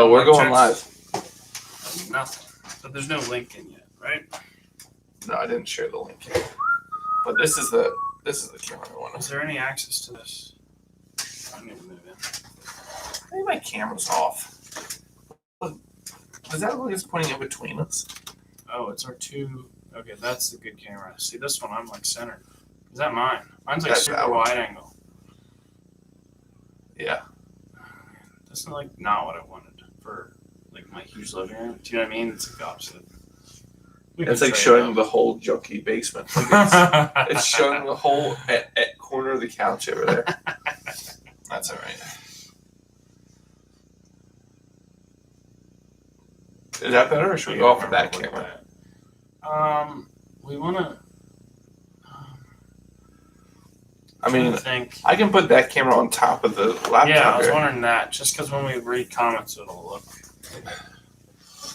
Oh, we're going live. Nothing. But there's no link in yet, right? No, I didn't share the link yet. But this is the camera I want. Is there any access to this? I need to move in. Maybe my camera's off. Does that look like it's pointing in between us? Oh, it's our two. Okay, that's the good camera. See, this one I'm like centered. Is that mine? Mine's like super wide angle. Yeah. That's not what I wanted for like my huge living room. Do you know what I mean? It's the opposite. It's like showing the whole junky basement. Like it's showing the whole at corner of the couch over there. That's all right. Is that better, or should we go off of that camera? We want to. I mean, I can put that camera on top of the laptop. Yeah, I was wondering that. Just because when we read comments, it'll look.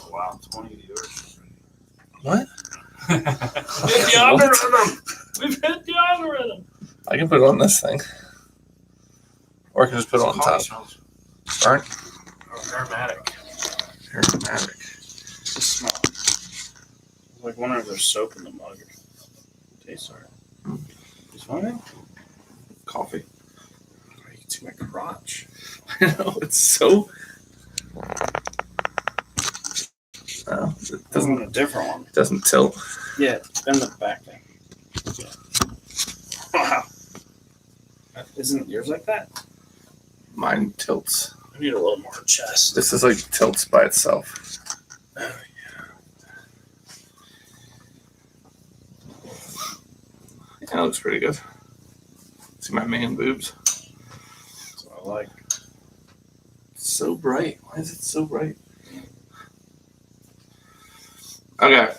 Oh, wow, 20 viewers. What? We've hit the algorithm. We've hit the algorithm. I can put it on this thing, or I can just put it on top. Aren't? Aromatic. Aromatic. Just smell. I was like wondering if there's soap in the mug. Tastes alright. Is one coffee? Oh, you can see my crotch. I know, it's so. Oh, it doesn't. A different one. It doesn't tilt. Yeah, bend the back thing. Yeah. Wow. Isn't yours like that? Mine tilts. I need a little more chest. This is like tilts by itself. Oh, yeah. That looks pretty good. See my man boobs? That's what I like. It's so bright. Why is it so bright? Okay.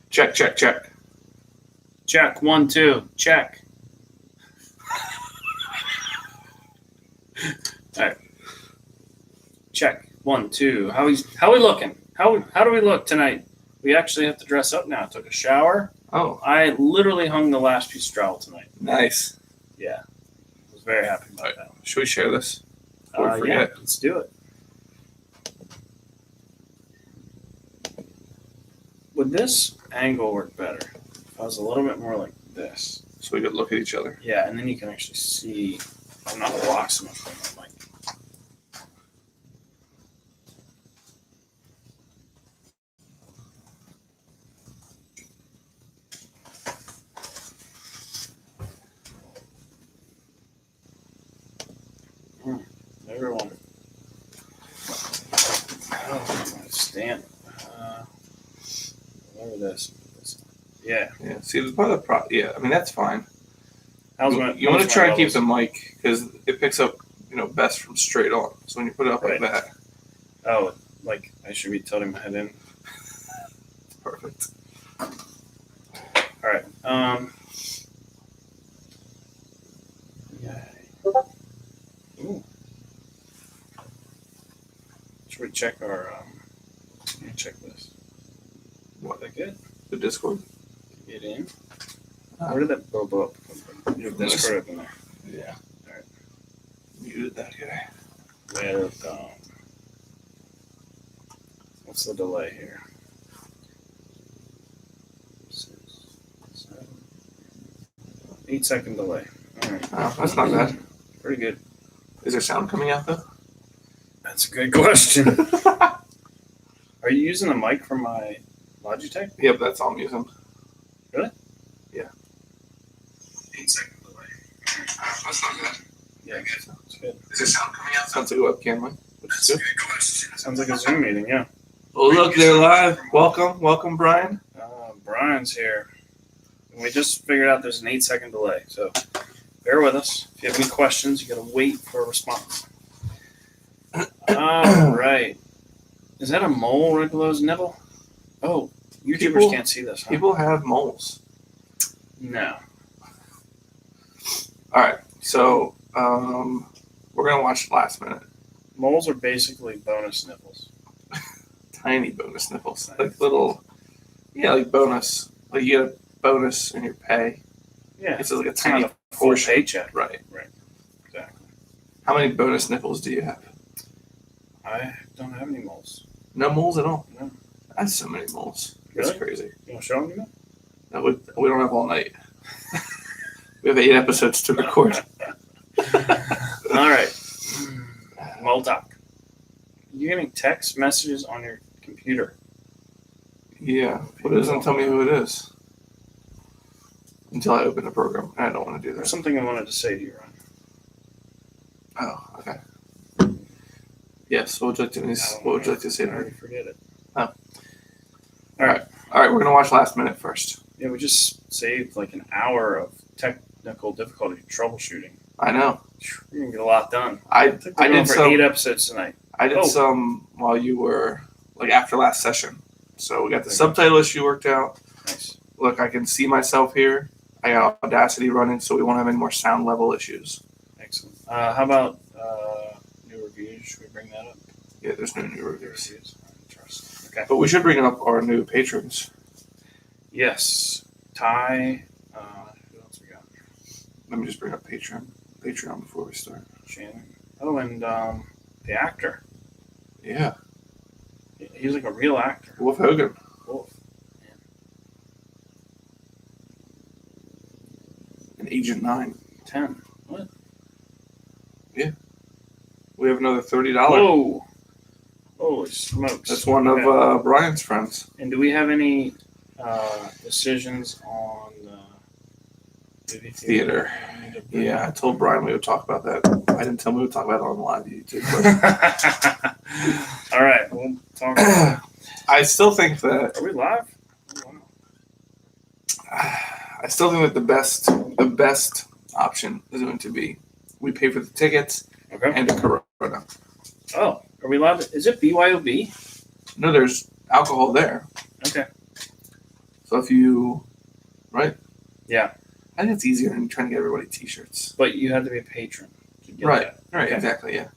Check, check, check. Check. 1, 2. Check. All right. Check. 1, 2. How we looking? How do we look tonight? We actually have to dress up now. I took a shower. Oh. I literally hung the last piece of trowel tonight. Nice. Yeah. I was very happy about that. Should we share this? Before we forget? Yeah, let's do it. Would this angle work better if I was a little bit more like this? So we could look at each other. Yeah, and then you can actually see. I'm not blocked so much from my mic. Everyone. Oh, stand. Whatever this. Yeah. Yeah. See, the part of the yeah. I mean, that's fine. You want to try and keep the mic because it picks up, best from straight on. So when you put it up like that. Oh, like I should be tilting my head in. Perfect. All right. Yeah. Ooh. Should we check our? Let me check this. What? Is that good? The Discord. Get in. Where did that bubble up come from? Your Discord up in there. Yeah. All right. Muted that guy. With what's the delay here? 6, 7, 8-second delay. All right. Oh, that's not bad. Pretty good. Is there sound coming out though? That's a good question. Are you using the mic from my Logitech? Yep, that's all I'm using. Really? Yeah. 8-second delay. That's not bad. Yeah, it's good. Is there sound coming out? Sounds like a webcam mic. That's a good question. Sounds like a Zoom meeting, yeah. Oh, look, they're live. Welcome, Brian. Brian's here. And we just figured out there's an 8-second delay, so bear with us. If you have any questions, you got to wait for a response. All right. Is that a mole right below his nipple? Oh, YouTubers can't see this, huh? People have moles. No. All right, so we're going to watch Last Minute. Moles are basically bonus nipples. Tiny bonus nipples. Like little, like bonus. Like you get a bonus in your pay. Yeah. It's like a tiny full paycheck. Right. Exactly. How many bonus nipples do you have? I don't have any moles. No moles at all? No. That's so many moles. That's Really? crazy. You want to show them to me? No, we don't have all night. We have 8 episodes to record. All right. Mole talk. You're getting text messages on your computer. Yeah, but it doesn't tell me who it is until I open the program. I don't want to do There's that. something I wanted to say to you, Ron. Oh, okay. Yes. What would you like to say I to me? already forget it. Oh. All right. All right, we're gonna watch last minute first. Yeah, we just saved like an hour of technical difficulty troubleshooting. I know. You're gonna get a lot done. I We're did going for some. 8 episodes tonight. I did Oh. some while you were after last session. So we got the subtitle issue worked out. Nice. Look, I can see myself here. I got Audacity running, so we won't have any more sound level issues. Excellent. How about new reviews? Should we bring that up? Yeah, there's no new reviews. Interesting. Okay. But we should bring up our new patrons. Yes. Ty. Who else we got? Let me just bring up Patreon before we start. Shannon. Oh, and the actor. Yeah. He's like a real actor. Wolf Hogan. Wolf. And Agent 9. 10. What? We have another $30. Whoa. Holy smokes. That's one Okay. of Brian's friends. And do we have any decisions on the movie Theater. Yeah, I told Brian we would talk about that. I didn't tell him we would talk about it on live YouTube. All right, we'll talk about it. I still think that Are we live? the best option is going to be we pay for the tickets Okay. and a Corona. Oh, are we live? Is it BYOB? No, there's alcohol there. Okay. So if you, right? Yeah. I think it's easier than trying to get everybody T-shirts. But you have to be a patron to get Right. that. Right. Okay. Exactly. Yeah.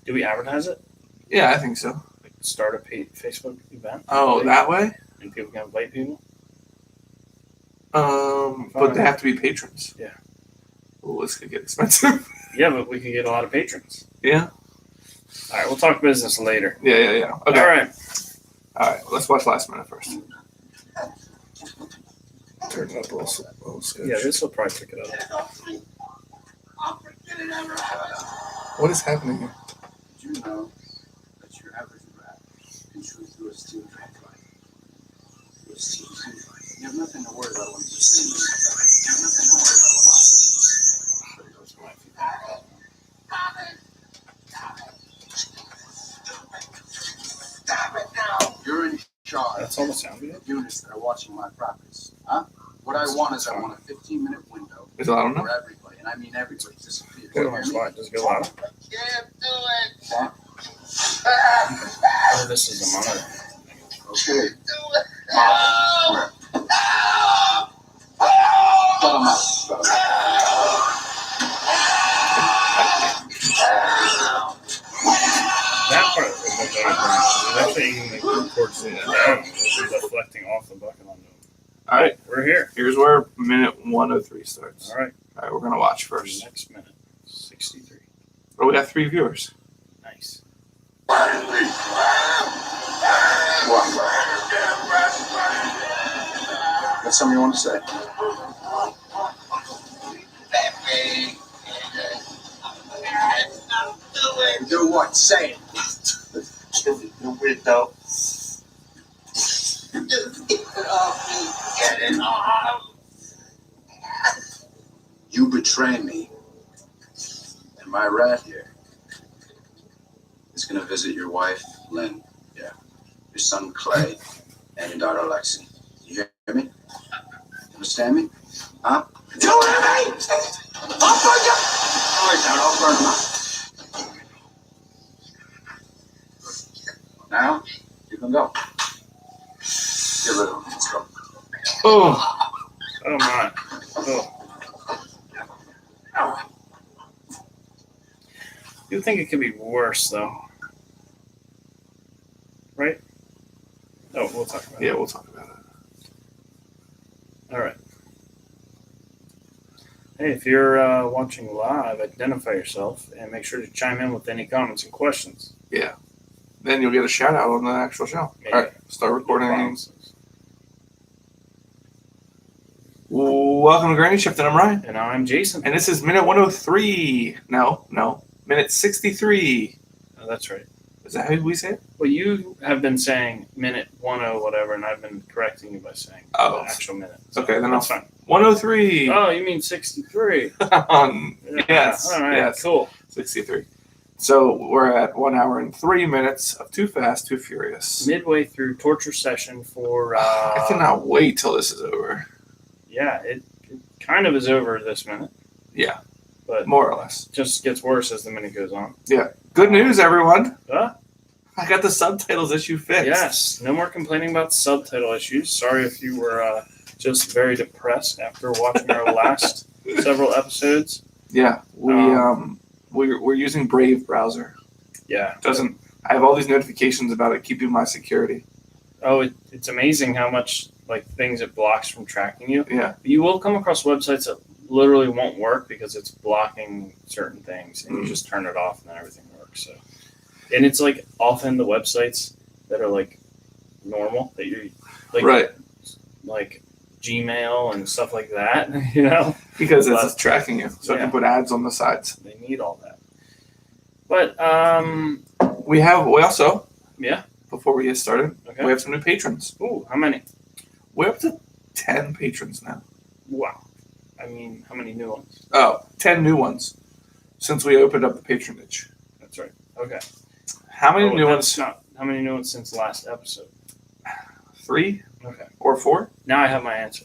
Do we advertise it? Yeah, I think so. Like start a Facebook event? Oh, that way? And people can invite people? But they have to be patrons. Yeah. Well, this could get expensive. Yeah, but we can get a lot of patrons. Yeah. All right, we'll talk business later. Yeah. Okay. All right. Let's watch last minute first. Turn it up a little sketch. Yeah, this will probably pick it up. What is happening here? Did you know that your average rat can chew through a steel trap pipe? Through a steel tube pipe. You have nothing to worry about when you're sleeping. You have nothing to worry about. You're in charge. That's all the sound we have? of units that are watching my properties. Huh? What I want is I want a 15-minute window Is it loud enough? where everybody, and I mean everybody, disappears. Put it on my spot. Does it go louder? Can't do it. What? Oh, this is the monitor. Okay. Do it. Shut 'em up. Shut 'em up. That part is what they're actually even the cords in down. It's deflecting off the bucket onto them. All right. We're here. Here's where minute 103 starts. All right. All right, we're gonna watch first. Next minute. 63. Oh, we got 3 viewers. Nice. Got something you want to say? Do what? Say it. You window. Just get it off me. Get it off. You betray me. And my rat here is going to visit your wife, Lynn. Yeah. Your son, Clay. And your daughter, Lexi. You hear me? Understand me? Huh? Do it, I'll burn you! Noise out, I'll burn them up. Now, you can go. Get rid of them. Let's go. Oh, Oh, my. Oh. You think it could be worse, though. Right? Oh, we'll talk about it. yeah, we'll talk about it. All right. Hey, if you're watching live, identify yourself and make sure to chime in with any comments and questions. Then you'll get a shout out on the actual show. Yeah. All right, start recording. Promises. Welcome to Granny Shift, and I'm Ryan. And I'm Jason. And this is minute 103. No, minute 63. Oh, that's right. Is that how we say it? Well, you have been saying minute 10 whatever, and I've been correcting you by saying Oh. the actual minute. So Okay, then that's fine. 103. Oh, you mean 63? Yes. All right. Yes. Cool. 63. So we're at 1 hour and 3 minutes of Too Fast, Too Furious. Midway through torture session for. I cannot wait till this is over. Yeah, it kind of is over this minute. Yeah, but more or less. Just gets worse as the minute goes on. Good news, everyone. Huh? I got the subtitles issue fixed. Yes, no more complaining about subtitle issues. Sorry if you were just very depressed after watching our last several episodes. Yeah, we're using Brave browser. Yeah, I have all these notifications about it keeping my security. Oh, it's amazing how much things it blocks from tracking you. Yeah. But you will come across websites that literally won't work because it's blocking certain things, and you just turn it off, and then everything works. So, and it's often the websites that are normal that you're Right. like Gmail and stuff like that. You know, Because it's tracking you, so I can put ads on the sides. they need all that. But We also, yeah. before we get started, Okay. we have some new patrons. Ooh, how many? We're up to 10 patrons now. Wow. I mean, how many new ones? Oh, 10 new ones since we opened up the patronage. That's right. Okay. How many new ones? How many new ones since last episode? 3 Okay. or 4? Now I have my answer.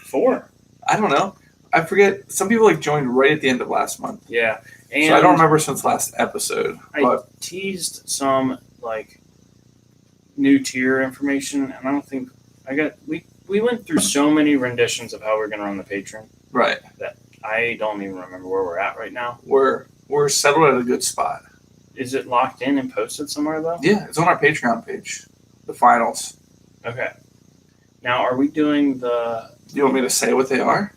4. I don't know. I forget. Some people joined right at the end of last month. Yeah. And So I don't remember since last episode. I But teased some new tier information, and I don't think we went through so many renditions of how we're going to run the Patreon right, that I don't even remember where we're at right now. we're settled at a good spot. Is it locked in and posted somewhere though? Yeah, it's on our Patreon page. The finals. Okay. Now, are we doing the? You want me to say what they are?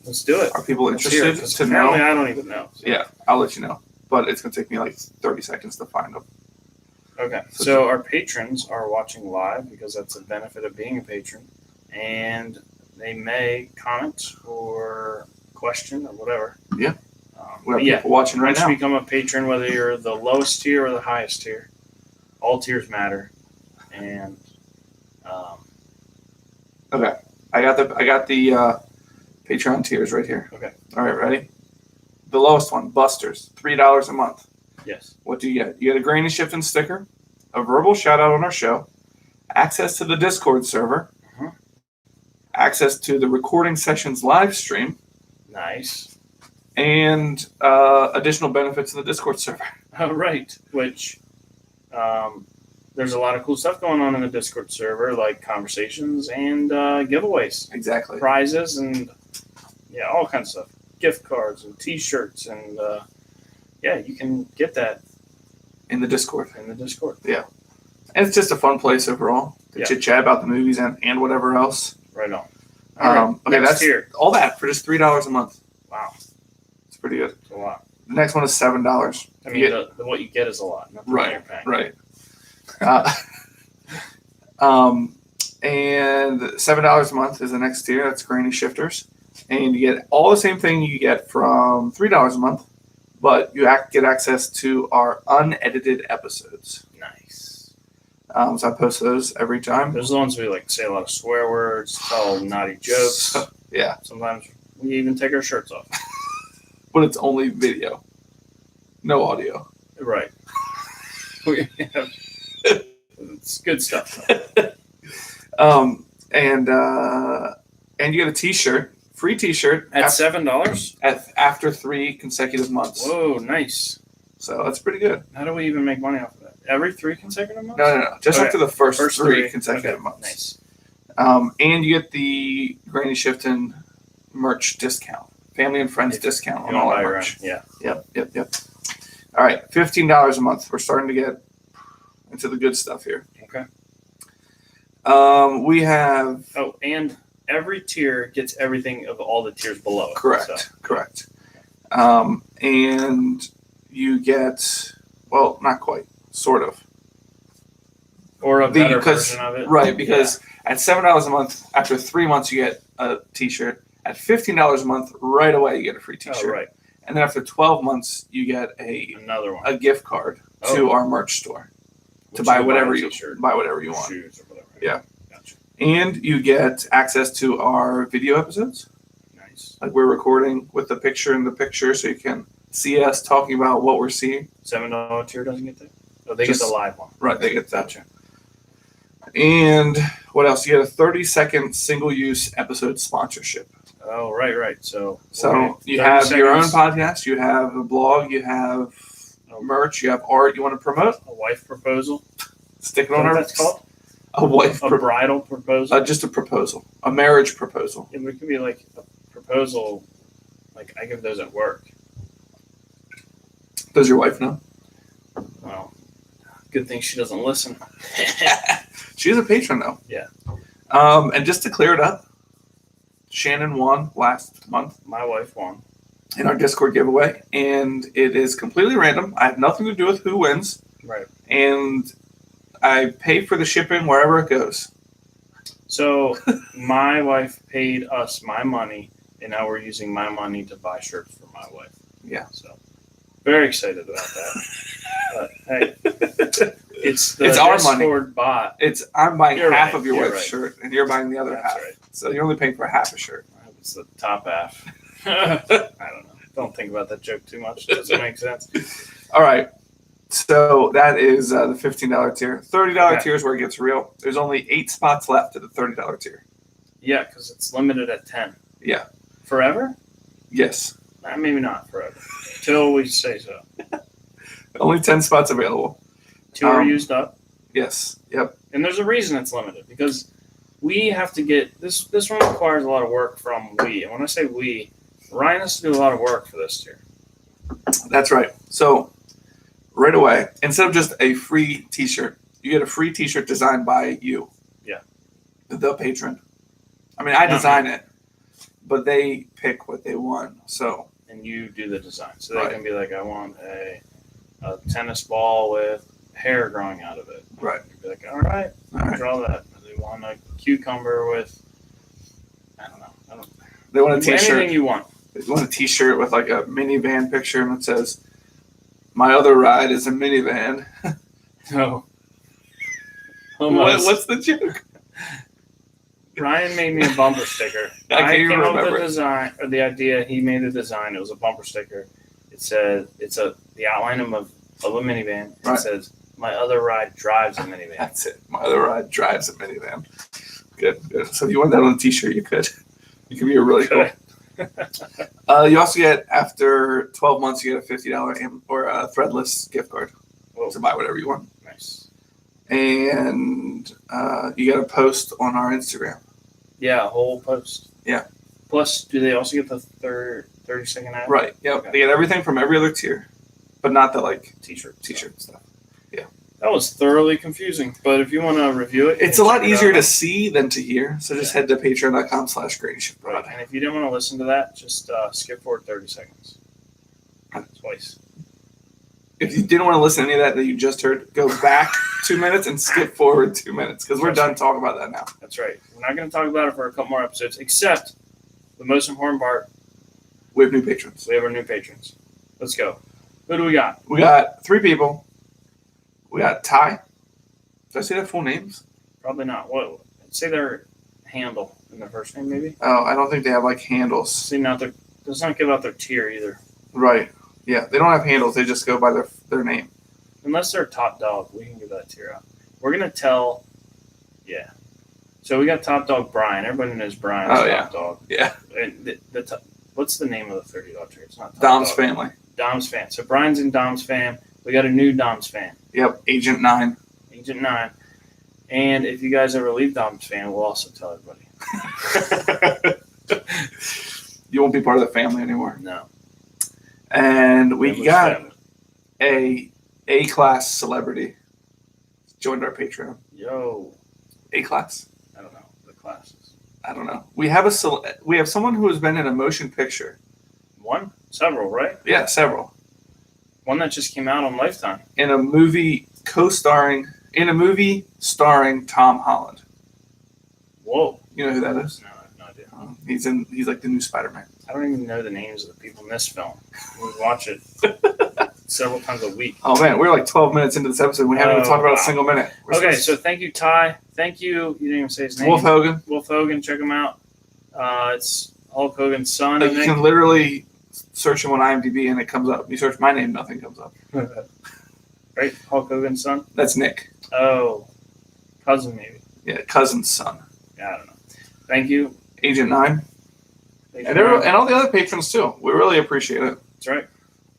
Let's do it. Are people Let's hear interested it, 'cause to apparently know? I don't even know. So. Yeah, I'll let you know. But it's going to take me 30 seconds to find them. Okay, so our patrons are watching live because that's a benefit of being a patron, and they may comment or question or whatever. Yeah. We have Yeah, people watching right once you now. become a patron, whether you're the lowest tier or the highest tier, all tiers matter. And Okay, I got the Patreon tiers right here. Okay. All right, ready? The lowest one, Busters, $3 a month. yes, What do you get? You get a Granny Shifting sticker, a verbal shout out on our show, access to the Discord server, Uh-huh. access to the recording sessions live stream, nice. and additional benefits in the Discord server. All right, which there's a lot of cool stuff going on in the Discord server, like conversations and giveaways, Exactly. prizes, and all kinds of stuff. Gift cards and T-shirts, and you can get that In the Discord. in the Discord. And it's just a fun place overall to Yeah. chit chat about the movies and whatever else. Right on. All right, Okay, next that's tier. all that for just $3 a month. Wow, It's pretty good. it's a lot. The next one is $7. I mean, what you get is a lot. Not the money you're paying. Right. And $7 a month is the next tier. That's Granny Shifters, and you get all the same thing you get from $3 a month, but you get access to our unedited episodes. Nice. So I post those every time. Those are the ones where we say a lot of swear words, tell naughty jokes. Yeah, Sometimes we even take our shirts off. but it's only video, no audio. Right. It's good stuff. And you get a T-shirt, free T-shirt At $7? after 3 consecutive months. Whoa, nice. So that's pretty good. How do we even make money off of that? Every 3 consecutive months? No. Just Okay. after the first 3 3 consecutive okay. months. Nice. And you get the Granny Shifting merch discount, family and friends discount on You all wanna our buy your merch. own. Yeah. Yep. All right, $15 a month. We're starting to get into the good stuff here. Okay. We have Oh, and every tier gets everything of all the tiers below it. Correct. So, Correct. And you get, well, not quite, sort of. or a better Because- version of it. Right, because at $7 a month, after 3 months, you get a T-shirt. At $15 a month, right away, you get a free T-shirt. Oh, right. And then after 12 months, you get Another one. a gift card to our merch store to Which buy you whatever a you t-shirt, buy whatever you want. shoes or whatever. Yeah. Gotcha. And you get access to our video episodes. Nice. Like we're recording with the picture in the picture, so you can see us talking about what we're seeing. $7 tier doesn't get that? Oh, they Just- get the live one. Right, they get that. Gotcha. And what else? You get a 30-second single-use episode sponsorship. Oh, right. So So okay, you 30 have your own seconds, podcast, you have a blog, you have merch, you have art you want to promote. a wife proposal. Stick it Is on that our what that's called? a wife A bridal proposal. just a proposal, a marriage proposal. It could be like a proposal. Like I give those at work. Does your wife know? Well, good thing she doesn't listen. She's a patron though. Yeah. And just to clear it up, Shannon won last month My wife won. in our Discord giveaway, and it is completely random. I have nothing to do with who wins, Right. and I pay for the shipping wherever it goes. So my wife paid us my money, and now we're using my money to buy shirts for my wife. Yeah. So very excited about that. But hey, it's the It's our money. Discord bot. I'm buying You're half right, of your you're wife's right. shirt, and you're buying the other That's half. right. So you're only paying for half a shirt. It's the top half. I don't know. Don't think about that joke too much. Doesn't make sense. All right. So that is the $15 tier. $30 Okay. tier is where it gets real. There's only 8 spots left at the $30 tier. Yeah, because it's limited at 10. Yeah. Forever? Yes. Maybe not forever. Till we say so. Only 10 spots available. 2 are used up. Yes. Yep. And there's a reason it's limited because we have to get this. This one requires a lot of work from we. And when I say we, Ryan has to do a lot of work for this tier. That's right. So right away, instead of just a free T-shirt, you get a free T-shirt designed by you. Yeah. The patron. I mean, I Not design it, but they pick what they want. So And you do the design. So they Right. can be like, I want a tennis ball with hair growing out of it. Right. You'd be like, all right, all right. draw that. They want a cucumber with, I don't know. They want a T-shirt. Anything you want. They want a T-shirt with like a minivan picture, and it says, "My other ride is a minivan." No. Almost. What's the joke? Ryan made me a bumper sticker. I can't even came up with remember the it. design or the idea. He made the design. It was a bumper sticker. It said the outline of a minivan. It Right. says my other ride drives a minivan. That's it. My other ride drives a minivan. Good, good. So if you want that on a T-shirt, you could. You could be a really cool. You also get, after 12 months, you get a $50 or a Threadless gift card Whoa, to buy whatever you want. nice. And you get a post on our Instagram. Yeah, a whole post. Yeah. Plus, do they also get the 30-second ad? Right. Yep. Okay. They get everything from every other tier, but not the like T-shirt. T-shirt stuff. That was thoroughly confusing. But if you want to review it, It's a lot easier to see than to hear. So just head to patreon.com/GradyShiftPod. Right. And if you didn't want to listen to that, just skip forward 30 seconds. Twice. If you didn't want to listen to any of that you just heard, go back 2 minutes and skip forward 2 minutes because we're done talking about that now. That's right. We're not going to talk about it for a couple more episodes, except the most important part, We have new patrons. we have our new patrons. Let's go. Who do we got? We got 3 people. We got Ty. Did I say their full names? Probably not. What? Say their handle in their first name, maybe. Oh, I don't think they have like handles. See, not their. Does not give out their tier either. Right. Yeah, they don't have handles. They just go by their name. Unless they're top dog, we can give that tier out. We're gonna tell. Yeah. So we got top dog Brian. Everybody knows Brian. Oh, Top dog. Yeah. And what's the name of the $30 tier? It's not top Dom's dog. family. Dom's fan. So Brian's in Dom's fan. We got a new Dom's fan. Yep. Agent 9. Agent 9. And if you guys ever leave Dom's fan, we'll also tell everybody. You won't be part of the family anymore. No. And we Family's got family. A-class celebrity joined our Patreon. Yo. A-class. I don't know. The classes. I don't know. We have someone who has been in a motion picture. One? Several, right? Yeah, several. One that just came out on Lifetime. In a movie starring Tom Holland. Whoa. You know who that is? No, I have no idea. He's like the new Spider-Man. I don't even know the names of the people in this film. We watch it several times a week. Oh man, we're like 12 minutes into this episode. We haven't even talked about wow. a single minute. Okay, so thank you, Ty. Thank you. You didn't even say his name. Wolf Hogan. Wolf Hogan. Check him out. It's Hulk Hogan's son. Like, you can literally search him on IMDb and it comes up. You search my name, nothing comes up. Right? Hulk Hogan's son? That's Nick. Oh. Cousin, maybe. Yeah, cousin's son. Yeah, I don't know. Thank you. Agent 9. Thank And, you. and all the other patrons too. We really appreciate it. That's right.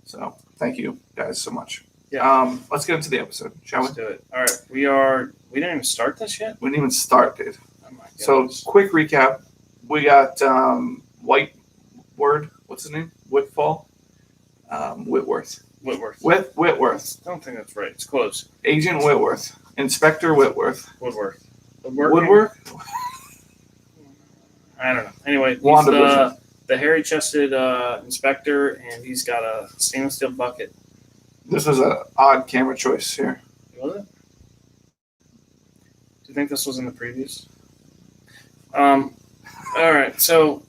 So thank you guys so much. Yeah. Let's get into the episode, shall Let's we? do it. All right. We didn't even start this yet? We didn't even start, dude. Oh my So goodness. quick recap. We got Whiteword. What's his name? Whitworth. Whitworth. Whitworth. I don't think that's right. It's close. Agent Whitworth. Inspector Whitworth. Woodworth. Woodworth? I don't know. Anyway, he's WandaVision. the hairy-chested inspector, and he's got a stainless steel bucket. This was an odd camera choice here. Was it? Do you think this was in the previews? All right. So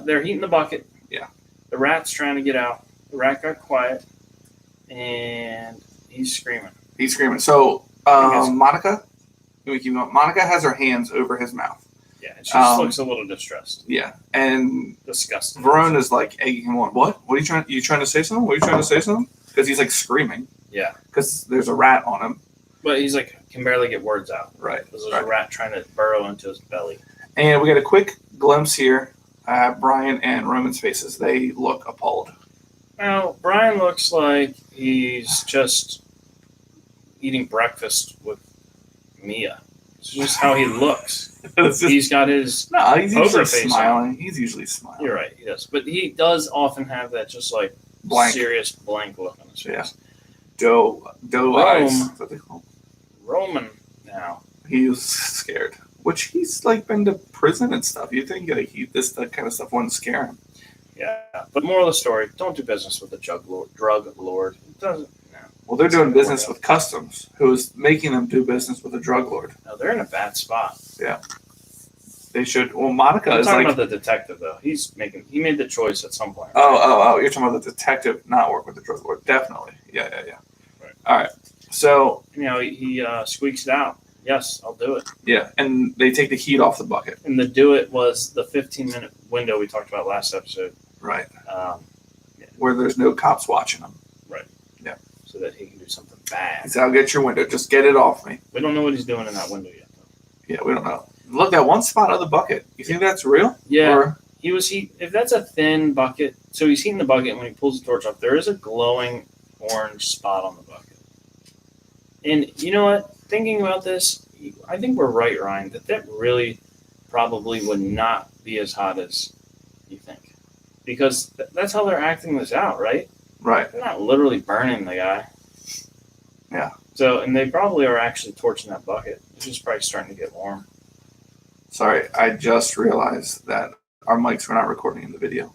they're heating the bucket. Yeah. The rat's trying to get out. The rat got quiet, and he's screaming. He's screaming. So Monica, can we keep going? Monica has her hands over his mouth. Yeah, and she just looks a little distressed. Yeah, and Disgusted. Verone is like egging him on. What? What are you trying? You trying to say something? What are you trying to say something? Because he's like screaming. Yeah. Because there's a rat on him. But he's like can barely get words out. Right. Because there's a rat trying to burrow into his belly. And we get a quick glimpse here at Brian and Roman's faces. They look appalled. Now, Brian looks like he's just eating breakfast with Mia. It's just how he looks. He's got his he's usually poker face smiling. on. He's usually smiling. You're right, he does. But he does often have that just like Blank. serious blank look on his face. Yeah. Doe eyes. That's what they call him. Roman now. He's scared. Which he's like been to prison and stuff. You think like that kind of stuff wouldn't scare him. Yeah. But moral of the story, don't do business with a drug lord. It doesn't. No. Well, they're doing business with Customs, who is making them do business with a drug lord. No, they're in a bad spot. Yeah. They should. Well, Monica I'm is talking like. about the detective though. He made the choice at some point. Oh! You're talking about the detective not work with the drug lord. Definitely. Yeah. Right. All right. So. You know, he squeaks it out. Yes, I'll do it. Yeah, and they take the heat off the bucket. And the do it was the 15-minute window we talked about last episode. Right. Yeah. Where there's no cops watching them. Right. Yeah. So that he can do something bad. He said, I'll get your window. Just get it off me. We don't know what he's doing in that window yet, though. Yeah, we don't know. Look, that one spot of the bucket. You think that's real? Yeah. Or, If that's a thin bucket, so he's heating the bucket, and when he pulls the torch off, there is a glowing orange spot on the bucket. And you know what? Thinking about this, I think we're right, Ryan, that really probably would not be as hot as you think. Because that's how they're acting this out, right? right. They're not literally burning the guy. Yeah. So, and they probably are actually torching that bucket. It's just probably starting to get warm. Sorry, I just realized that our mics were not recording in the video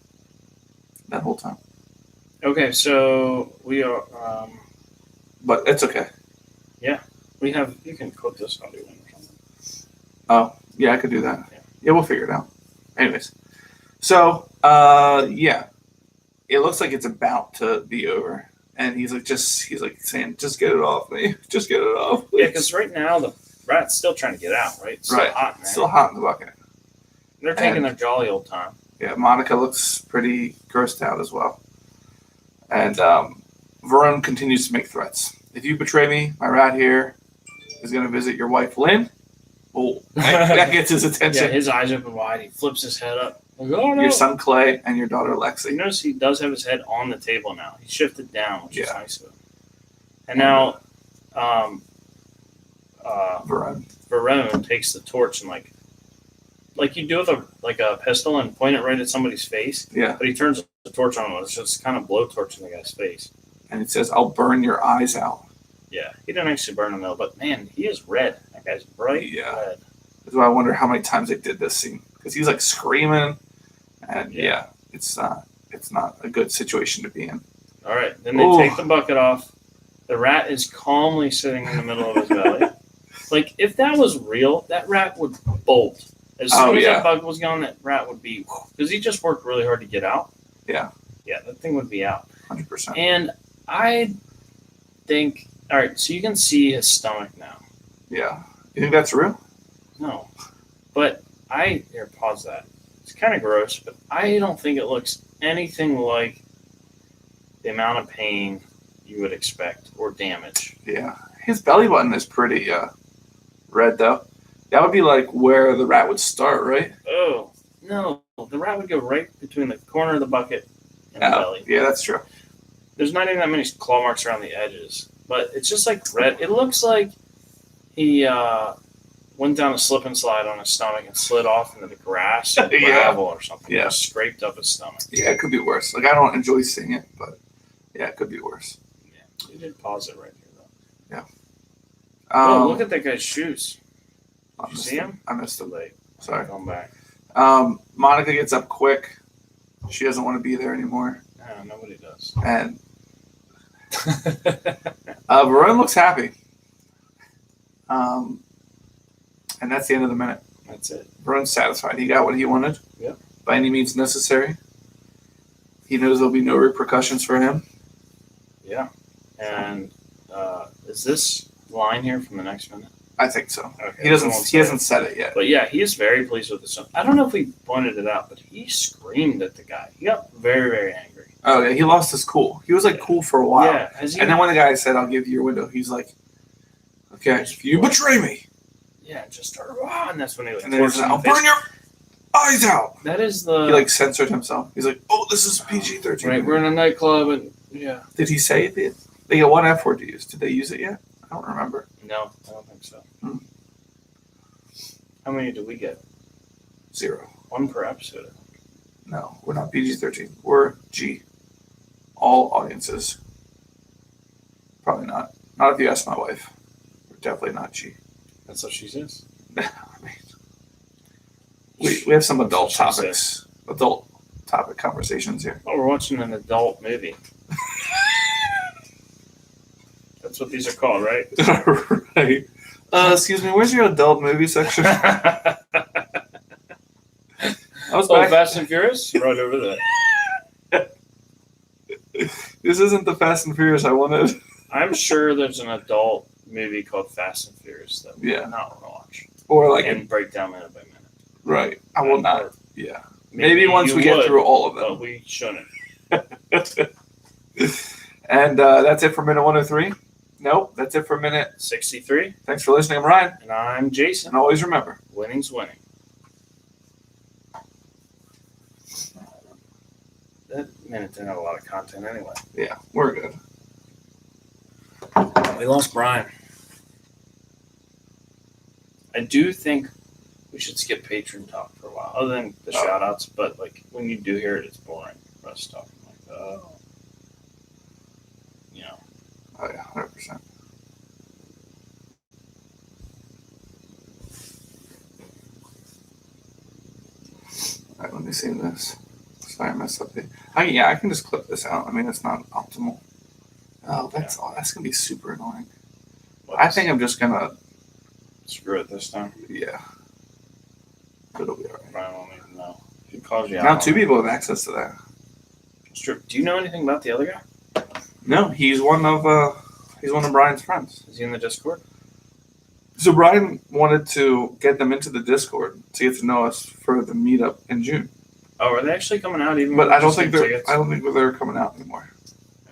that whole time. Okay, so we are. But it's okay. We have. You can clip this audio in or something. Oh, yeah, I could do that. Yeah. Yeah, we'll figure it out. Anyways. So, yeah. It looks like it's about to be over. And he's like saying, just get it off me. Just get it off. Please. Yeah, because right now the rat's still trying to get out, right? It's still Right. hot, man. Still hot in the bucket. They're taking And- their jolly old time. Yeah, Monica looks pretty grossed out as well. And Verone continues to make threats. If you betray me, my rat here is going to visit your wife, Lynn. Oh, that gets his Yeah, attention. his eyes open wide. He flips his head up. Like, oh no! Your son, Clay, and your daughter, You Lexi. notice he does have his head on the table now. He shifted down, which is Yeah. nice of him. And now, Verone. Verone takes the torch and like you do with a pistol and point it right at somebody's face. Yeah. But he turns the torch on and it's just kind of blowtorch in the guy's face. And it says, I'll burn your eyes out. Yeah, he didn't actually burn him though, but man, he is red. That guy's bright Yeah. red. That's why I wonder how many times they did this scene. because he's like screaming, and it's not a good situation to be in. All right, then they take the bucket off. The rat is calmly sitting in the middle of his belly. Like, if that was real, that rat would bolt. As soon as that bucket was gone, that rat would be, because he just worked really hard to get out. Yeah. Yeah, that thing would be out. 100%. And I think, all right, so you can see his stomach now. Yeah. You think that's real? No. But here, pause that. It's kind of gross, but I don't think it looks anything like the amount of pain you would expect or damage. Yeah. His belly button is pretty red, though. That would be like where the rat would start, right? Oh, no. The rat would go right between the corner of the bucket and the belly. Yeah, that's true. There's not even that many claw marks around the edges, but it's just like red. It looks like he went down a slip and slide on his stomach and slid off into the grass or gravel or something. Yeah. Just scraped up his stomach. Yeah, it could be worse. Like, I don't enjoy seeing it, but yeah, it could be worse. Yeah, you did pause it right here, though. Yeah. Oh, look at that guy's shoes. Did you see him? I missed Too him. late. Sorry. Come back. Monica gets up quick. She doesn't want to be there anymore. No, nobody does. And Varun looks happy. And that's the end of the minute. That's it. Varun's satisfied. He got what he wanted. Yep. By any means necessary. He knows there'll be no repercussions for him. Yeah. And is this line here from the next minute? I think so. Okay. He hasn't said it yet. But yeah, he is very pleased with this one. I don't know if we pointed it out, but he screamed at the guy. He got very, very angry. Oh yeah, he lost his cool. He was like cool for a while. Yeah. And then when the guy said, "I'll give you your window," he's like, "Okay, if you betray me." Yeah, just started, and that's when he And then he's like, "I'll burn your eyes out." That is the. He like censored himself. He's like, "Oh, this is PG-13." Right, we're in a nightclub, and yeah. Did he say it? They got one F word to use. Did they use it yet? I don't remember. No, I don't think so. Hmm. How many did we get? 0. One per episode. No, we're not PG-13. We're G. All audiences. Probably not. Not if you ask my wife. We're definitely not G. That's what she says. I mean, we have some adult That's what she topics. Adult topic conversations here. Oh, we're watching an adult movie. That's what these are called, right? Right. Excuse me, where's your adult movie section? I was back. Fast and Furious? Right over there. This isn't the Fast and Furious I wanted. I'm sure there's an adult movie called Fast and Furious that we Yeah. will not watch. Or like, And break down minute by minute. right. I will not. Or Yeah. Maybe once you we get would, through all of But them. we shouldn't. And that's it for minute 103. Nope, that's it for minute. 63. Thanks for listening. I'm Ryan. And I'm Jason. And always remember, Winning's winning. That minute didn't have a lot of content anyway. yeah, we're good. We lost Brian. I do think we should skip patron talk for a while, other than the shout outs, but like when you do hear it, it's boring for us talking like, you know. Oh, yeah, 100%. All right, let me see this. Sorry, I messed up. I can just clip this out. I mean, it's not optimal. Oh, that's gonna be super annoying. I think I'm just gonna. Screw it this time. Yeah. It'll be alright. Brian won't even know. If he calls you out. Now on 2 it. people have access to that. It's true. Do you know anything about the other guy? No, he's one of Brian's friends. Is he in the Discord? So Brian wanted to get them into the Discord to get to know us for the meetup in June. Oh, are they actually coming out even? But with I don't just think the they're tickets? I don't think they're coming out anymore.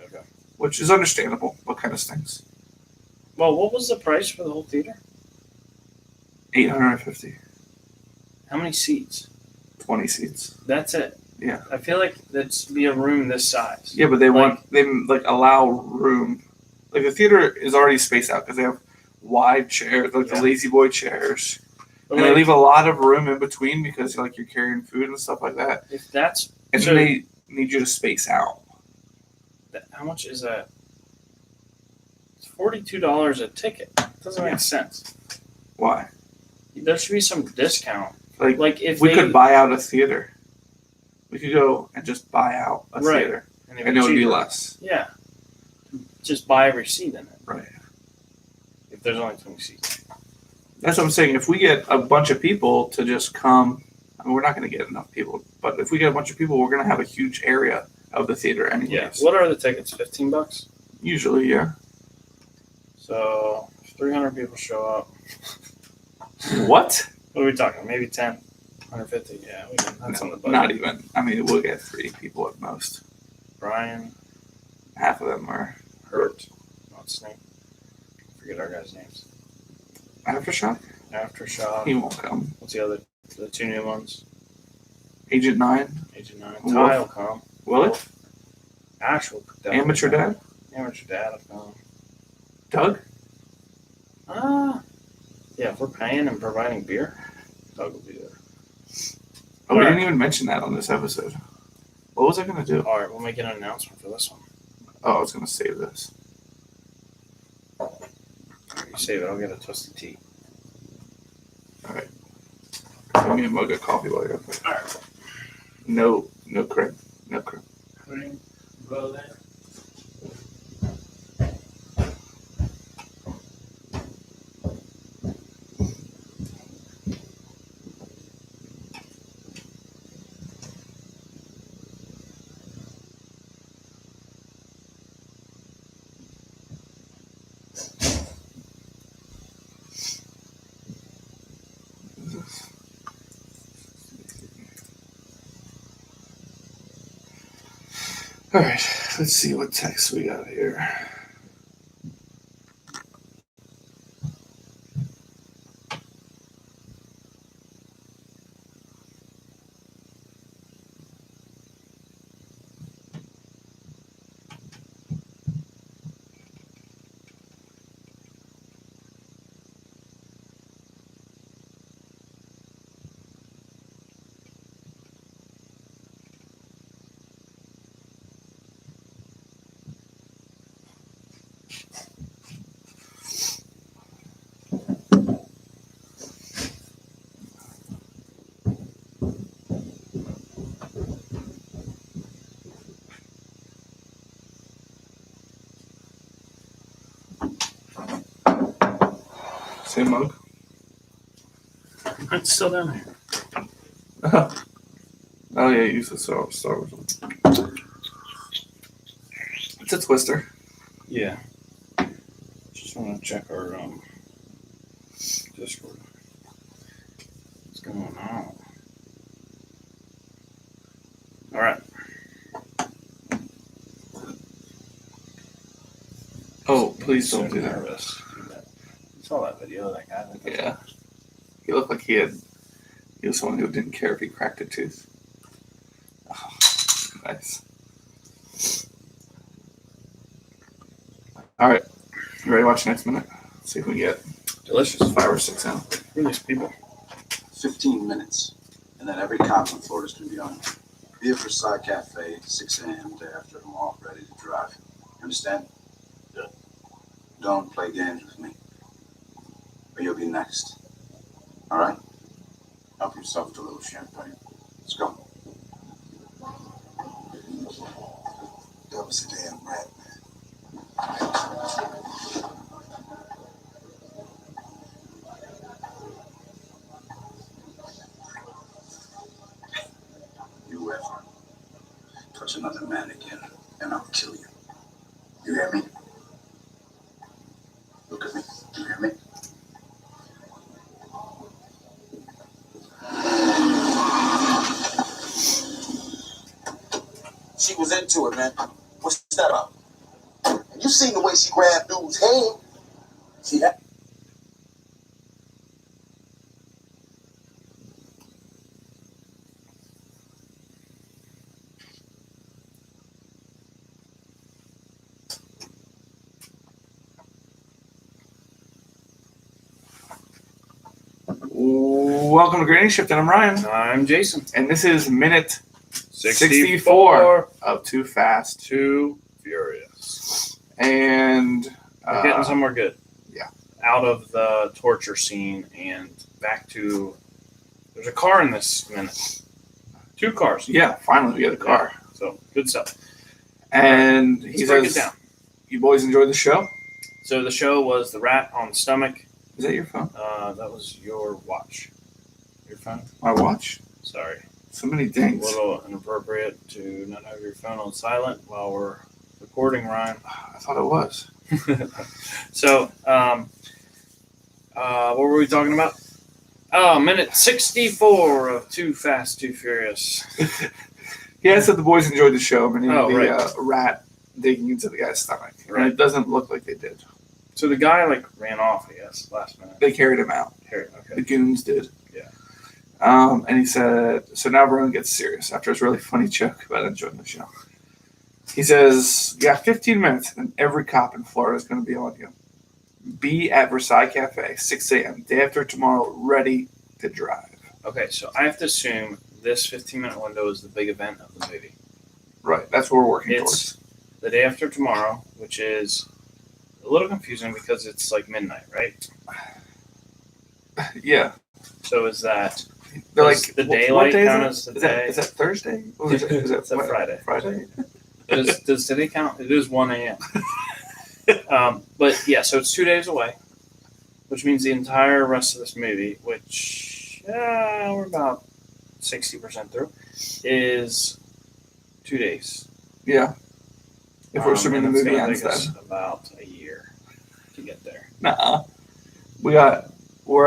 Okay. Which is understandable. What kind of stinks? Well, what was the price for the whole theater? $850. How many seats? 20 seats. That's it. Yeah. I feel like that's be a room this size. Yeah, but they allow room. Like the theater is already spaced out because they have wide chairs, like the lazy boy chairs. But And they like, leave a lot of room in between because like you're carrying food and stuff like that. if that's And so, then they need you to space out. how much is that? It's $42 a ticket. Doesn't Yeah. make sense. Why? There should be some discount Like if we they, could buy out a theater. We could go and just buy out a Right. theater, and and it would be cheaper. less. Yeah. Just buy every seat in it. Right. If there's only 20 seats. That's what I'm saying. If we get a bunch of people to just come, I mean, we're not going to get enough people, but if we get a bunch of people, we're going to have a huge area of the theater anyways. Yeah. What are the tickets? $15? Usually, yeah. So if 300 people show up, What? what are we talking? Maybe 10, 150. Yeah, we can. That's on the budget. Not even. I mean, we'll get 3 people at most. Brian, Half of them are Hurt, not Snake. Forget our guys' names. Aftershock. Aftershock. He won't come. What's the other? The 2 new ones. Agent 9. Agent 9. Wolf. Ty will come. Will it? Ash will definitely Amateur come. Dad. Amateur Dad will come. Doug. Yeah, if we're paying and providing beer, Doug will be there. Oh, we Alright. didn't even mention that on this episode. What was I going to do? All right, we'll make an announcement for this one. Oh, I was going to save this. You save it. I'll get a twisted tea. Give me a mug of coffee while you're up there. All right. No cream. No cream. Go there. All right, let's see what text we got here. Same mug. It's still down there. Oh yeah, use the Star Wars one. It's a twister. Yeah. Just want to check our Discord. What's going on? All right. Oh, please don't So do that. nervous. I saw that video of that guy. Yeah. He looked like he was someone who didn't care if he cracked a tooth. Oh, nice. All right. You ready to watch the next minute? Let's see if we can get Delicious. 5 or 6 out. Who are these people? 15 minutes, and then every cop in Florida is going to be on. Be at Versailles Cafe, 6 a.m. day after I'm all ready to drive. You understand? Yeah. Don't play games with me, or you'll be next. All right? Help yourself to a little champagne. Let's go. That was a damn rat, You ever touch another man again, and I'll kill you. You hear me? Look at me. You hear me? She was into it, man. What's that about? And you seen the way she grabbed dude's hand. See that? Welcome to Granny Shift, and I'm Ryan. I'm Jason. And this is minute 64 of Too Fast. Too Furious. And We're getting somewhere good. yeah. Out of the torture scene and back to There's a car in this minute. 2 cars. Yeah, finally we get a car. So good stuff. And he Let's break it says, down. "You boys enjoyed the show?" So the show was the rat on the stomach. Is that your phone? That was your watch. Your phone? My watch? Sorry. So many A dings. little inappropriate to not have your phone on silent while we're recording, Ryan. I thought it was. So, what were we talking about? Oh, minute 64 of Too Fast, Too Furious. He had said the boys enjoyed the show, meaning Oh, the right. rat digging into the guy's stomach. Right. And it doesn't look like they did. So the guy ran off, I guess, last minute. They carried him out. Here, The okay. goons did. Yeah. And he said, so now everyone gets serious after his really funny joke about enjoying the show. He says, you got 15 minutes and every cop in Florida is going to be on you. Be at Versailles Cafe, 6 a.m., day after tomorrow, ready to drive. Okay, so I have to assume this 15-minute window is the big event of the movie. Right. That's what we're working It's the day after tomorrow, which is a little confusing because it's like midnight, right? towards. Yeah. So is that They're Does like, the what daylight day is count it? as the Is day? that Thursday? Or is it It's a Friday. Friday? does today count? It is 1 a.m. But yeah, so it's 2 days away, which means the entire rest of this movie, which we're about 60% through, is 2 days. Yeah. If we're assuming the and it's movie gonna ends take then. us about a year to get there. Nuh-uh. We're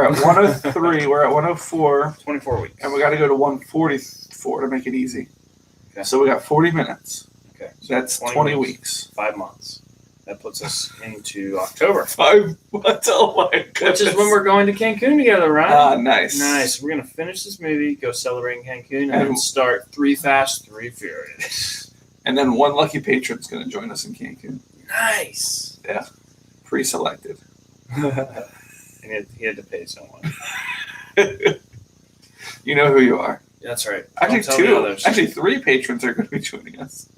at 103, we're at 104, 24 weeks. and we got to go to 144 to make it easy. Okay. So we got 40 minutes. Okay. So that's 20 weeks. 5 months. That puts us into October, 5 months. Oh my goodness. which is when we're going to Cancun together, right? Ah, nice. Nice. We're gonna finish this movie, go celebrate in Cancun, and And- then start 3 Fast, 3 Furious. And then one lucky patron's going to join us in Cancun. Nice. Pre-selected. And he had to pay someone. You know who you are. That's right. Actually, Don't tell the 2. others. Actually, 3 patrons are going to be joining us.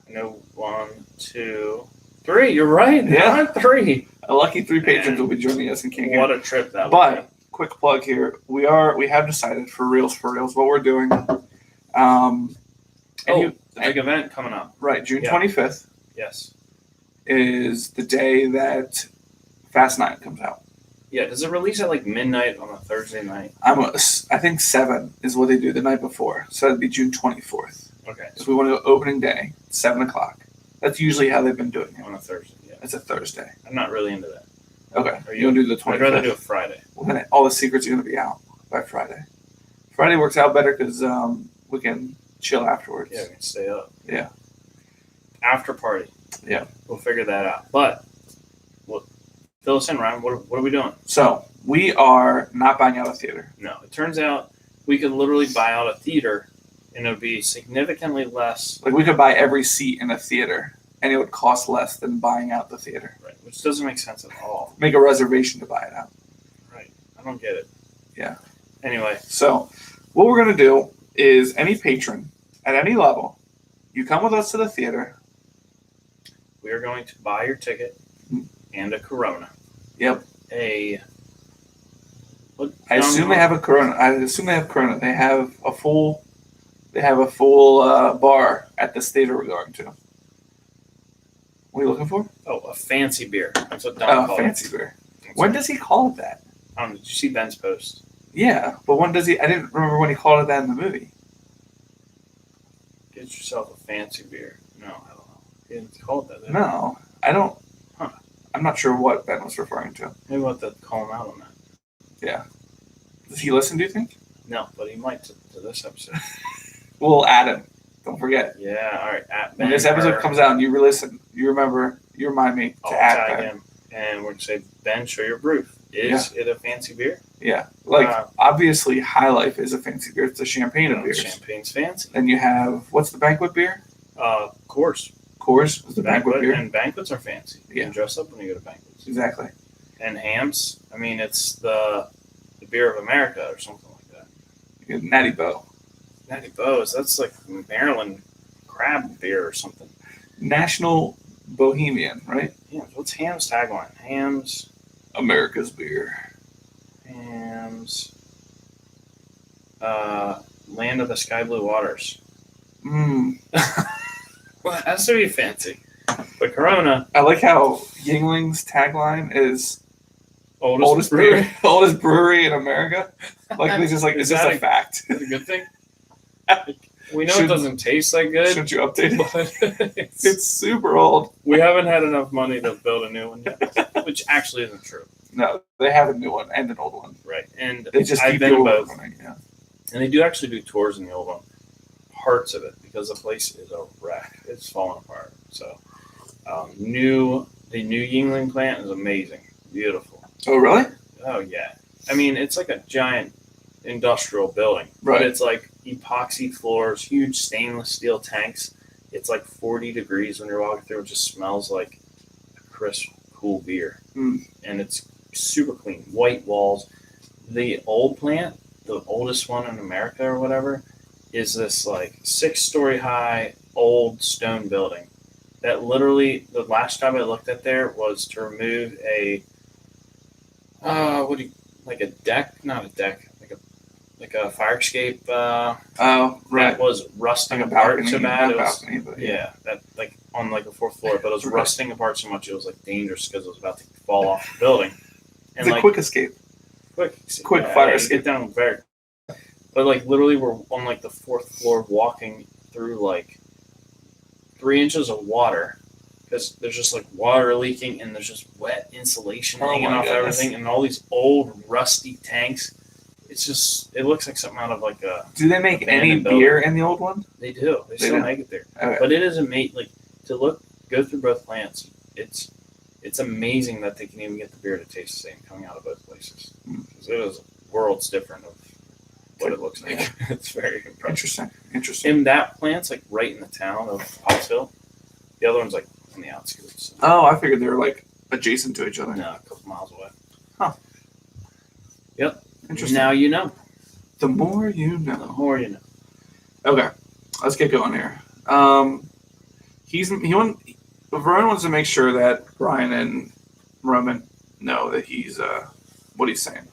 I know 1, 2, 3. You're right. Yeah. There are 3. A lucky 3 patrons Man. will be joining us in Cancun. What a trip that But- would Quick plug here. We have decided for reals what we're doing. And be. The big event coming up. right, June Yeah. 25th Yes. is the day that Fast 9 comes out. Yeah. Does it release at midnight on a Thursday night? I think 7 is what they do the night before. So that'd be June 24th. Okay. If we want to go opening day, 7 o'clock. That's usually how they've been doing it. On a Thursday. Yeah. It's a Thursday. I'm not really into that. Okay. Are You'll do the I'd rather 25th. do a Friday. Well, then all the secrets are going to be out by Friday. Friday works out better because we can chill afterwards. Yeah, we can stay up. Yeah. After party. Yeah. We'll figure that out. But fill us in, Ryan. What are we doing? So we are not buying out a theater. No. It turns out we could literally buy out a theater and it would be significantly less. Like we could buy every seat in a theater, and it would cost less than buying out the theater. Right. Which doesn't make sense at all. Make a reservation to buy it out. Right. I don't get it. Yeah. Anyway. So what we're gonna do is any patron at any level, you come with us to the theater. We are going to buy your ticket and a Corona. Yep. What? I assume they have a Corona. They have a full. Bar at this theater we're going to. What are you looking for? Oh, a fancy beer. That's what Don called Fancy it. beer. That's When right. does he call it that? I don't know. Did you see Ben's post? Yeah, but when does he? I didn't remember when he called it that in the movie. Get yourself a fancy beer. No, I don't know. He didn't call it that. did he? No, I don't. Huh. I'm not sure what Ben was referring to. Maybe we'll have to call him out on that. Does he listen? Do you think? No, but he might to this episode. We'll add him. Don't forget. Yeah, all right. At When Ben this episode Hur, comes out and you re-listen, you remember, you remind me to I'll add tag Ben. him, and we're gonna say, Ben, show your proof. Is it a fancy beer? Yeah, like Wow. obviously High Life is a fancy beer. It's a champagne of No, beers. champagne's fancy. Then you have what's the banquet beer? Course. Coors is the banquet beer. And banquets are fancy. You Yeah. can dress up when you go to banquets. Exactly. And hams, I mean, it's the beer of America or something like that. You get Natty Boh. Natty Bo's, that's like Maryland crab beer or something. National Bohemian, right? Yeah, what's Ham's tagline? Ham's America's beer. and becomes Land of the Sky Blue Waters. Mm. Well, it has to be fancy. But Corona, I like how Yingling's tagline is oldest brewery. oldest brewery in America. Like they just like Is it's just that a fact. Is that a good thing? We know it doesn't taste that good. Shouldn't you update it? But It's super old. we haven't had enough money to build a new one yet, which actually isn't true. No, they have a new one and an old one. Right. And They just I've keep been the to old both. one running. Yeah. And they do actually do tours in the old one, parts of it, because the place is a wreck. It's falling apart. So, the new Yingling plant is amazing, beautiful. Oh, really? Oh yeah, I mean it's like a giant industrial building, Right. but it's like epoxy floors, huge stainless steel tanks. It's like 40 degrees when you're walking through. It just smells like a crisp, cool beer, and it's super clean. White walls. The old plant, the oldest one in America or whatever, is this like 6-story high old stone building that literally the last time I looked at there was to remove a like a deck, not a deck, like a fire escape Oh, right. that was rusting Like a apart balcony. so bad. Not It was, balcony, but yeah, that like on like the 4th floor, but it was Right. rusting apart so much it was like dangerous because it was about to fall off the building. And It's a like quick escape. quick fire you escape. get down very. But like literally, we're on like the 4th floor, walking through like 3 inches of water because there's just like water leaking and there's just wet insulation Oh hanging my off goodness. everything and all these old rusty tanks. It's just it looks like something out of like a. Do they make any Abandoned building. beer in the old one? They do. They They still do. make it there. Okay. But it is amazing. Like to go through both plants. It's amazing that they can even get the beer to taste the same coming out of both places. 'Cause it is worlds different of what it looks like. It's very impressive. Interesting. And that plant's like right in the town of Pottsville. The other one's like on the outskirts. Oh, I figured they were like adjacent to each other. No, a couple miles away. Interesting. Now you know. The more you The know. more you know. Okay, let's get going here. Vernon wants to make sure that Brian and Roman know that he's what he's saying,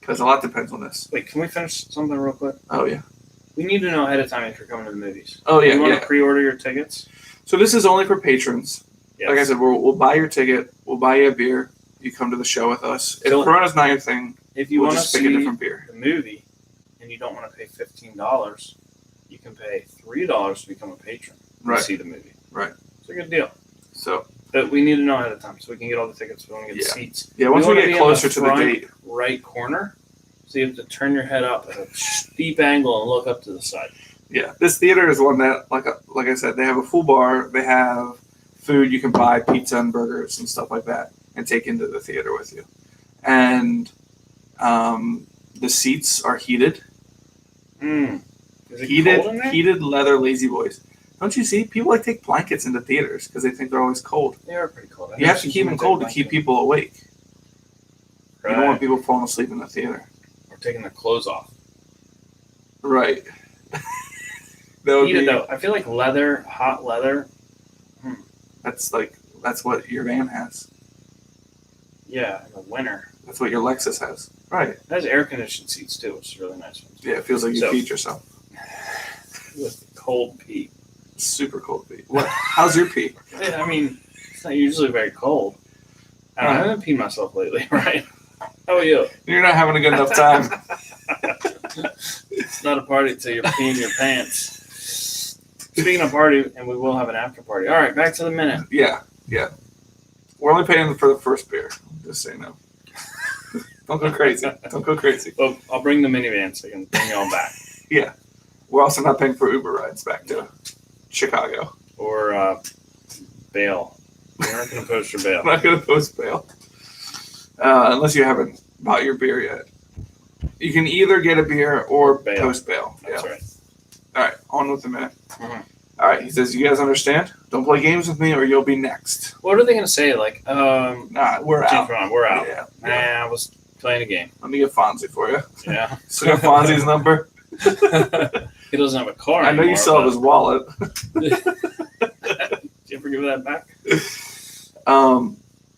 because a lot depends on this. Wait, can we finish something real quick? Oh yeah. We need to know ahead of time if you're coming to the movies. Oh yeah. You want Yeah. to pre-order your tickets? So this is only for patrons. Yes. Like I said, we'll buy your ticket. We'll buy you a beer. You come to the show with us. If So- Corona's not your thing, if you we'll want to just pick a see different beer. the movie and you don't want to pay $15, you can pay $3 to become a patron and Right. see the movie. Right. It's a good deal. So But we need to know ahead of time so we can get all the tickets. We want to get Yeah. seats. yeah, once we wanna get be in closer to the front date, right corner, so you have to turn your head up at a steep angle and look up to the side. yeah, this theater is one that, like I said, they have a full bar. They have food you can buy, pizza and burgers and stuff like that, and take into the theater with you. And the seats are heated, Is it cold in there? heated leather lazy boys. Don't you see? People like take blankets into theaters because they think they're always cold. They are pretty cold. You have to keep them cold to keep people awake. Right. You don't want people falling asleep in the theater. Or taking their clothes off. Right. That would Heated be, though. I feel like leather, hot leather. that's what your van has. Yeah, in the winter. That's what your Lexus has. Right. It has air conditioned seats too, which is really nice. Yeah, it feels like you So- feed yourself. With cold pee. Super cold pee. What? How's your pee? Yeah, I mean, it's not usually very cold. I haven't peed myself lately, right? How about you? You're not having a good enough time. It's not a party till you're peeing your pants. Speaking of party, and we will have an after party. All right, back to the minute. Yeah. We're only paying for the first beer. Just say no. Don't go crazy. Don't go crazy. Well, I'll bring the minivan so I can bring you all back. We're also not paying for Uber rides back to Chicago. Or bail. We aren't going to post your bail. I'm not going to post bail. Unless you haven't bought your beer yet. You can either get a beer or Bail. post bail. That's Yeah. right. All right, on with the minute. Mhm. All right, he says, you guys understand? Don't play games with me or you'll be next. What are they going to say? Like, Nah, we're out. we're out. Yeah. Nah, I was playing a game. Let me get Fonzie for you. Yeah. So got Fonzie's number. He doesn't have a car I know anymore. you still have his wallet. Did you ever give that back? Um,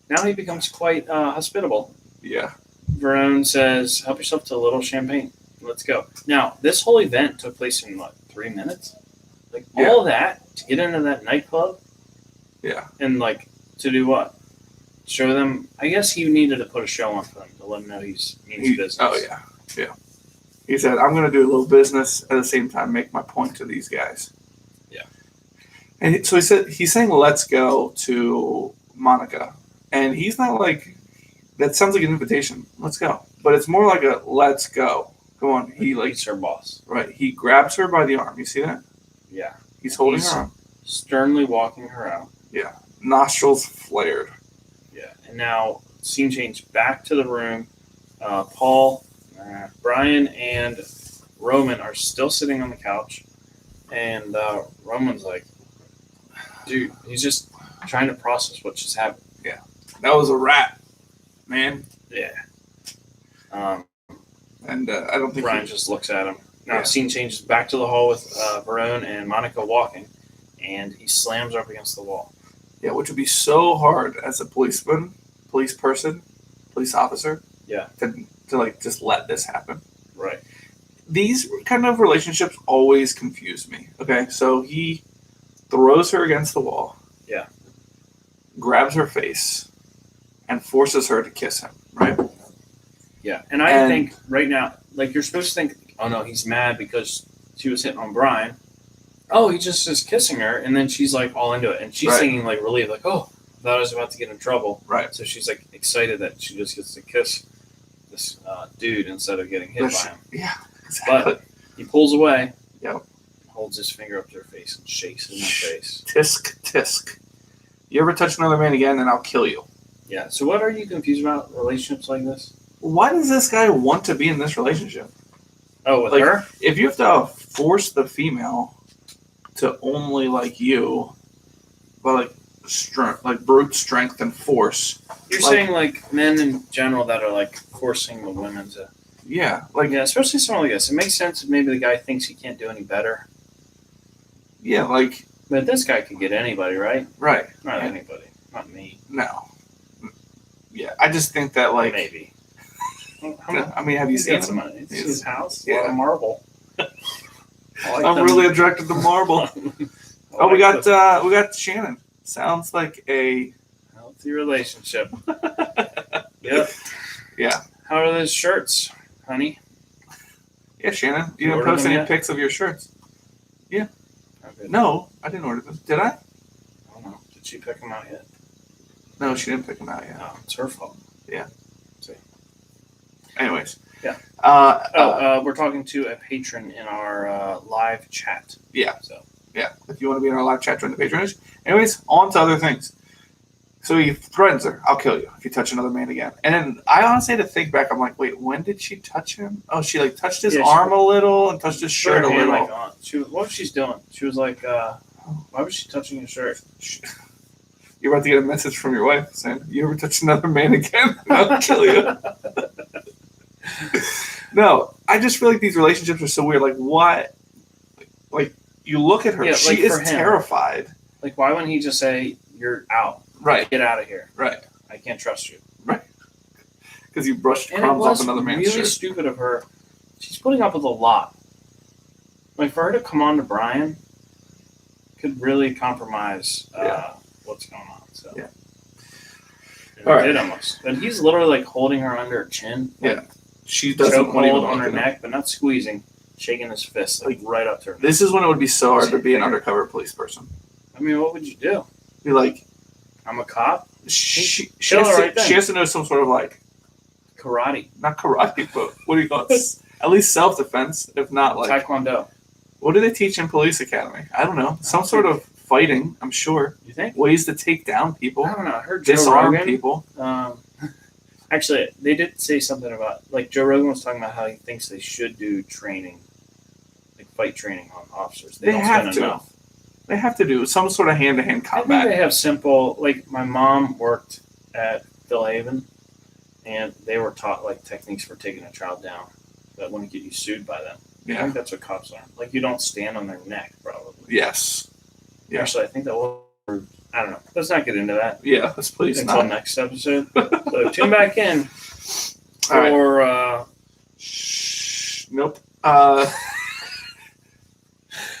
Now he becomes quite hospitable. yeah. Verone says, "Help yourself to a little champagne. Let's go." Now, this whole event took place in what, 3 minutes? Like all that to get into that nightclub. Yeah. And like to do what? Show them. I guess he needed to put a show on for them to let them know he's means business. Oh yeah, yeah. He said, "I'm going to do a little business at the same time, make my point to these guys." Yeah. And so he's saying, "Let's go" to Monica, and he's not like that. Sounds like an invitation. Let's go, but it's more like a "Let's go." Come on. He like He's her boss. right. He grabs her by the arm. You see that? Yeah. He's holding He's her arm. sternly walking her out. Yeah. Nostrils flared. Yeah. And now scene change back to the room. Paul, Brian, and Roman are still sitting on the couch, and Roman's like, dude, he's just trying to process what just happened. That was a rat, man. Yeah. And I don't think Brian just looks at him. Now, Yeah. scene changes back to the hall with Verone and Monica walking, and he slams her up against the wall. Yeah, which would be so hard as a policeman, police person, police officer. Yeah. To like just let this happen. Right. These kind of relationships always confuse me. Okay, so he throws her against the wall. Yeah. Grabs her face and forces her to kiss him, right? Yeah. And I think right now, like you're supposed to think, oh no, he's mad because she was hitting on Brian. Oh, he just is kissing her, and then she's like all into it, and she's Right. singing like relieved, like, oh, I thought I was about to get in trouble. Right. So she's like excited that she just gets to kiss this dude instead of getting hit by him. Yeah, exactly. But he pulls away. Yep. Holds his finger up to her face and shakes in her face. Tisk, tisk. You ever touch another man again, and I'll kill you. Yeah. So what are you confused about relationships like this? Why does this guy want to be in this relationship? Oh, with Like, her? If you have to force the female to only like you, but like strength, like brute strength and force. You're like- saying like men in general that are like forcing the women to. Yeah, like Yeah, especially someone like this. It makes sense if maybe the guy thinks he can't do any better. yeah, like But this guy could get anybody, right? right. Not Right. anybody. Not me. No. Yeah, I just think that like Maybe. I mean, have you He's seen got some him? money. It's He's- his house. yeah. A lot of marble. I like I'm them. really attracted to marble. I Oh, we like got Shannon. Sounds like a healthy relationship. Yep. Yeah. How are those shirts, honey? yeah, Shannon. You You didn't ordered post them any yet? pics of your shirts. Okay. No, I didn't order them. Did I? I don't know. Did she pick them out yet? No, she didn't pick them out yet. No, it's her fault. Anyways. Yeah. We're talking to a patron in our live chat. Yeah. So Yeah, if you want to be in our live chat, join the patronage. Anyways, on to other things. So he threatens her, "I'll kill you if you touch another man again." And then I honestly had to think back. I'm like, wait, when did she touch him? Oh, she like touched his Yeah, she- arm a little and touched his put her shirt a hand, little. like, on. What was she doing? She was like, why was she touching his shirt? You're about to get a message from your wife saying, "You ever touch another man again? I'll kill you." No, I just feel like these relationships are so weird. Like, what? Like, you look at her; Yeah, she like, is for him. terrified. Like, why wouldn't he just say, "You're out. Right, Get out of here. right. I can't trust you." Because you brushed And it crumbs off was another man's really shirt. stupid of her. She's putting up with a lot. Like, for her to come on to Brian could really compromise Yeah. what's going on. So Yeah. And All it right. did almost. But he's literally like holding her under her chin. Yeah. She doesn't want to Chokehold even on look her at him. neck, but not squeezing. Shaking his fist like right up to her. This is when it would be so hard to be an undercover police person. I mean, what would you do? Be like, I'm a cop. she Tell has her to, right then. she has to know some sort of like, Karate. not karate, but what do you call it? At least self-defense, if not like, Taekwondo. what do they teach in police academy? I don't know. Some sort of fighting, I'm sure. You think? Ways to take down people, I don't know. I heard Joe disarm Rogan. people. Actually, they did say something about, like, Joe Rogan was talking about how he thinks they should do training, like fight training on officers. They don't have spend to. enough. They have to do some sort of hand-to-hand I think combat. they have simple, like, my mom worked at Phil Haven, and they were taught, like, techniques for taking a child down that wouldn't get you sued by them. I Yeah. think that's what cops are. Like, you don't stand on their neck, probably. Yes. Yeah. Actually, I think that will, I don't know. Let's not get into that Yeah. Let's please until not. next episode. So tune back in. for Shh. Nope.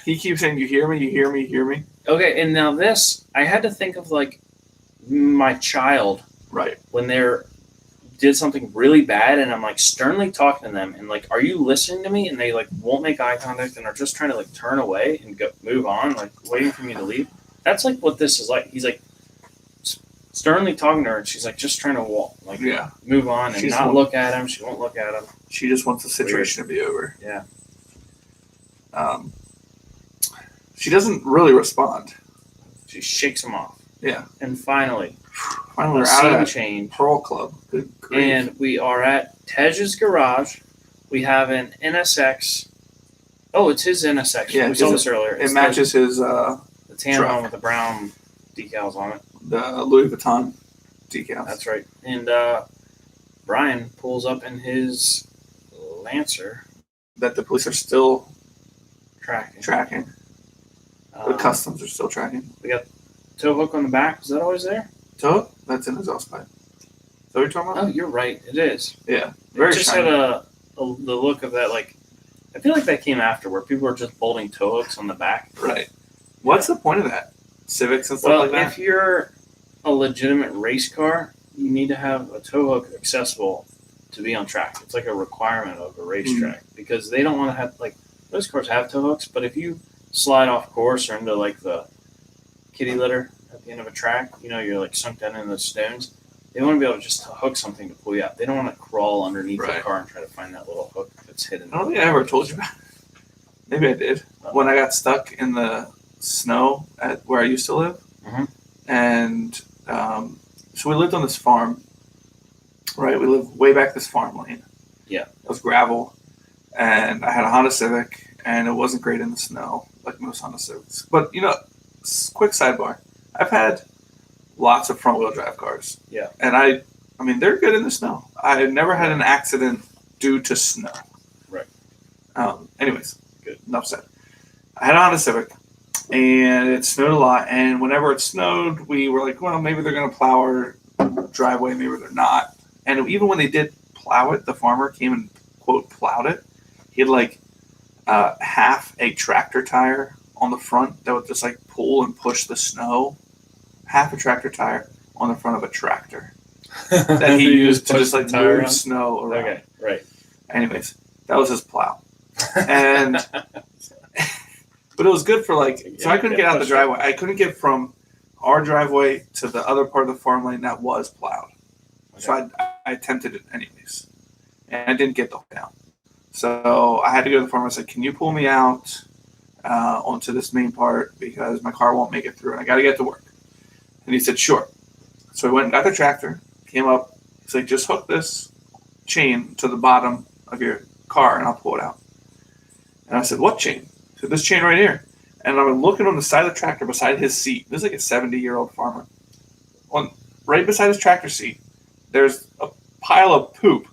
He keeps saying, "You hear me? You hear me? You hear me?" okay, and now this, I had to think of like my child Right. when they're did something really bad, and I'm like sternly talking to them, and like, are you listening to me? And they like won't make eye contact, and are just trying to like turn away and go move on, like waiting for me to leave. That's like what this is like. He's like sternly talking to her, and she's like just trying to walk, like Yeah. move on and She's not one- look at him. She won't look at him. She just wants the situation to be over. Yeah. She doesn't really respond. She shakes him off. Yeah. And finally, Finally, the we're out of scene that change. Pearl Club. Good grief. And we are at Tej's garage. We have an NSX. Oh, it's his NSX. Yeah, we saw because this earlier. it It's matches his the tan truck. one with the brown decals on it. the Louis Vuitton decals. That's right. And Brian pulls up in his Lancer That the police are still tracking. The customs are still tracking. Tow hook on the back. Is that always there? So that's in his exhaust pipe. Is that what you're talking Oh, about? you're right. It is. Yeah. It Very just shiny. had the look of that, like, I feel like that came after where people were just bolting tow hooks on the back. Right. What's the point of that? Civics and stuff Well, like that? if you're a legitimate race car, you need to have a tow hook accessible to be on track. It's like a requirement of a racetrack because they don't want to have, like, most cars have tow hooks, but if you slide off course or into, like, the kitty litter at the end of a track, you know, you're, like, sunk down in the stones, they want to be able to just hook something to pull you out. They don't want to crawl underneath the Right. car and try to find that little hook that's hidden. I don't think I ever told you about it. Maybe I did. When I got stuck in the snow at where I used to live. Mhm. And so we lived on this farm, right? We lived way back this farm lane. Yeah. It was gravel. And I had a Honda Civic, and it wasn't great in the snow, like most Honda Civics. But, you know, quick sidebar. I've had lots of front-wheel drive cars. Yeah. And I mean, they're good in the snow. I've never had an accident due to snow. Right. Anyways, Good. Enough said. I had a Honda Civic, and it snowed a lot. And whenever it snowed, we were like, well, maybe they're going to plow our driveway, maybe they're not. And even when they did plow it, the farmer came and, quote, plowed it. He had like half a tractor tire on the front that would just like pull and push the snow. Half a tractor tire on the front of a tractor that he used to just like move snow around. Okay, right. Anyways, that was his plow. And but it was good for like, so I couldn't get out the driveway. I couldn't get from our driveway to the other part of the farm lane that was plowed. So I attempted it anyways. And I didn't get the way down. So I had to go to the farmer and said, can you pull me out onto this main part because my car won't make it through and I got to get to work. And he said, sure. So I went and got the tractor, came up. He's like, just hook this chain to the bottom of your car and I'll pull it out. And I said, what chain? He said, this chain right here. And I'm looking on the side of the tractor beside his seat. This is like a 70-year-old farmer. Right beside his tractor seat, there's a pile of poop.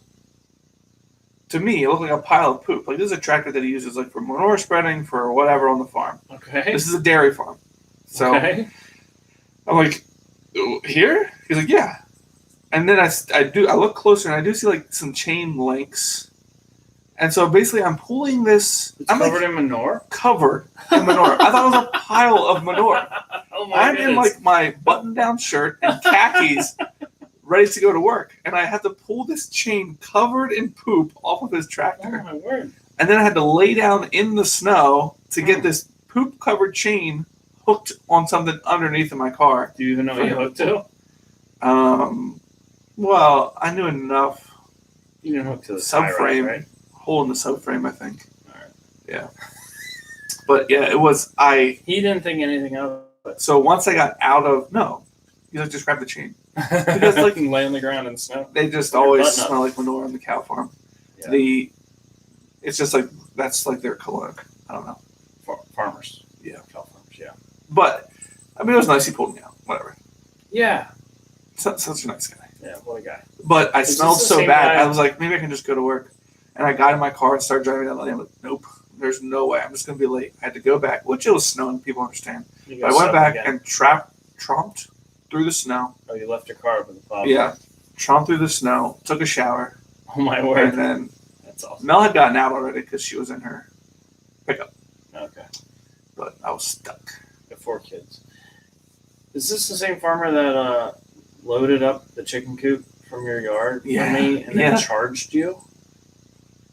To me, it looked like a pile of poop. Like, this is a tractor that he uses like for manure spreading, for whatever on the farm. Okay. This is a dairy farm. So okay. I'm like, here? He's like, yeah. And then I look closer and I do see like some chain links. And so basically I'm pulling this. It's I'm covered like, in manure? covered in manure. I thought it was a pile of manure. Oh my I'm goodness. in like my button-down shirt and khakis ready to go to work. And I had to pull this chain covered in poop off of his Oh tractor. my word. And then I had to lay down in the snow to get this poop-covered chain hooked on something underneath in my car. Do you even know what you hooked to? Well, I knew enough. You didn't hook to the Subframe. tie, right? Hole in the subframe, I think. All right. Yeah. But yeah, it was, He didn't think anything of it. so once I got out of, no, you like just grab the chain. Because, like, lay on the ground in the snow. They just Your always button up. smell like manure on the cow farm. Yeah. It's just like, that's like their cologne. I don't know. Farmers. Yeah. Cow farmers, yeah. But, I mean, it was nice he pulled me out. Whatever. Yeah. Such a nice guy. Yeah, what a guy. But I Is smelled this the so same bad. guy? I was like, maybe I can just go to work. And I got in my car and started driving down the lane. I'm like, nope, there's no way. I'm just going to be late. I had to go back, which it was snowing. People understand. You But I got went stuck back again. and tromped through the snow. Oh, you left your car with the plow. Yeah. Tromped through the snow. Took a shower. Oh my And word. then That's awesome. Mel had gotten out already because she was in her pickup, Okay. but I was stuck. Got 4 kids. Is this the same farmer that loaded up the chicken coop from your yard for Yeah, me and then charged you?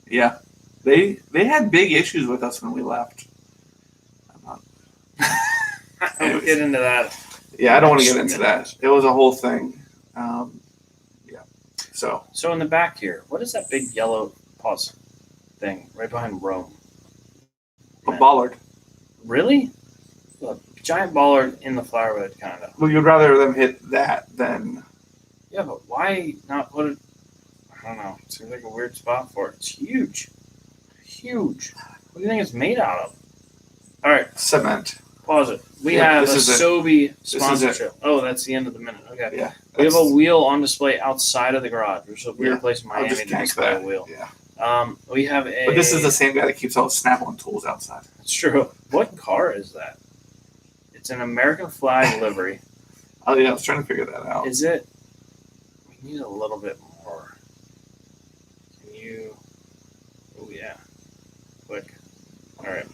Yeah, they had big issues with us when we left. I'm not. I don't Anyways. get into that. Yeah, I don't want to get into that. It was a whole thing. Yeah. So in the back here, what is that big yellow pause thing right behind Rome? A Man. bollard. Really? A giant bollard in the flower bed, kind of. Well, you'd rather them hit that than. Yeah, but why not put it? I don't know. It seems like a weird spot for it. It's huge. Huge. What do you think it's made out of? All right, Cement. pause it. We Yeah, have a this is it. Sobe is it. sponsorship. Oh, that's the end of the minute. Okay. Yeah. We have a wheel on display outside of the garage, which is a weird Yeah, place in I'll Miami just to drink display that. a wheel. Yeah. We have a. But this is the same guy that keeps all the Snap-on tools outside. It's true. What car is that? It's an American flag livery. Oh yeah, I was trying to figure that out. Is it? We need a little bit more. Can you? Oh yeah. Click. All right.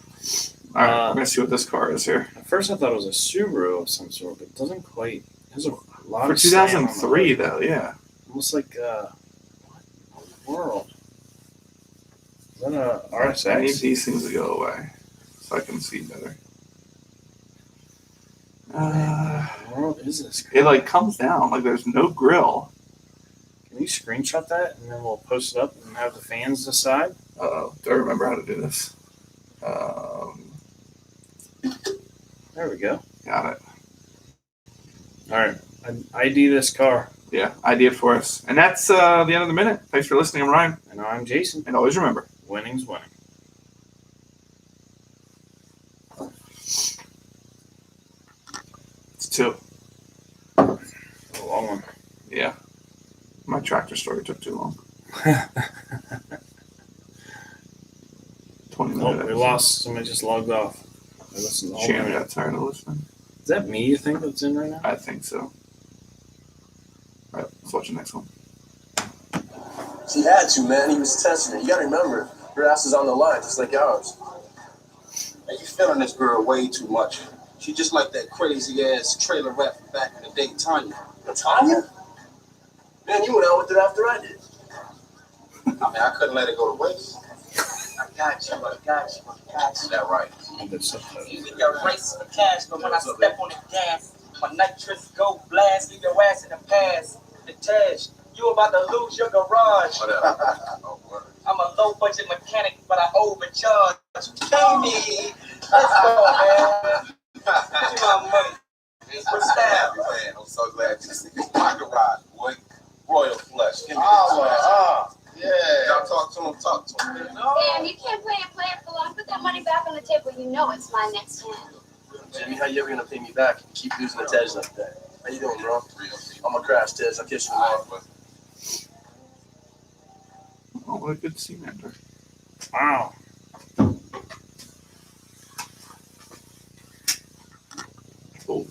All right, we're gonna see what this car is here. At first, I thought it was a Subaru of some sort, but it doesn't quite. It has a lot For of sand on the 2003, hood. though, yeah. Almost like what in the world? Is that a I need RSX? these things to go away so I can see better. What in the world is this? It like comes down like there's no grill. Can you screenshot that and then we'll post it up and have the fans decide? Do I remember how to do this? There we go. Got it. All right, ID this car. Yeah, idea for us. And that's the end of the minute. Thanks for listening. I'm Ryan. And I'm Jason. And always remember, Winning's winning. it's 2. A long one. Yeah. My tractor story took too long. 20 minutes. Oh, we lost. Somebody just logged off. I listened the whole Shannon minute. got tired of listening. Is that me you think that's in right now? I think so. All right, let's watch the next one. She had to, man. He was testing it. You gotta remember, her ass is on the line, just like ours. Hey, you feeling this girl way too much. She just like that crazy ass trailer rap from back in the day, Tanya. Tanya? Man, you went out with it after I did. I mean, I couldn't let it go to waste. I got you. Is that right? You think you're racing for cash, but when I step on the gas, my nitrous go blast, leave your ass in the past. The Taj, you about to lose your garage. Whatever. Oh, word. I'm a low budget mechanic, but I overcharge. Pay me. Let's go, man. Give me my money. What's that, man? I'm so glad you see my garage, boy. Royal flush. Give me Yeah. Y'all talk to him, Damn, you can't play and play it for long. Put that money back on the table. You know it's my next hand. Jimmy, how you ever gonna pay me back if you keep losing the Tej like that? How you doing, bro? I'm a crash Tej. I'll kiss you tomorrow. Oh, what a good scene ender. Wow. Oh.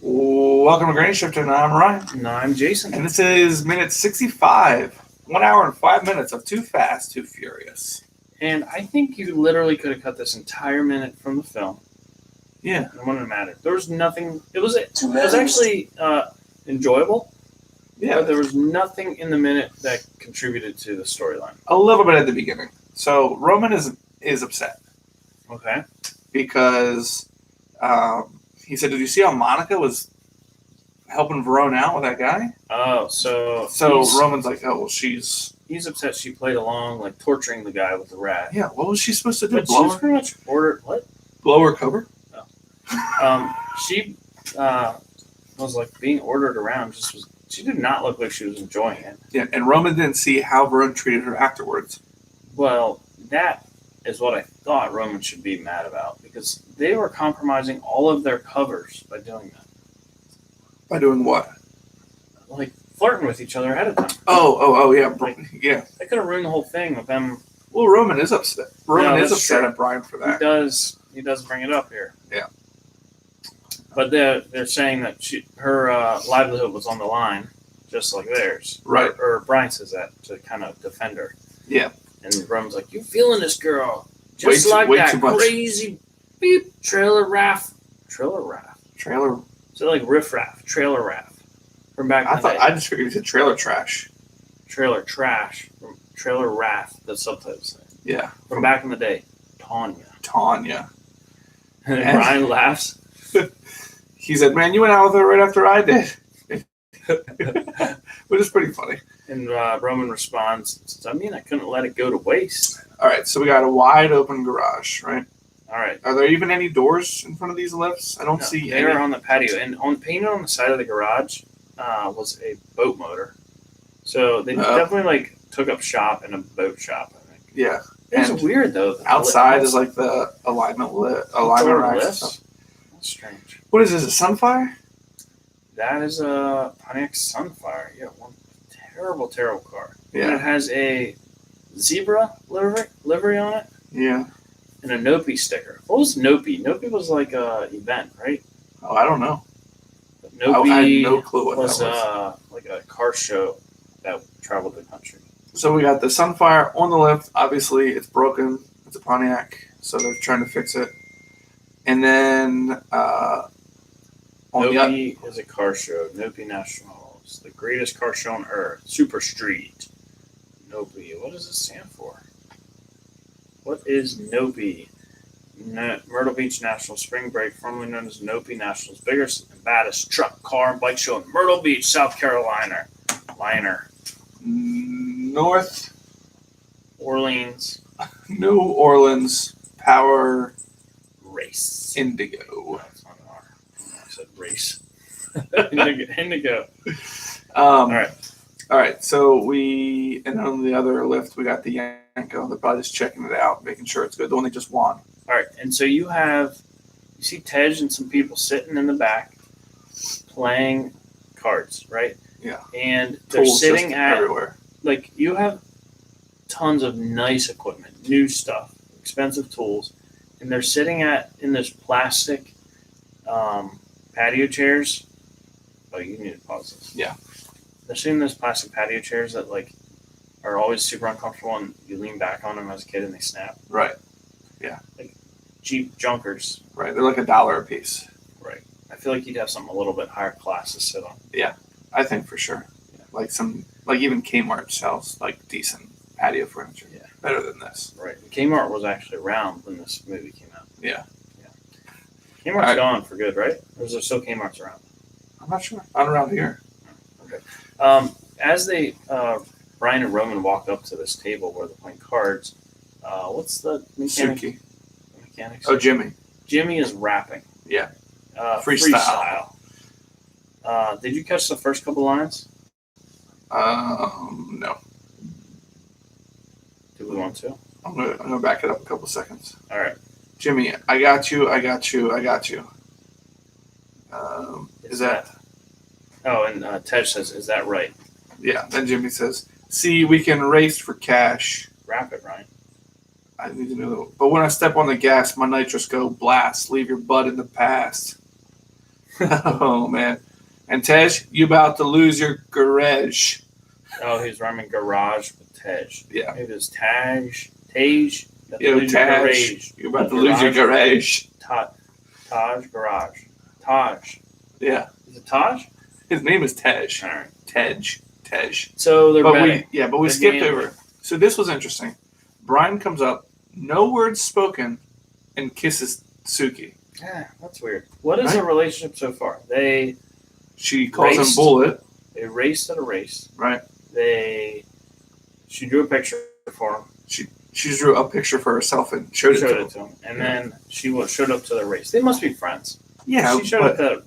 Welcome to Grain Shifter, and I'm Ryan. No, I'm Jason. And this is minute 65. 1 hour and 5 minutes of Too Fast, Too Furious. And I think you literally could have cut this entire minute from the film. Yeah. It wouldn't have mattered. There was nothing. It was 2 was minutes. actually enjoyable. Yeah. But there was nothing in the minute that contributed to the storyline. A little bit at the beginning. So Roman is upset Okay. because he said, "Did you see how Monica was helping Verone out with that guy?" Oh, so Roman's like, "Oh, well, she's he's upset she played along, like torturing the guy with the rat. yeah. What was she supposed to do? But she was pretty much ordered. What? Blow her cover? She was like being ordered around. She did not look like she was enjoying it. Yeah. And Roman didn't see how Verone treated her afterwards. Well, that is what I thought Roman should be mad about because they were compromising all of their covers by doing that, By doing what? like flirting with each other ahead of time. Oh, yeah. Yeah. They could have ruined the whole thing with them. Well, Roman is upset. Roman is that's upset true. at Brian for He that. does bring it up here. But they're saying that her livelihood was on the line, just like theirs. Right. Or Brian says that to kind of defend her. Yeah. And Roman's like, "You feeling this girl? Just like way that too much. crazy beep trailer raff. Trailer. So like riff raff, trailer raff from back in I the thought day. I just figured you said trailer trash. Trailer trash from trailer raff. The subtitles say. Yeah. From back in the day, Tanya. And And- Brian laughs. He said, "Man, you went out with her right after I did," which is pretty funny. And Roman responds, says, "I mean, I couldn't let it go to waste." All right, so we got a wide open garage, right? All right. Are there even any doors in front of these lifts? I don't No, see they any. are on the patio, and painted on the side of the garage was a boat motor. So they definitely like took up shop in a boat shop. I think. Yeah. It's And weird though. outside is like the alignment racks and lifts. stuff. That's strange. What is this? A Sunfire? That is a Pontiac Sunfire. Yeah, one terrible car. And Yeah. it has a zebra livery on it Yeah. and a Nopi sticker. What was Nopi? Nopi was like a event, right? Oh, I don't know. But I had Nopi no clue what was that was. like a car show that traveled the country. So we got the Sunfire on the lift. Obviously, it's broken. It's a Pontiac, so they're trying to fix it. And then on the Nopi is a car show. Nopi Nationals, the greatest car show on earth. Super Street. Nopi. What does it stand for? What is Nopi? Myrtle Beach National Spring Break, formerly known as Nopi National's biggest and baddest truck, car, and bike show in Myrtle Beach, South Carolina. North Orleans New Orleans Power race. Indigo. That's not an R. I said race. Indigo. All right. All right. So we, and on the other lift, we got the Yanko. They're probably just checking it out, making sure it's good. The one they just won. All right. And so you see Tej and some people sitting in the back playing cards, right? Yeah. And they're Tools sitting just at, everywhere. like, you have tons of nice equipment, new stuff, expensive tools, and they're sitting in those plastic patio chairs. Oh, you need to pause this. Yeah. They're sitting in those plastic patio chairs that like are always super uncomfortable, and you lean back on them as a kid and they snap. Right. Cheap junkers. Right. They're like $1 a piece. Right. I feel like you'd have something a little bit higher class to sit on. I think for sure. Yeah. Like even Kmart sells like decent patio furniture. Yeah. Better than this. Right. Kmart was actually around when this movie came out. Yeah. Kmart's All right. gone for good, right? Or is there still Kmart's around? I'm not sure. Not around here. As they Brian and Roman walk up to this table where they're playing cards, what's the mechanic? Suki. Mechanics? Oh, Jimmy. Jimmy is rapping. Yeah. Freestyle. Did you catch the first couple lines? No. Do we want to? I'm gonna back it up a couple seconds. All right. Jimmy, I got you. I got you. I got you. Is that? Oh, and Tej says, "Is that right?" Yeah. Then Jimmy says, "See, we can race for cash." Rap it, Ryan. I need to know. But when I step on the gas, my nitrous go blast. Leave your butt in the past. Oh man. And Tej, you about to lose your garage. Oh, he's rhyming garage with Tej. Yeah. Maybe it's Taj. Taj. Yo, Taj, you about to lose your garage. Taj garage. Taj. Yeah. Is it Taj? His name is Tej. All right. Tej. So they're But betting. we The skipped game- over. So this was interesting. Brian comes up, no words spoken, and kisses Suki. Yeah, that's weird. What is Right? their relationship so far? She calls him Raced. Bullet, They raced at a race. right? She drew a picture for him. She drew a picture for herself and showed it to him. to him, and then she showed up to the race. They must be friends. Yeah, She showed but up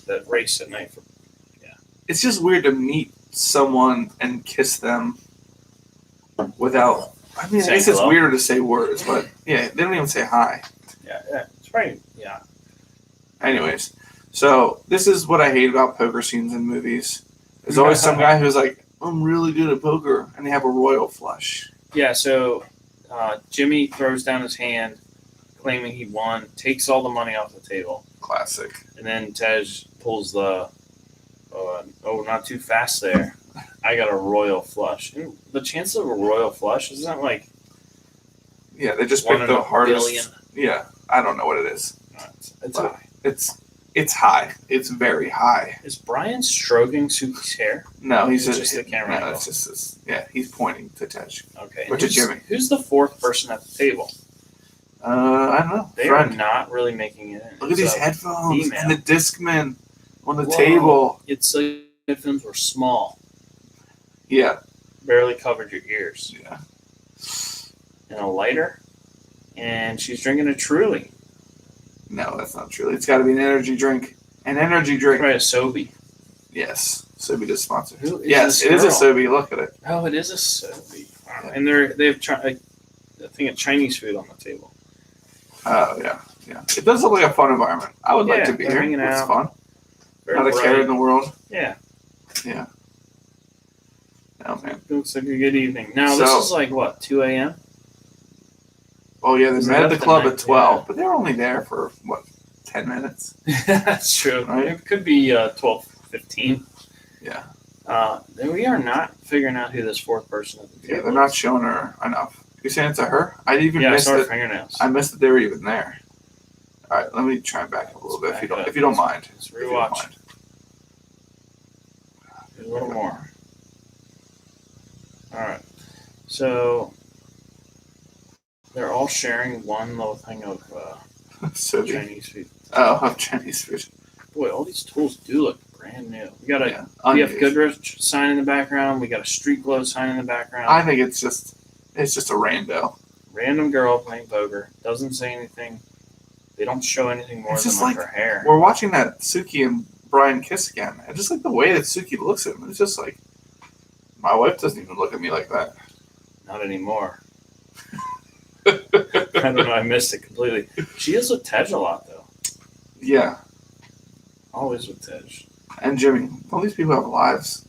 that race at night. it's just weird to meet someone and kiss them without. I mean, I Saying guess it's hello? weirder to say words, but yeah, they don't even say hi. Yeah, it's right. Yeah, Anyways, so this is what I hate about poker scenes in movies. There's always some guy who's like, "I'm really good at poker," and they have a royal flush. yeah. So Jimmy throws down his hand, claiming he won, takes all the money off the table, Classic. and then Tej pulls the not too fast there. I got a royal flush. And the chances of a royal flush isn't like Yeah, they just one picked in the a hardest. billion. Yeah, I don't know what it is. It's But high. it's high. It's very high. Is Brian stroking Suki's hair? No, he's It's just the camera No, angle. it's just this. Yeah, he's pointing to Tej. Okay. Or to Jimmy. Who's the fourth person at the table? I don't know. They Friend. are not really making it in. Look at It's these a headphones female. and the Discman on the Whoa. table. It's like headphones were small, Yeah, barely covered your ears, yeah. and a lighter, and she's drinking a Truly. No, that's not true. It's got to be an energy drink. An energy drink. Try a Sobe. Yes, Sobe does sponsor. Who is Yes, this it is a girl? Sobe. Look at it. Oh, it is a Sobe. Wow. Yeah. And they have I think a Chinese food on the table. Oh yeah, yeah. It does look like a fun environment. I would like Yeah, to be they're here. hanging It's out. fun. Very Not a care in bright. the world. Yeah, Oh man. it looks like a good evening. Now this So- is like what 2 a.m. Oh yeah, they Is met that at the the club night? at 12, Yeah. but they were only there for what 10 minutes. That's true. Right. It could be 12:15. Yeah. Then we are not figuring out who this fourth person at the table Yeah, they're not is. showing her enough. You're saying it's a her? I didn't even Yeah, I miss saw her it. fingernails. I missed that they were even there. All right, let me try and back up a little bit Back if you don't up. mind. Let's If you don't rewatch. mind. A little more. All right. So they're all sharing one little thing of So Chinese food. of Chinese food. Boy, all these tools do look brand new. We got a Yeah, PF unused. Goodrich sign in the background. We got a Street Glow sign in the background. I think it's just a rando. Random girl playing poker. Doesn't say anything. They don't show anything more It's than just like like- her hair. We're watching that Suki and Brian kiss again. And just like the way that Suki looks at him, it's just like my wife doesn't even look at me like that. Not anymore. I don't know. I missed it completely. She is with Tej a lot though. Yeah. Always with Tej. And Jimmy, all these people have lives.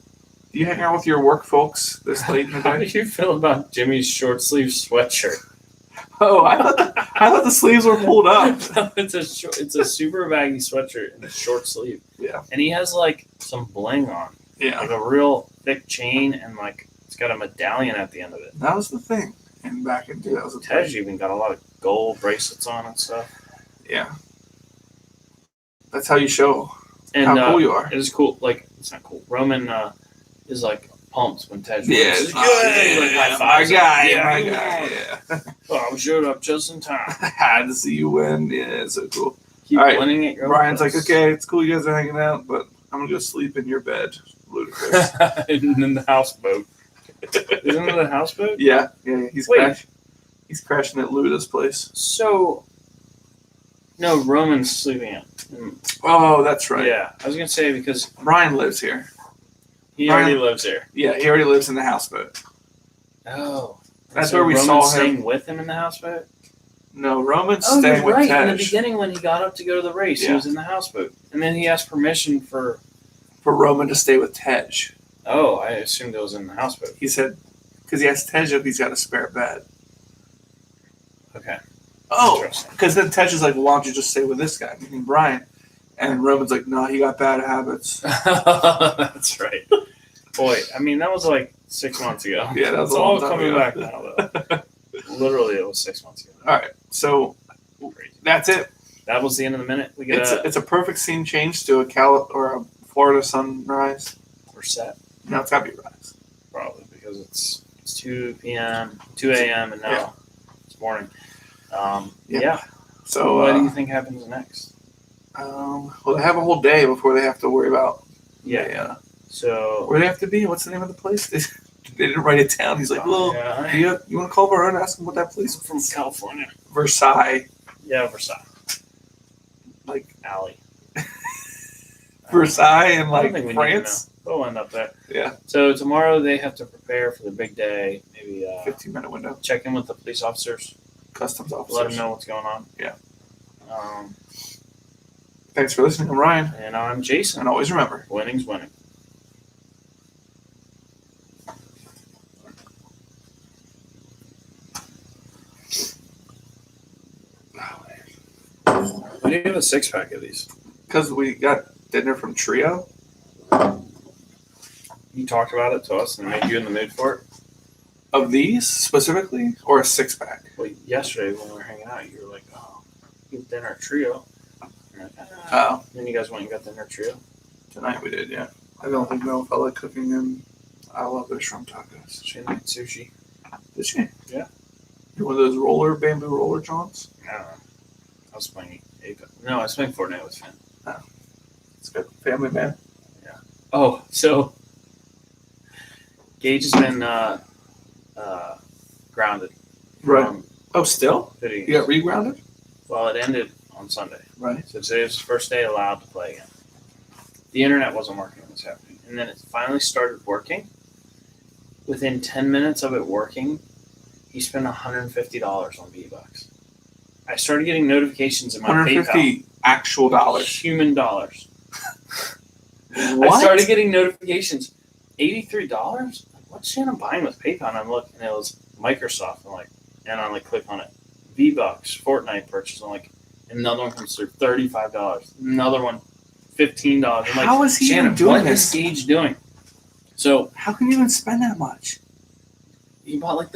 Do you hang out with your work folks this late in the How do day? you feel about Jimmy's short sleeve sweatshirt? Oh, I thought the sleeves were pulled up. It's a super baggy sweatshirt and a short sleeve. Yeah. And he has like some bling on, Yeah. like a real thick chain, and like it's got a medallion at the end of it. That was the thing. And back in 2000. Tej even got a lot of gold bracelets on and stuff. Yeah. That's how you show And how cool you are. it is cool. Like it's not cool. Roman is like pumped when Tej Yeah, wins. it's He's like, like, high my fives him. guy, Yeah, my he guy. won. Yeah. Oh, we showed up just in time. Had to see you win. Yeah, it's so cool. Keep All right. winning at your Brian's like, place. okay, it's cool you guys are hanging out, but I'm gonna go sleep in your bed. Ludicrous. And then the houseboat. Isn't it a houseboat? yeah. Wait. He's crashing at Luda's place. So, no, Roman's sleeping in. Oh, that's right. Yeah, I was gonna say because Brian lives here. he Brian- already lives here. Yeah, he already lives in the houseboat. Oh, That's so where we Roman's saw him. staying with him in the houseboat. No, Roman's Oh, staying you're with right. In the Tej beginning, when he got up to go to the race, he Yeah. was in the houseboat, and then he asked permission for. for Roman to stay with Tej. Oh, I assumed it was in the houseboat. He said, because he asked Tej if he's got a spare bed. Okay. Oh, Interesting. because then Tej is like, well, why don't you just stay with this guy, meaning Brian? And Roman's like, no, he got bad habits. That's right. Boy, I mean, that was like 6 months ago. Yeah, that was It's a all long time coming ago. back now, though. Literally, it was 6 months ago. All right, so Crazy. that's it. That was the end of the minute. We get It's a perfect scene change to a Florida sunrise. we're set. No, it's gotta be rise. Probably because it's 2 p.m., 2 a.m., and now Yeah. it's morning. Yeah. Yeah. So, What do you think happens next? well, they have a whole day before they have to worry about. Yeah. So. Where they have to be? What's the name of the place? They didn't write it down. He's like, well, yeah, you want to call Varone and ask him what that place I'm from California. Versailles. Yeah, Versailles. Like Alley. Versailles in I don't like think we France. need to know. We'll end up there. Yeah, So tomorrow they have to prepare for the big day. Maybe 15-minute window. check in with the police officers. Customs officers. Let them know what's going on. Yeah. Um, Thanks for listening. I'm Ryan, and I'm Jason. and always remember. Winning's winning. Oh, have a 6-pack of these? Because we got dinner from Trio. You talked about it to us and it made you in the mood for it. Of these specifically, or a 6-pack? Well, yesterday when we were hanging out, you were like, "Oh, get dinner Trio." And like, ah. Oh, Then you guys went and got dinner Trio. tonight we did, yeah. I don't think Mel felt like cooking them. I love their shrimp tacos. She made sushi. Did she? Yeah. You one of those bamboo roller jaunts? I don't know. I was playing Apex. No, I was playing Fortnite with Finn. It's good. Family man. Oh, so Gage has been grounded. Right. From Oh, still? video You got games. regrounded? Well, it ended on Sunday. Right. So today was the first day allowed to play again. The internet wasn't working when this happened. And then it finally started working. Within 10 minutes of it working, he spent $150 on V-Bucks. I started getting notifications in my PayPal. $150 actual dollars. Human dollars. What? I started getting notifications. $83? Like, what's Shannon buying with PayPal? And I'm looking, and it was Microsoft. And I click on it. V-Bucks, Fortnite purchase. I'm like, another one comes through, $35. Another one, $15. I'm like, How is he Shannon, even doing what this? is Gage doing? So How can you even spend that much? he bought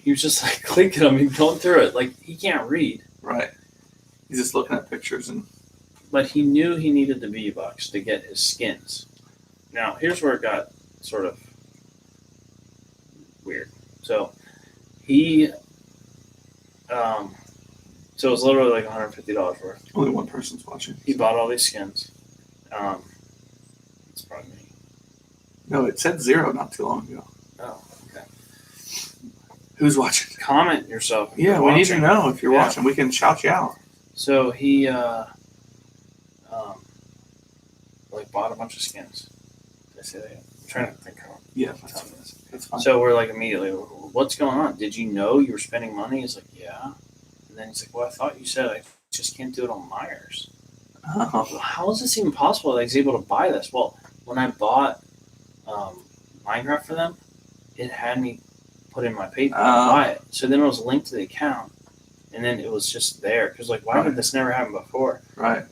he was just like clicking them and going through it. Like, he can't read. Right. He's just looking at pictures and But he knew he needed the V-Bucks to get his skins. Now, here's where it got sort of weird. So he, so it was literally like $150 worth. only one person's watching. He bought all these skins. It's probably me. No, it said 0 not too long ago. Oh, okay. Who's watching? Comment yourself. if Yeah, you're we need to watching. know if you're Yeah. watching. We can shout you out. So he, bought a bunch of skins. Did I say that? I'm trying to think how Yeah, to tell this. that's fine. So we're like immediately, what's going on? Did you know you were spending money? He's like, yeah. And then he's like, well, I thought you said I just can't do it on Myers. Oh, Well, how is this even possible that he's able to buy this? Well, when I bought Minecraft for them, it had me put in my PayPal and buy it. So then it was linked to the account, and then it was just there. Because why did this never happen before? right,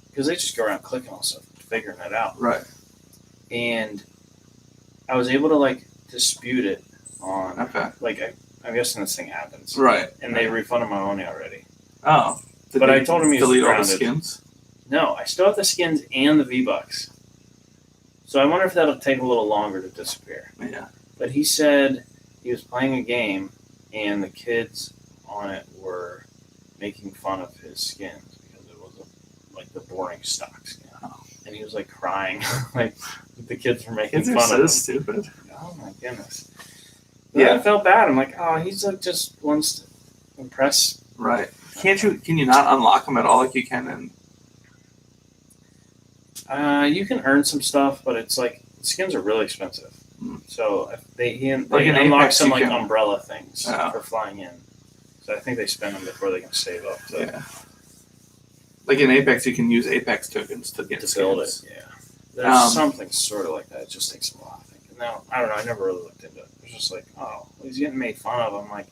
Because they just go around clicking on stuff, figuring it out. right. And I was able to dispute it on Okay. I'm guessing this thing happens. Right. And they refunded my money already. Oh. Did But they I told him he was delete all the grounded. skins? No, I still have the skins and the V-Bucks. So I wonder if that'll take a little longer to disappear. Yeah. But he said he was playing a game and the kids on it were making fun of his skins because it was the boring stock skin. Oh. And he was crying, the kids were making Kids are fun so of him. stupid. Oh my goodness. Yeah, I felt bad. I'm like, oh, he's just wants to impress. Right. Can you not unlock them at all like you can You can earn some stuff, but it's skins are really expensive. Mm. So if they in unlock Apex, some you can- umbrella things Oh. for flying in. So I think they spend them before they can save up to, Yeah. Like in Apex, you can use Apex tokens to get to build it. skins. Yeah, there's Um, something sort of like that. It just takes a while, I think. And now I don't know. I never really looked into it. It's just oh, he's getting made fun of. I'm like,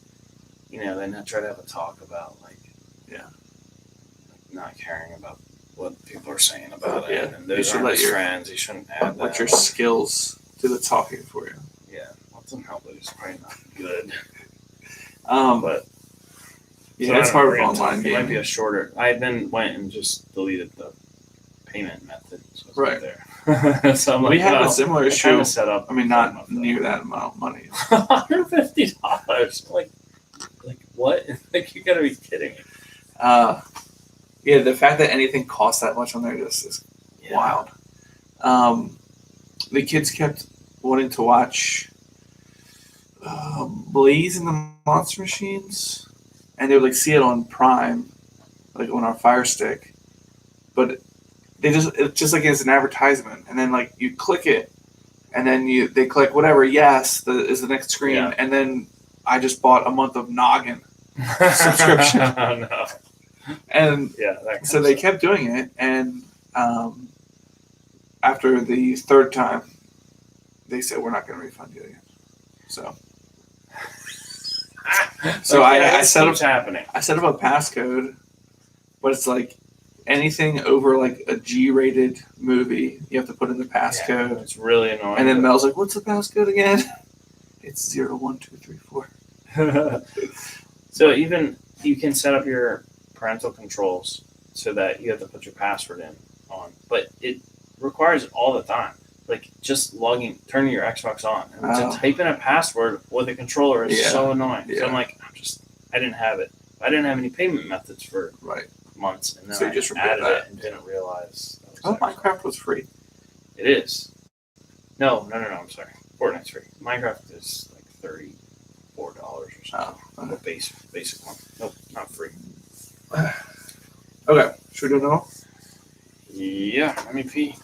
then I try to have a talk about not caring about what people are saying about Yeah. it, and You those should aren't let his your- friends. He shouldn't add Let that. your skills do the talking for you. Yeah, let them help, but it's probably not good. Yeah, But it's I don't hard know, with we're gonna online talk. It might be gaming. a shorter. I then went and just deleted the payment method, so it's Right. there. So I'm We had well, a similar I issue. kinda set up. I mean, not near that amount of money. $150. Like what? You gotta be kidding me. Yeah, the fact that anything costs that much on there just is wild. The kids kept wanting to watch Blaze and the Monster Machines, and they would see it on Prime, on our Fire Stick, but it's just it's an advertisement, and then you click it, and then they click whatever yes is the next screen, Yeah. and then I just bought a month of Noggin subscription. Oh, no. And Yeah, that so they kept doing it, and after the third time, they said we're not going to refund you again. So I set up happening. a passcode but it's like anything over like a G-rated movie, you have to put in the passcode. It's really annoying. And then Mel's like, "What's the passcode again?" It's 01234. So even you can set up your parental controls so that you have to put your password in on, but it requires it all the time. Like just turning your Xbox on, and to type in a password with a controller is so annoying. So I'm like, I didn't have it. I didn't have any payment methods for months, and then So you I just added that. it and didn't realize. Minecraft was free. It is. No. I'm sorry. Fortnite's free. Minecraft is like $34 or something. The basic one. Nope, not free. Okay, should we do another one? Yeah, let me pee.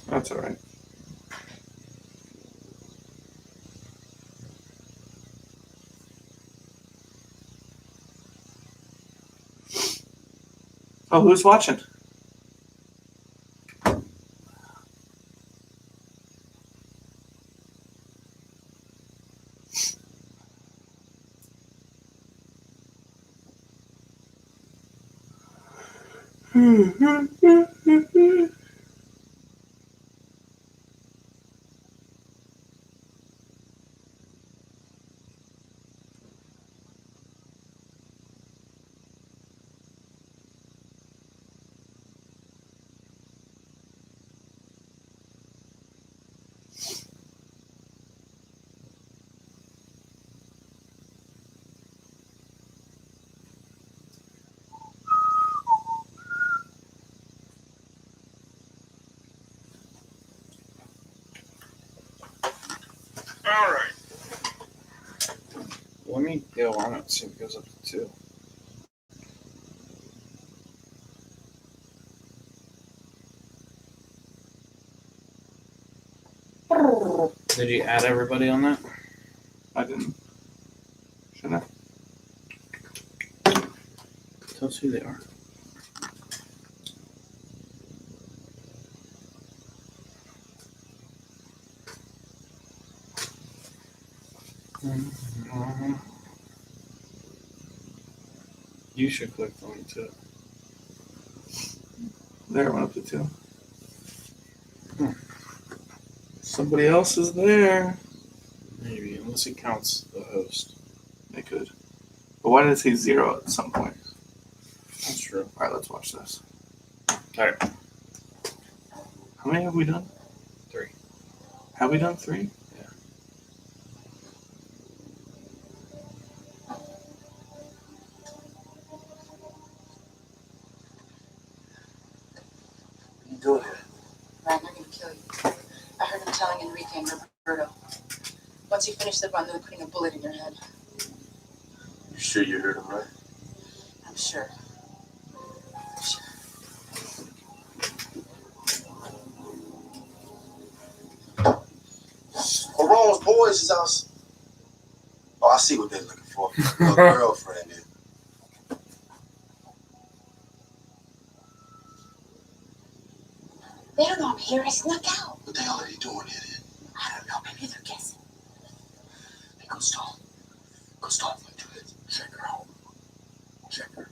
That's all right. Oh, who's watching? All right. Let me go on it and see if it goes up to 2. Did you add everybody on that? I didn't. Shouldn't I? Tell us who they are. You should click on it too. There, it went up to 2. Somebody else is there. Maybe, unless it counts the host. It could. But why did it say 0 at some point? That's true. All right, let's watch this. All right. How many have we done? 3. Have we done 3? Yeah. What are you doing here? Ryan, they're gonna kill you. I heard him telling Enrique and Roberto. Once you finish the run, they're putting a bullet in your head. You sure you heard him right? I'm sure. Marone's boys is out. Oh, I see what they're looking for. A girlfriend. They don't know I'm here. I snuck out. What the hell are they doing here then? I don't know. Maybe they're guessing. Hey, go stall. Go stall. Check her out. Check her.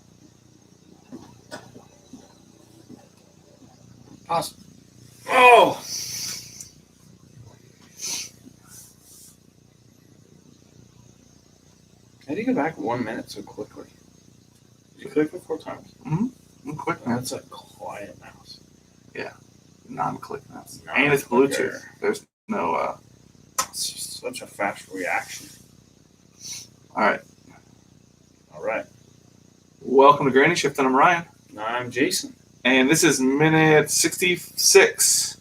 Pause. Oh! How do you go back 1 minute so quickly? You click it 4 times. I'm quick Oh, now. that's a quiet mouse. Non-click mouse. And it's Bluetooth. There's no. It's just such a fast reaction. All right. All right. Welcome to Granny Shift, and I'm Ryan. I'm Jason. And this is minute 66.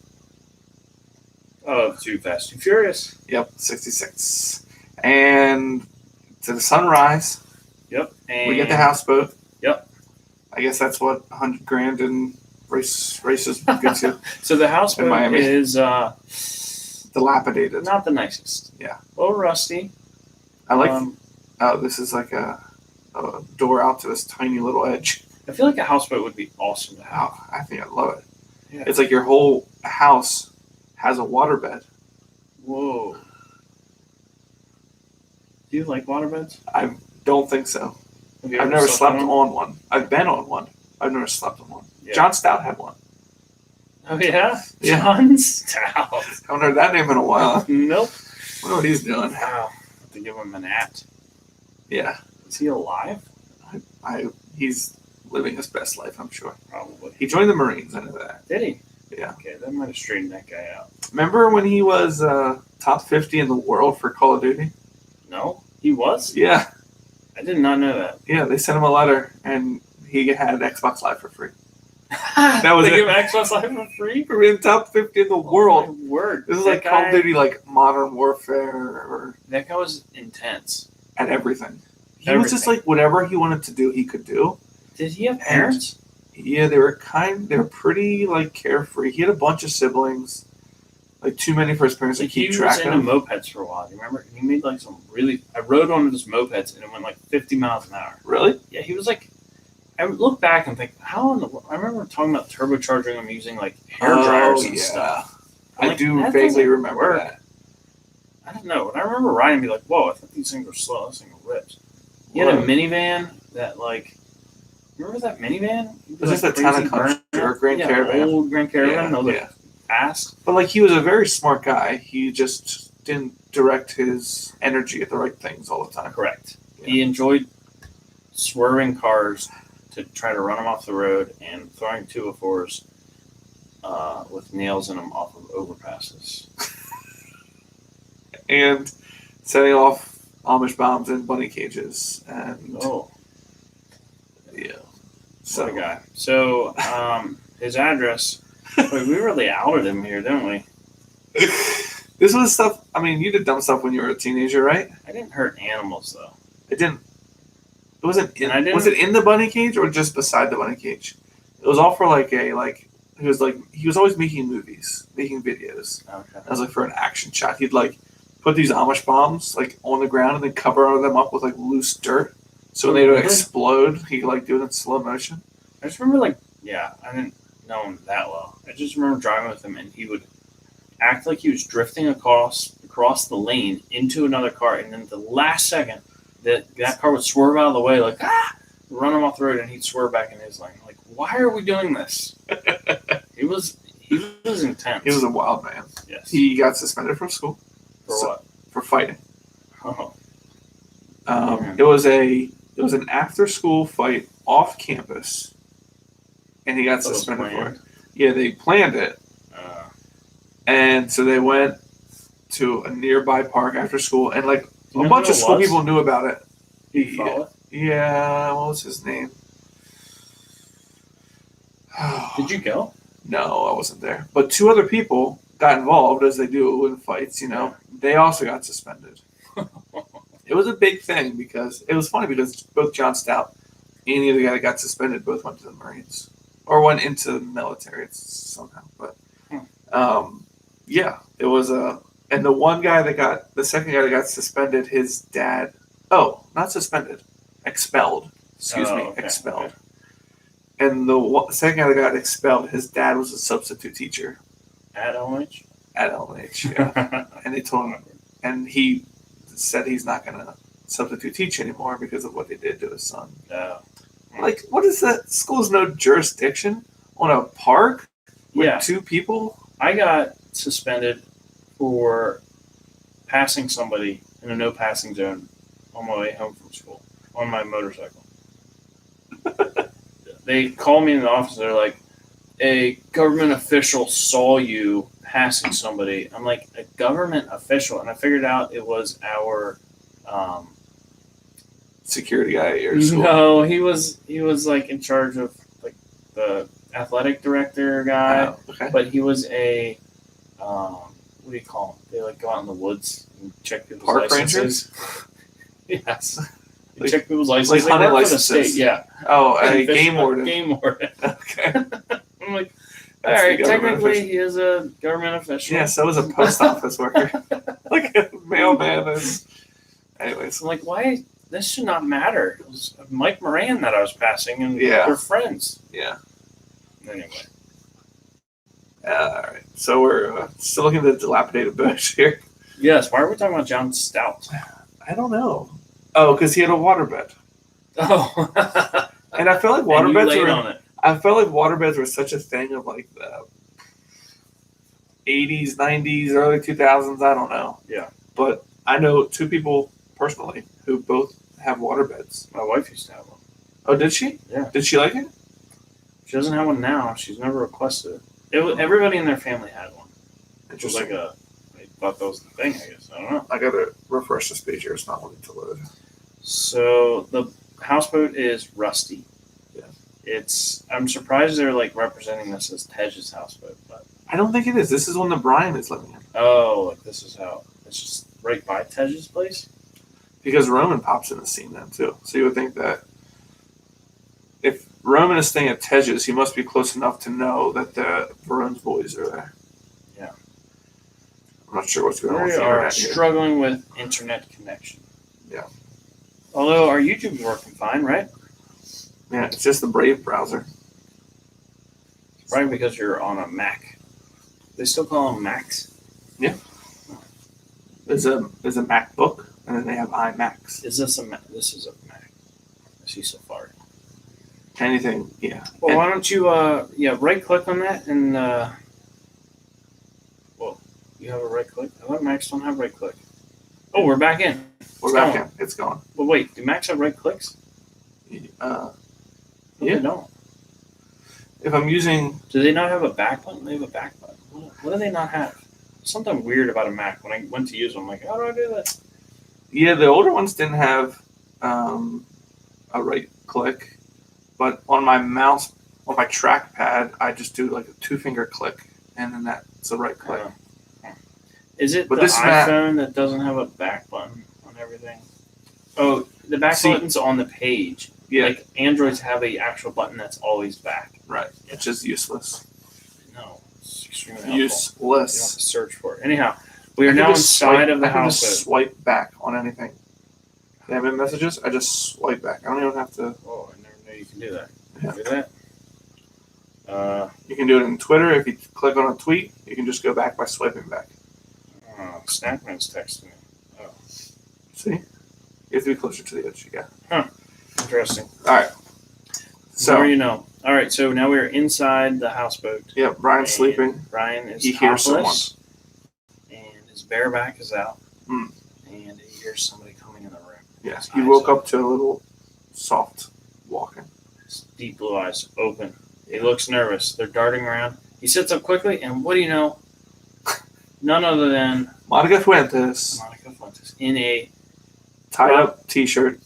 Of Too Fast and Furious. Yep, 66. And to the sunrise, Yep. And we get the houseboat. Yep. I guess that's what $100,000 in races gets you. So the houseboat Miami. is Dilapidated. not the nicest. Yeah. A little rusty. I like. This is like a door out to this tiny little edge. I feel like a houseboat would be awesome to have. Oh, I think I love it. Yeah. It's like your whole house has a waterbed. Whoa. Do you like waterbeds? I don't think so. Have you I've ever never slept in on one. I've been on one. I've never slept on one. Yeah. John Stout had one. Oh yeah, Yeah. John Stout. Haven't heard that name in a while. Nope. Wonder what he's doing. Wow. Have to give him an at. Yeah, Is he alive? he's living his best life, I'm sure. Probably. He joined the Marines, I know that. Did he? Yeah. Okay, that might have straightened that guy out. Remember when he was top 50 in the world for Call of Duty? No, he was. Yeah, I did not know that. yeah. They sent him a letter, and he had Xbox Live for free. That was they it. give Xbox Live for free. For being top 50 in the Oh, world. my word. This is That like Call of guy- Duty, like Modern Warfare, or That guy was intense. at everything. He was just like whatever he wanted to do, he could do. Did he have parents? Yeah, they were pretty like carefree. He had a bunch of siblings, like too many for his parents to Like keep he track was of. into mopeds for a while. You remember? He made like some really. I rode one of his mopeds and it went like 50 miles an hour. Really? Yeah, he was like. I would look back and think, how in the world? I remember talking about turbocharging him using like hair dryers and stuff. I'm I like, do that vaguely doesn't remember work. that. I don't know. And I remember riding and be like, whoa, I thought these things were slow. This thing rips. He had a Whoa. minivan that like. Remember that minivan? It Was this a Town and Country or Grand Caravan? Old Grand Caravan. Yeah, that was like yeah. fast. But like he was a very smart guy. He just didn't direct his energy at the right things all the time. Correct. Yeah. He enjoyed swerving cars to try to run them off the road and throwing 204s with nails in them off of overpasses. And setting off Amish bombs in bunny cages. And Oh, yeah. so So a guy. So his address. Wait, we really outed him here, didn't we? this was stuff, I mean, you did dumb stuff when you were a teenager, right? I didn't hurt animals though. It didn't. It wasn't. And I didn't- Was it in the bunny cage or just beside the bunny cage? It was all for like a like. He was always making movies, making videos. Okay. That was like for an action shot. He'd like put these Amish bombs like on the ground and then cover them up with like loose dirt. So when they would Really? explode, he could like do it in slow motion. I just remember like, yeah, I didn't know him that well. I just remember driving with him and he would act like he was drifting across the lane into another car, and then the last second that car would swerve out of the way, like run him off the road, and he'd swerve back in his lane. Like, why are we doing this? he was intense. He was a wild man. yes. He got suspended from school For so- what? for fighting. Oh, Man. It was an after school fight off campus, and he got that was suspended for it. planned. Yeah, they planned it. And so they went to a nearby park after school, and like Do you a know bunch who of it school was? people knew about it. Did you follow it? Yeah, what was his name? Did you go? No, I wasn't there. But two other people got involved, as they do in fights. You know, they also got suspended. It was a big thing because it was funny because both John Stout and the other guy that got suspended both went to the Marines or went into the military somehow. But yeah, it was and the second guy that got suspended, his dad. Oh, not suspended, expelled. Excuse me, Okay, expelled. okay. And the second guy that got expelled, his dad was a substitute teacher At LH? at LH. Yeah, and they told him, and he said he's not going to substitute teach anymore because of what they did to his son. Like, what is that? School's no jurisdiction on a park with Yeah. two people? I got suspended for passing somebody in a no passing zone on my way home from school on my motorcycle. They called me in the office. They're like, a government official saw you passing somebody. I'm like, a government official? And I figured out it was our Security guy at your school. no, he was like in charge of like the athletic director guy. Oh, okay. But he was a, what do you call them? They like go out in the woods and check people's Park licenses. yes. They Like- check people's licenses. like They hunting work for the licenses. state, yeah. Oh, And a fish- game warden. Game warden. Okay. I'm like, all That's the right, government technically official. he is a government official. Yeah, so was a post office worker. Like a mailman. Anyways. I'm like, why? This should not matter. It was Mike Moran that I was passing, and Yeah. we're friends. Yeah. Anyway. All right. So we're still looking at the dilapidated bush here. Yes, why are we talking about John Stout? I don't know. Oh, because he had a waterbed. Oh, And I felt like and you waterbeds laid were. on it. I felt like waterbeds were such a thing of like the 80s, 90s, early 2000s. I don't know. Yeah. But I know two people personally who both have waterbeds. My wife used to have one. Oh, did she? Yeah. Did she like it? She doesn't have one now. She's never requested it. Everybody in their family had one. It was like they thought that was the thing, I guess. I don't know. I gotta refresh this page here. It's not wanting to load. So the houseboat is rusty. Yeah. I'm surprised they're like representing this as Tej's houseboat, but I don't think it is. This is one that Brian is living in. oh, like this is how it's just right by Tej's place. Because Roman pops in the scene then too. So you would think that if Roman is staying at Tej's, he must be close enough to know that the Verone's boys are there. Yeah. I'm not sure what's going on We with the are internet here. struggling with internet connection. Yeah. Although our YouTube's working fine, right? Yeah, it's just the Brave browser. Right, because you're on a Mac. They still call them Macs. There's a MacBook, and then they have iMacs. Is this a Mac? This is a Mac. I see Safari. Anything, yeah. Well, And- why don't you, right click on that and, well, you have a right click? I thought Macs don't have right click. Oh, we're back in. we're It's back going. in. It's gone. Well, wait, do Macs have right clicks? Uh, No, Yeah. they don't. if I'm using, Do they not have a back button? They have a back button. What do they not have? Something weird about a Mac. When I went to use them, I'm like, how do I do that? yeah, the older ones didn't have a right click, but on my mouse, on my trackpad, I just do like a 2-finger click, and then that's a right click. Is it But the this is not- iPhone that doesn't have a back button on everything? Oh, the back See- button's on the page. Yeah, Like Androids have a actual button that's always back. right. It's just useless. No, it's extremely helpful. You don't have Useless. to search for it. Anyhow, we are I can now just inside swipe- of the I can house. just swipe back on anything. They have in messages. I just swipe back. I don't even have to. Oh, I never knew you can do that. Yeah. Do that. You can do it in Twitter. If you click on a tweet, you can just go back by swiping back. Snackman's texting me. Oh, See, you have to be closer to the edge. Yeah. interesting. All right. So So you know. All right, so now we're inside the houseboat. yeah, Brian's And sleeping. Brian is He hears topless, and his bare back is out, Hmm. and he hears somebody coming in the room. Yeah, His he eyes woke open. up to a little soft walking. His deep blue eyes open. He looks nervous. They're darting around. He sits up quickly, and what do you know? None other than Monica Fuentes, Monica Fuentes in a tied up T-shirt.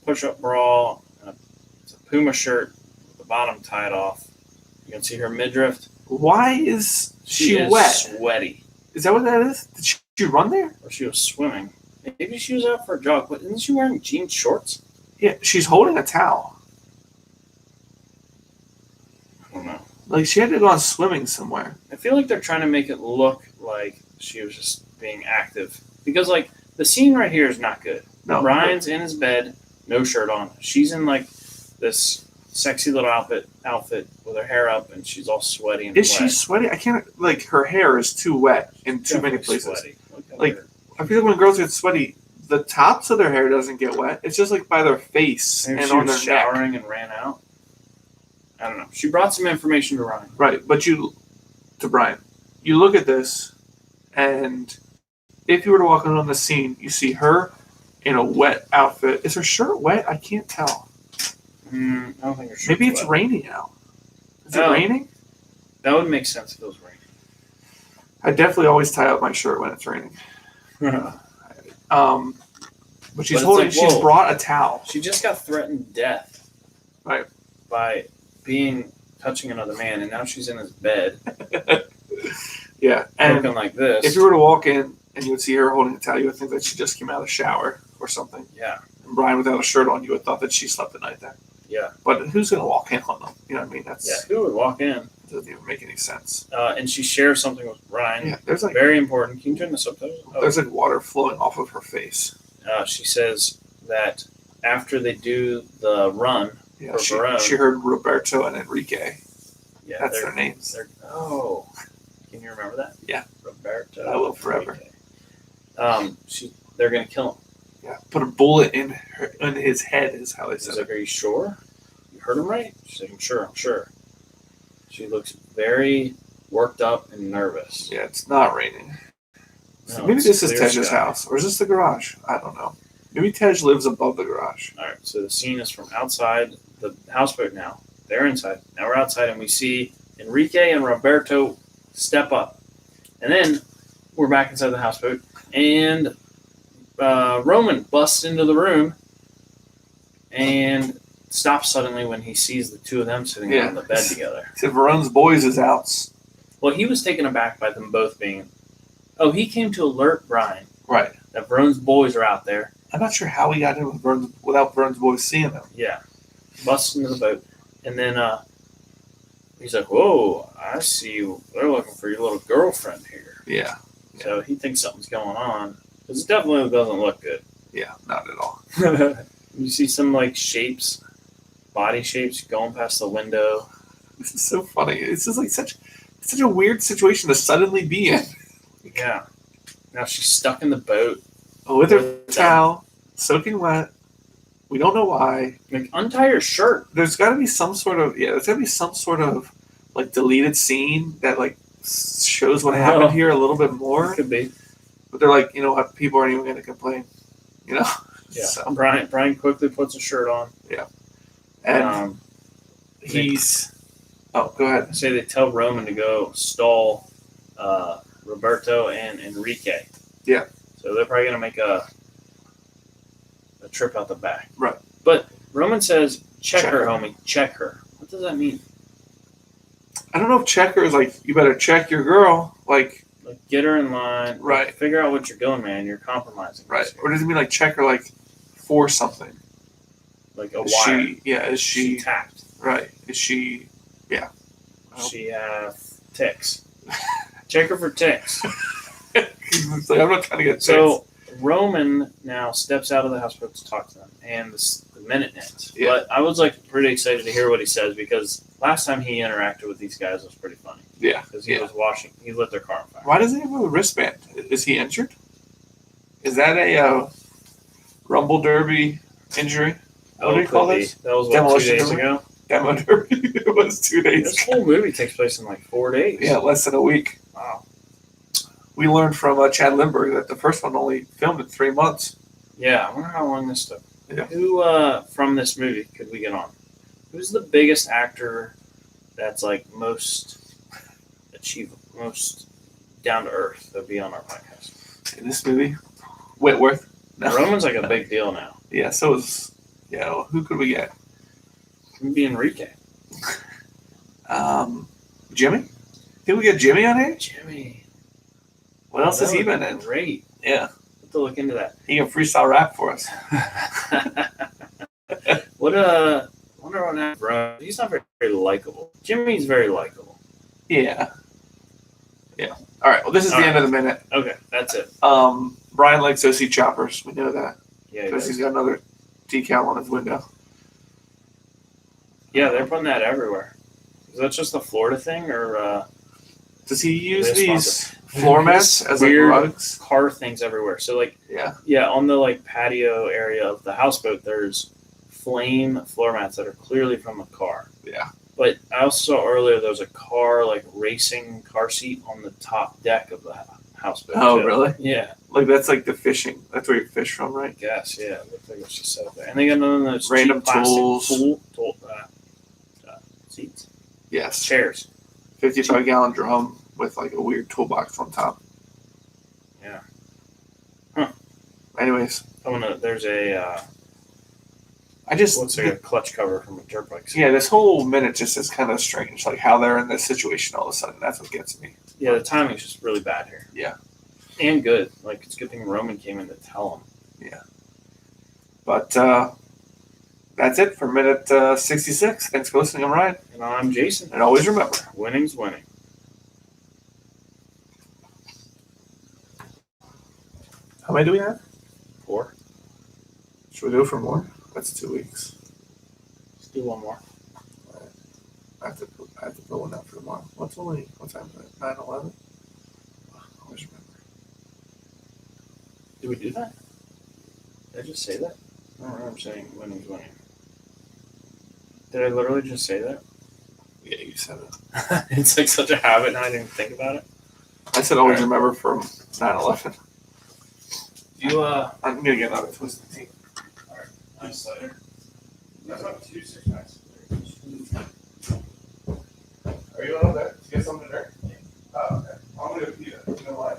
push-up bra, and it's a Puma shirt with the bottom tied off. You can see her midriff. Why is she is wet? Sweaty. Is that what that is? Did she run there? Or she was swimming. Maybe she was out for a jog, but isn't she wearing jean shorts? Yeah, she's holding a towel. I don't know. Like she had to go on swimming somewhere. I feel like they're trying to make it look like she was just being active. Because, like, the scene right here is not good. No, Ryan's in his bed, no shirt on. She's in, like, this sexy little outfit with her hair up, and she's all sweaty and is wet. she sweaty? I can't. Like her hair is too wet in too many Definitely places. sweaty. Look at Like, her. I feel like when girls get sweaty, the tops of their hair doesn't get wet. It's just like by their face Maybe and she on was their neck. showering and ran out. I don't know. She brought some information to Ryan. Right, but to Brian, you look at this, and if you were to walk in on the scene, you see her in a wet outfit. Is her shirt wet? I can't tell. I don't think her shirt's Maybe it's wet. raining out. Is it Oh. raining? That would make sense if it was I definitely always tie up my shirt when it's raining. raining. But she's it's holding. like, she's whoa. brought a towel. She just got threatened death. Right. By touching another man, and now she's in his bed, Yeah, and looking like this. if you were to walk in and you would see her holding a towel, you would think that she just came out of the shower or something. Yeah. And Brian without a shirt on, you would thought that she slept the night there. Yeah. But who's gonna walk in on them? You know what I mean? That's Yeah. Who would walk in? doesn't even make any sense. And she shares something with Ryan. Yeah, there's like Very important. Can you turn the subtitles? Oh. there's like water flowing off of her face. She says that after they do the run, Yeah, For she, Verone. she heard Roberto and Enrique. yeah, That's they're- their names. Oh, can you remember that? Yeah. Roberto. I will forever. They're gonna kill him. Yeah, put a bullet in his head is how they He's said like, it. "Are you sure? You heard him right?" She's like, "I'm sure. I'm sure." She looks very worked up and nervous. Yeah, it's not raining. So No, maybe it's this is clear Tej's sky. house, or is this the garage? I don't know. Maybe Tej lives above the garage. All right, so the scene is from outside the houseboat now. They're inside. Now we're outside, and we see Enrique and Roberto step up. And then we're back inside the houseboat, and Roman busts into the room and stops suddenly when he sees the two of them sitting Yeah. on the bed together. He said Verone's boys is out. Well, he was taken aback by them both being. Oh, he came to alert Brian Right. that Verone's boys are out there. I'm not sure how he got in with without Vern's boys seeing him. Yeah, busts into the boat, and then he's like, "Whoa, I see you. They're looking for your little girlfriend here." Yeah. So he thinks something's going on. Because it definitely doesn't look good. Yeah, not at all. You see some like shapes, body shapes going past the window. This is so funny. It's just like such a weird situation to suddenly be in. Yeah. Now she's stuck in the boat. With her towel, soaking wet. We don't know why. Like, untie your shirt. There's got to be some sort of like deleted scene that like shows what happened here a little bit more. Could be. But they're like, you know what? People aren't even going to complain. You know. Yeah. So, Brian quickly puts a shirt on. and he's. Oh, go ahead. Say they tell Roman to go stall Roberto and Enrique. Yeah. So they're probably gonna make a trip out the back. Right. But Roman says, check Check her, her. homie. Check her. What does that mean? I don't know if checker is like you better check your girl, like Like, get her in line. Like, Right. figure out what you're doing, man. You're compromising. right, this here. or does it mean like checker like for something? Like a Is wire. is She she tapped. right? Is she? Oh. She has ticks. Check her for ticks. It's like, I'm not trying to get So Roman now steps out of the houseboat to talk to them, and the minute ends. Yeah. But I was like pretty excited to hear what he says because last time he interacted with these guys was pretty funny yeah. because he was he lit their car on fire. Why does he have a wristband? Is he injured? Is that a Rumble Derby injury? What do you call could be. this? That was what, 2 Demolition days derby? ago. Demo Derby. It was 2 days This ago. whole movie takes place in like 4 days. Yeah, less than a week. Wow. We learned from Chad Lindbergh that the first one only filmed in 3 months. Yeah, I wonder how long this took. Yeah. Who from this movie could we get on? Who's the biggest actor that's like most achievable, most down to earth that'd be on our podcast? In this movie, Whitworth. No. Roman's like a big deal now. Yeah, so is well, who could we get? It'd be Enrique. Jimmy? Think we get Jimmy on here? Jimmy. What else has That he would been be in? Great. Yeah, Have to look into that. he can freestyle rap for us. What wonder on that bro. He's not very, very likable. Jimmy's very likable. Yeah. Yeah. All right. Well, this is All the right. end of the minute. Okay, that's it. Brian likes OC choppers. We know that Yeah, he because does. he's got another decal on his window. Yeah, they're putting that everywhere. Is that just a Florida thing or Does he use They these sponsor. floor mats as like Weird rugs? car things everywhere? So like Yeah. on the like patio area of the houseboat, there's flame floor mats that are clearly from a car. Yeah. But I also saw earlier there was a car like racing car seat on the top deck of the houseboat. Oh, too. really? Yeah, Like that's like the fishing. That's where you fish from, right? I guess. Yeah, it looked like it was just set up there. And they got none of those Random cheap plastic tools. seats, Yes. chairs. 55-gallon drum with like a weird toolbox on top. Yeah. Huh. Anyways, There's a I just looks like a clutch cover from a dirt bike. yeah, this whole minute just is kind of strange. Like how they're in this situation all of a sudden. That's what gets me. Yeah, the timing's just really bad here. Yeah. And good. Like, it's a good thing Roman came in to tell him. But that's it for minute 66. Thanks for listening. I'm Ryan. And I'm Jason. And always remember, Winning's winning. how many do we have? 4. Should we do it for more? That's 2 weeks. Let's do one more. I have to put one out for tomorrow. What time is it? 9:11? Always remember. Did we do that? Did I just say that? I don't remember saying when he's winning. Did I literally just say that? Yeah, you said it. It's like such a habit now I didn't think about it. I said always remember from 9/11. You I'm gonna get another twisted tea. nice cider. That's not 2 6-packs. Are you on there? You get something to drink? Oh, okay. I'm gonna go pee. You know why?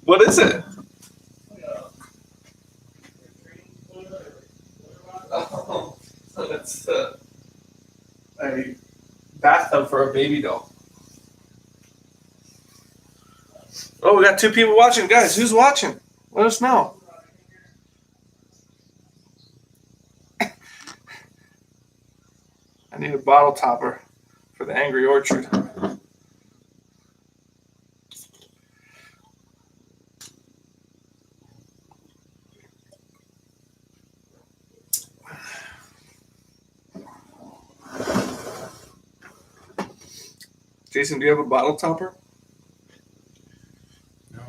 What is it? Oh, so that's a bathtub for a baby doll. Oh, we got 2 people watching. Guys, who's watching? Let us know. I need a bottle topper for the Angry Orchard. Jason, do you have a bottle topper? No.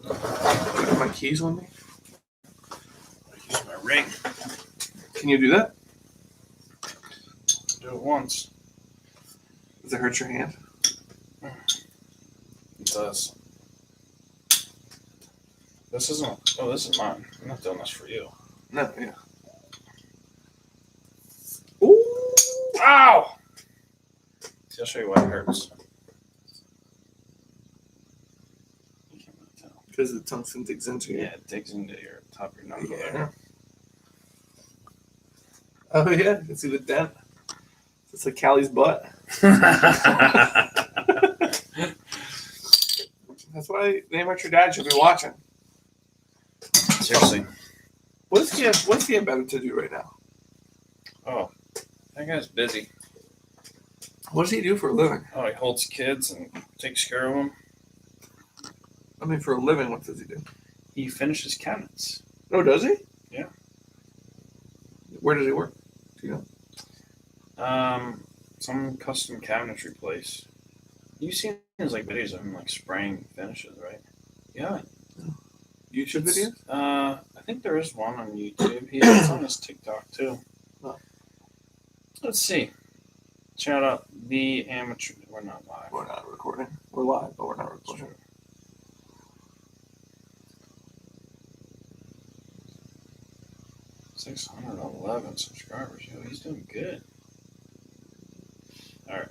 Do I have my keys on me? Use my ring. Can you do that? Do it once. Does it hurt your hand? It does. This isn't. Oh, this is mine. I'm not doing this for you. No, yeah. Ooh! Ow! See, I'll show you why it hurts. You can't really tell. Because the tungsten digs into you. Yeah, it digs into your top of your knuckle Yeah. there. Oh, yeah. You can see the dent. It's like Callie's butt. That's why Name After Your Dad should be watching. Seriously. What's he better to do right now? Oh, that guy's busy. What does he do for a living? Oh, he holds kids and takes care of them. I mean, for a living, what does he do? He finishes cabinets. Oh, does he? Yeah. Where does he work? Do you know? Some custom cabinetry place. You've seen his like videos of him like spraying finishes, right? Yeah. YouTube It's, videos? I think there is one on YouTube. He's on his TikTok too. Oh. Let's see. Shout out the amateur. We're not live. We're not recording. We're live, but we're not recording. Sure. 611 subscribers. Yo, he's doing good. All right.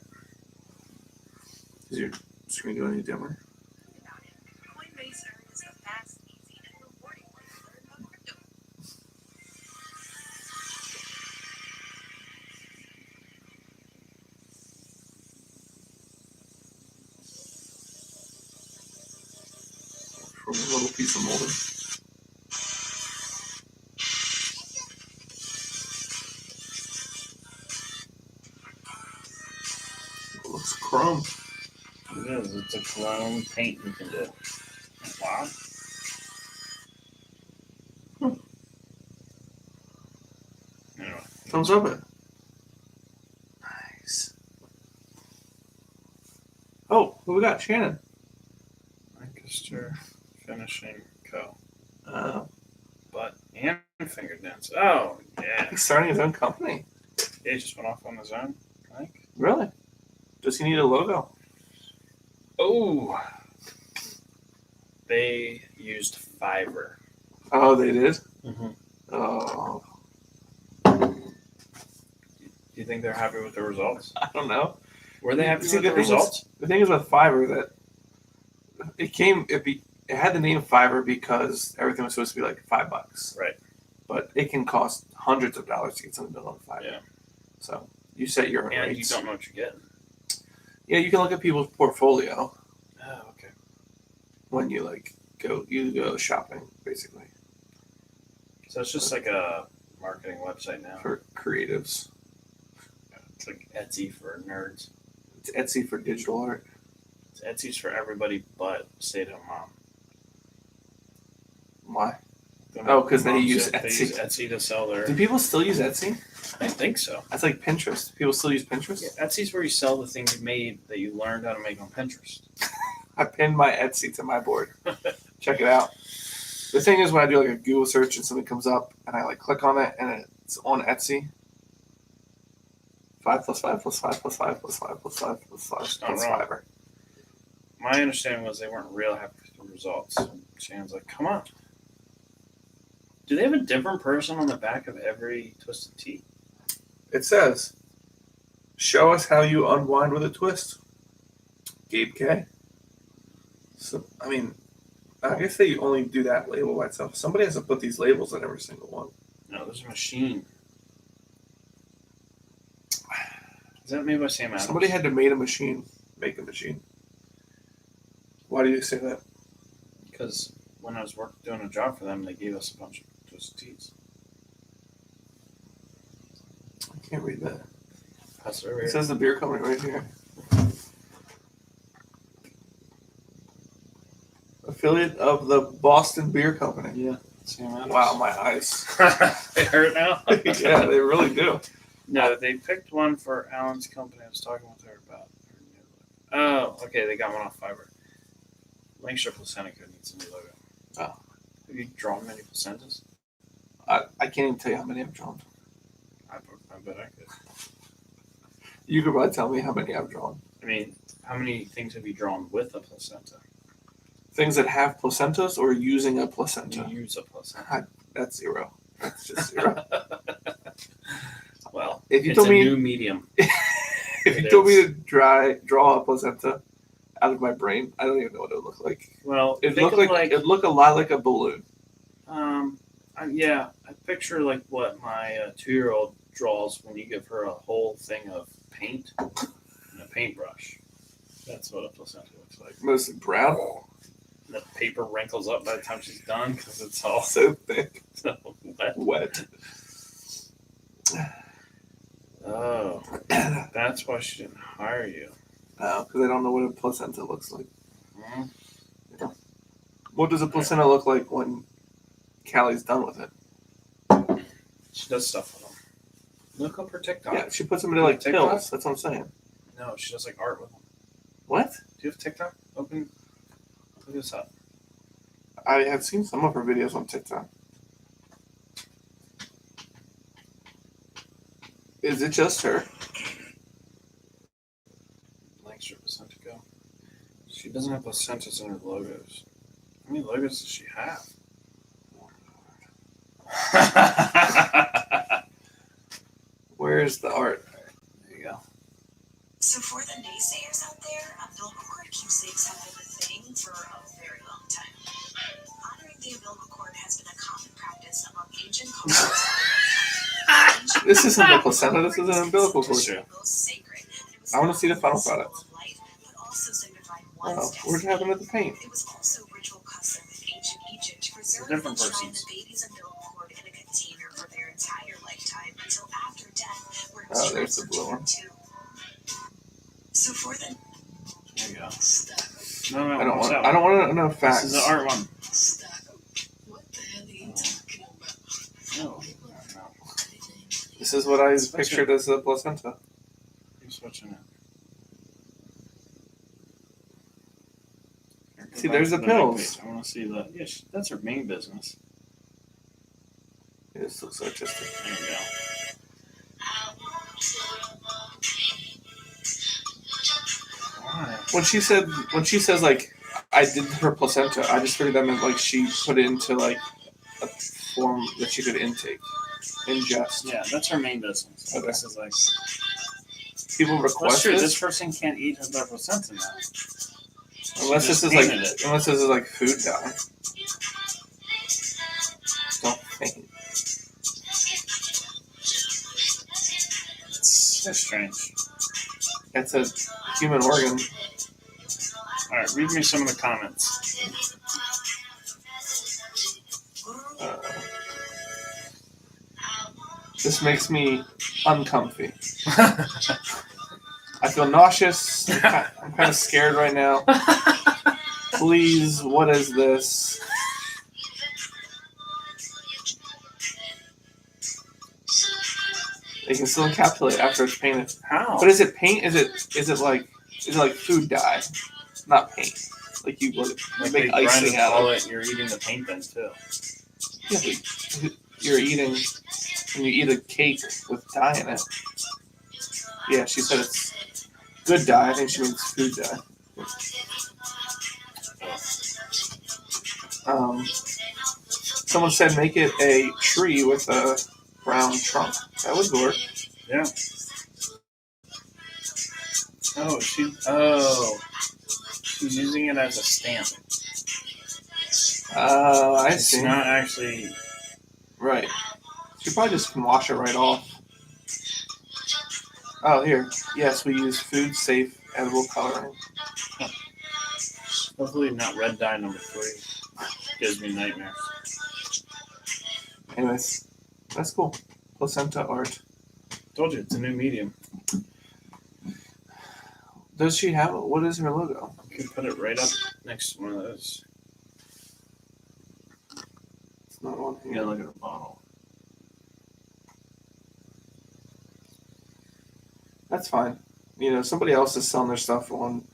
Is your screen doing any dimmer? From a little piece of molding. It looks chrome. It is. It's a chrome paint you can do. Wow. Anyway. Thumbs up it. Nice. Oh, who we got? Shannon. Lancaster Finishing Co. Butt and finger dents. Oh, yeah. He's starting his own company. He just went off on his own, I think. Really? Does he need a logo? Oh. They used Fiverr. Oh, they did? Mm-hmm. Oh, Do you think they're happy with the results? I don't know. Were they happy See, with the the thing is- results? The thing is with Fiverr that it had the name Fiverr because everything was supposed to be like $5. Right. But it can cost hundreds of dollars to get something done on Fiverr. Yeah. So you set your own And rates. you don't know what you're getting. Yeah, you can look at people's portfolio Oh, okay. when you go shopping, basically, So it's just like a marketing website now. for creatives. It's like Etsy for nerds. It's Etsy for digital art. Etsy's for everybody but stay-at-home mom. Why? Oh, 'cause they Moms use They Etsy. use Etsy to sell their. Do people still use Etsy? I think so. That's like Pinterest. People still use Pinterest? Yeah, Etsy's where you sell the things you made that you learned how to make on Pinterest. I pinned my Etsy to my board. Check it out. The thing is, when I do like a Google search and something comes up and I like click on it and it's on Etsy, 5 + 5 + 5 + 5 + 5 + 5 + 5 It's not plus wrong. Fiverr. My understanding was they weren't real happy with the results. Shannon's like, come on. Do they have a different person on the back of every Twisted Tea? It says, "Show us how you unwind with a twist." Gabe K. So I mean, I guess they only do that label by itself. Somebody has to put these labels on every single one. No, there's a machine. Is that made by Sam Adams? Somebody had to make a machine. Why do you say that? Because when I was doing a job for them, they gave us a bunch of Twisted Teas. I can't read that. Pass it over It here. says the beer company right here. Affiliate of the Boston Beer Company. Yeah, Sam Adams. Wow, my eyes. They hurt now? Yeah, they really do. No, they picked one for Alan's company. I was talking with her about. Oh, okay. They got one off Fiverr. Lancashire Placentica needs a new logo. Oh. Have you drawn many placentas? I can't even tell you how many I've drawn. I bet I could. You could probably tell me how many I've drawn. I mean, how many things have you drawn with a placenta? Things that have placentas or using a You placenta. use a placenta. That's zero. That's just zero. Well, If you it's told a me, new medium. if you told me to draw a placenta out of my brain, I don't even know what it would look like. Well, It think looked of like it'd look a lot like a balloon. Yeah, I picture like what my 2-year-old draws when you give her a whole thing of paint and a paintbrush. That's what a placenta looks like. Mostly brown, The paper wrinkles up by the time she's done because it's all so thick, so wet. wet. Oh, that's why she didn't hire you. Because I don't know what a placenta looks like. Hmm? What does a placenta look like when Callie's done with it? She does stuff with them. Look up her TikTok. Yeah, she puts them into like TikTok? pills. That's what I'm saying. No, she does like art with them. What? Do you have TikTok? Look this up. I have seen some of her videos on TikTok. Is it just her? Lancashire Placentica. She doesn't have placentas in her logos. How many logos does she have? Where's the art? There you go. So for the naysayers out there, umbilical cord keepsakes have been a thing for a very long time. Honoring the umbilical cord has been a common practice among ancient cultures. This isn't the placenta. This is an umbilical cord. Sure. I want to see the final product. Oh, What happened to the paint? It was also ritual custom in ancient Egypt to preserve different and shrine persons. the baby's umbilical cord in a container for their entire lifetime until after death, where it Oh, was there's the blue one. transferred to. So for the There you go. No, I don't what's want. that I don't one? want to know facts. This is the art one. what the hell are you talking about? No. This is what I pictured as a placenta. You're switching it. Here, go See, back there's to the main pills. page. I want to see that. Yeah, that's her main business. This looks artistic. There you go. Why? When she says like I did her placenta, I just figured that meant like she put it into like a form that she could ingest. Yeah, that's her main business. So Okay. this is like. People That's request true. This this. person can't eat their placenta now. Unless this is like food dye. Don't paint. That's strange. It's a human organ. All right, read me some of the comments. This makes me uncomfy. I feel nauseous. I'm kind of scared right now. Please, what is this? They can still encapsulate after it's painted. How? But is it paint? Is it like food dye? Not paint. Like you like make they grind icing and out call of it. You're eating the paint then too. Yeah, but you're eating when you eat a cake with dye in it. Yeah, she said it's good dye. I think she means food dye. Someone said make it a tree with a brown trunk. That would work. Yeah. She's using it as a stamp. I It's see. not actually. Right. She probably just can wash it right off. Oh, here. Yes, we use food safe edible coloring. Hopefully not red dye number 3. Gives me nightmares. Anyways, that's cool. Placenta art. Told you it's a new medium. Does she have it? What is her logo? You can put it right up next to one of those. It's not on You here. gotta look at the bottle. That's fine. You know, somebody else is selling their stuff on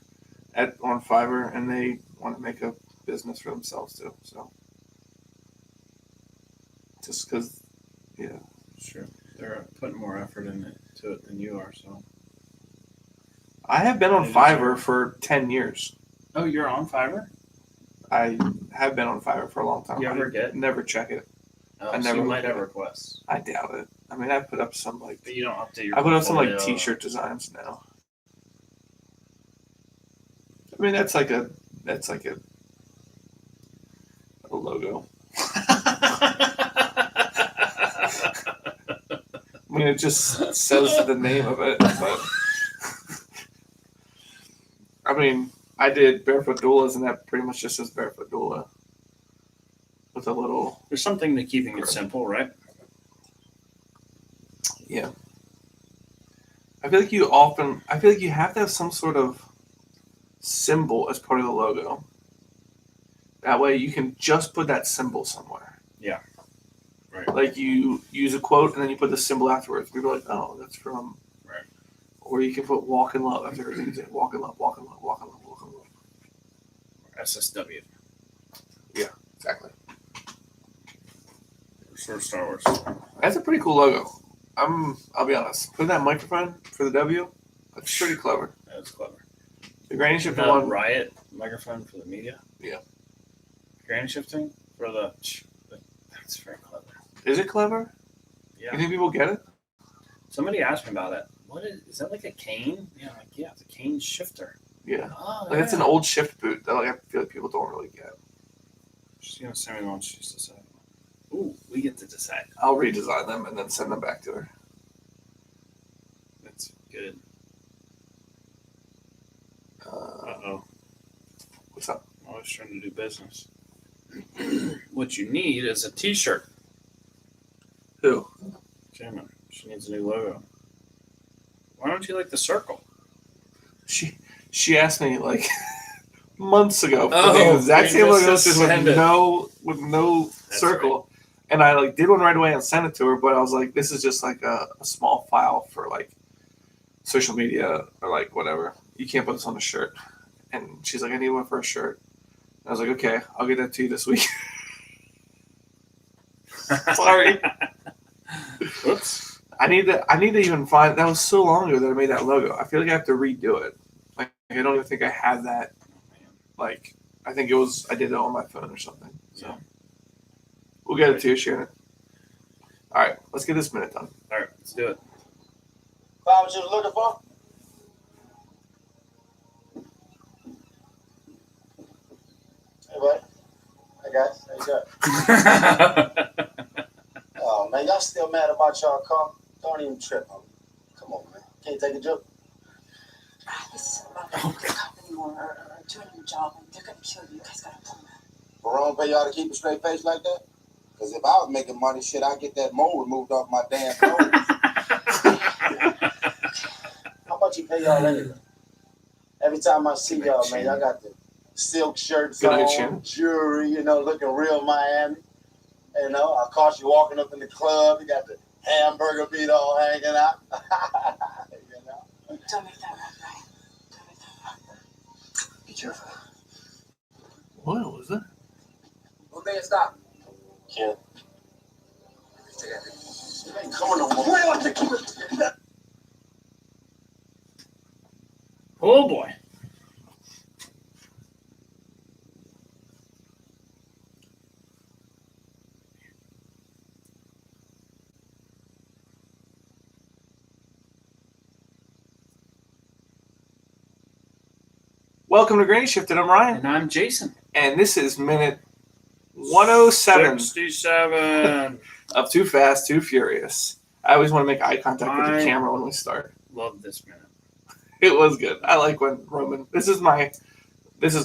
Fiverr, and they want to make a business for themselves too. So, just because, yeah, Sure. They're putting more effort into it than you are, so. I have been on It is Fiverr for 10 years. Oh, you're on Fiverr? I have been on Fiverr for a long time. You ever I get? never check it. Oh, I so never you look might at have it. requests. I doubt it. I mean, I put up some like But you don't update your I put up some like portfolio. T-shirt designs now. I mean, that's like a logo. I mean, it just says the name of it, but I mean, I did Barefoot Doulas, and that pretty much just says Barefoot Doula with a little. There's something to keeping it simple, right? Yeah. I feel like you have to have some sort of symbol as part of the logo. That way you can just put that symbol somewhere. Yeah. Right. Like you use a quote and then you put the symbol afterwards. People are like, oh, that's from. Right. Or you can put walk in love after everything you say. Walk in love, walk in love, walk in love, walk in love. SSW. Exactly. For Star Wars. That's a pretty cool logo. I'll be honest. Putting that microphone for the W, that's pretty clever. That's clever. The granny shifter The one. Riot microphone for the media. Yeah. Granny shifting for the. That's very clever. Is it clever? Yeah. You think people get it? Somebody asked me about it. What is that like a cane? Yeah, like it's a cane shifter. Yeah. Oh, Like it's an old shift boot that like I feel like people don't really get. She's gonna send me one. She's decide. Ooh, we get to decide. I'll redesign them and then send them back to her. That's good. Uh, Oh. what's up? I was trying to do business. What you need is a T-shirt. Who? Jammin, she needs a new logo. Why don't you like the circle? She asked me like months ago for Oh, the exact you same just logo said just with send it. no That's circle. And I like did one right away and sent it to her, but I was like, this is just like a small file for like social media or like whatever. You can't put this on a shirt. And she's like, I need one for a shirt. And I was like, okay, I'll get that to you this week. Sorry. Whoops. I need to even find that was so long ago that I made that logo. I feel like I have to redo it. Like I don't even think I have that. Like I think I did it on my phone or something. So Yeah. we'll get it to you, Shannon. All right, let's get this minute done. All right, let's do it. Found what you was looking for? bud. Hey guys, how you doing? Oh man, y'all still mad about y'all car? Don't even trip on me. Come on, man. Can't take a joke. This isn't about being a good cop anymore or doing your job, and they're gonna kill you. You guys gotta pull them out. Barone pay y'all to keep a straight face like that? Because if I was making money, shit, I'd get that mole removed off my damn nose. How much he pay y'all anyway? Every time I see y'all, man, y'all got the silk shirts Good night, on, Shannon. jewelry, looking real Miami. I caught you walking up in the club. You got the hamburger meat all hanging out. Don't make that run, Brian. Don't make that run. Be careful. What was that? Well, man, stop. Kid. You ain't coming no more. Where do I keep it? Oh boy. Welcome to Granny Shift, and I'm Ryan. And I'm Jason. And this is minute 107 67. of Too Fast, Too Furious. I always want to make eye contact with the camera when we start. Love this minute. It was good. I like when Roman. This is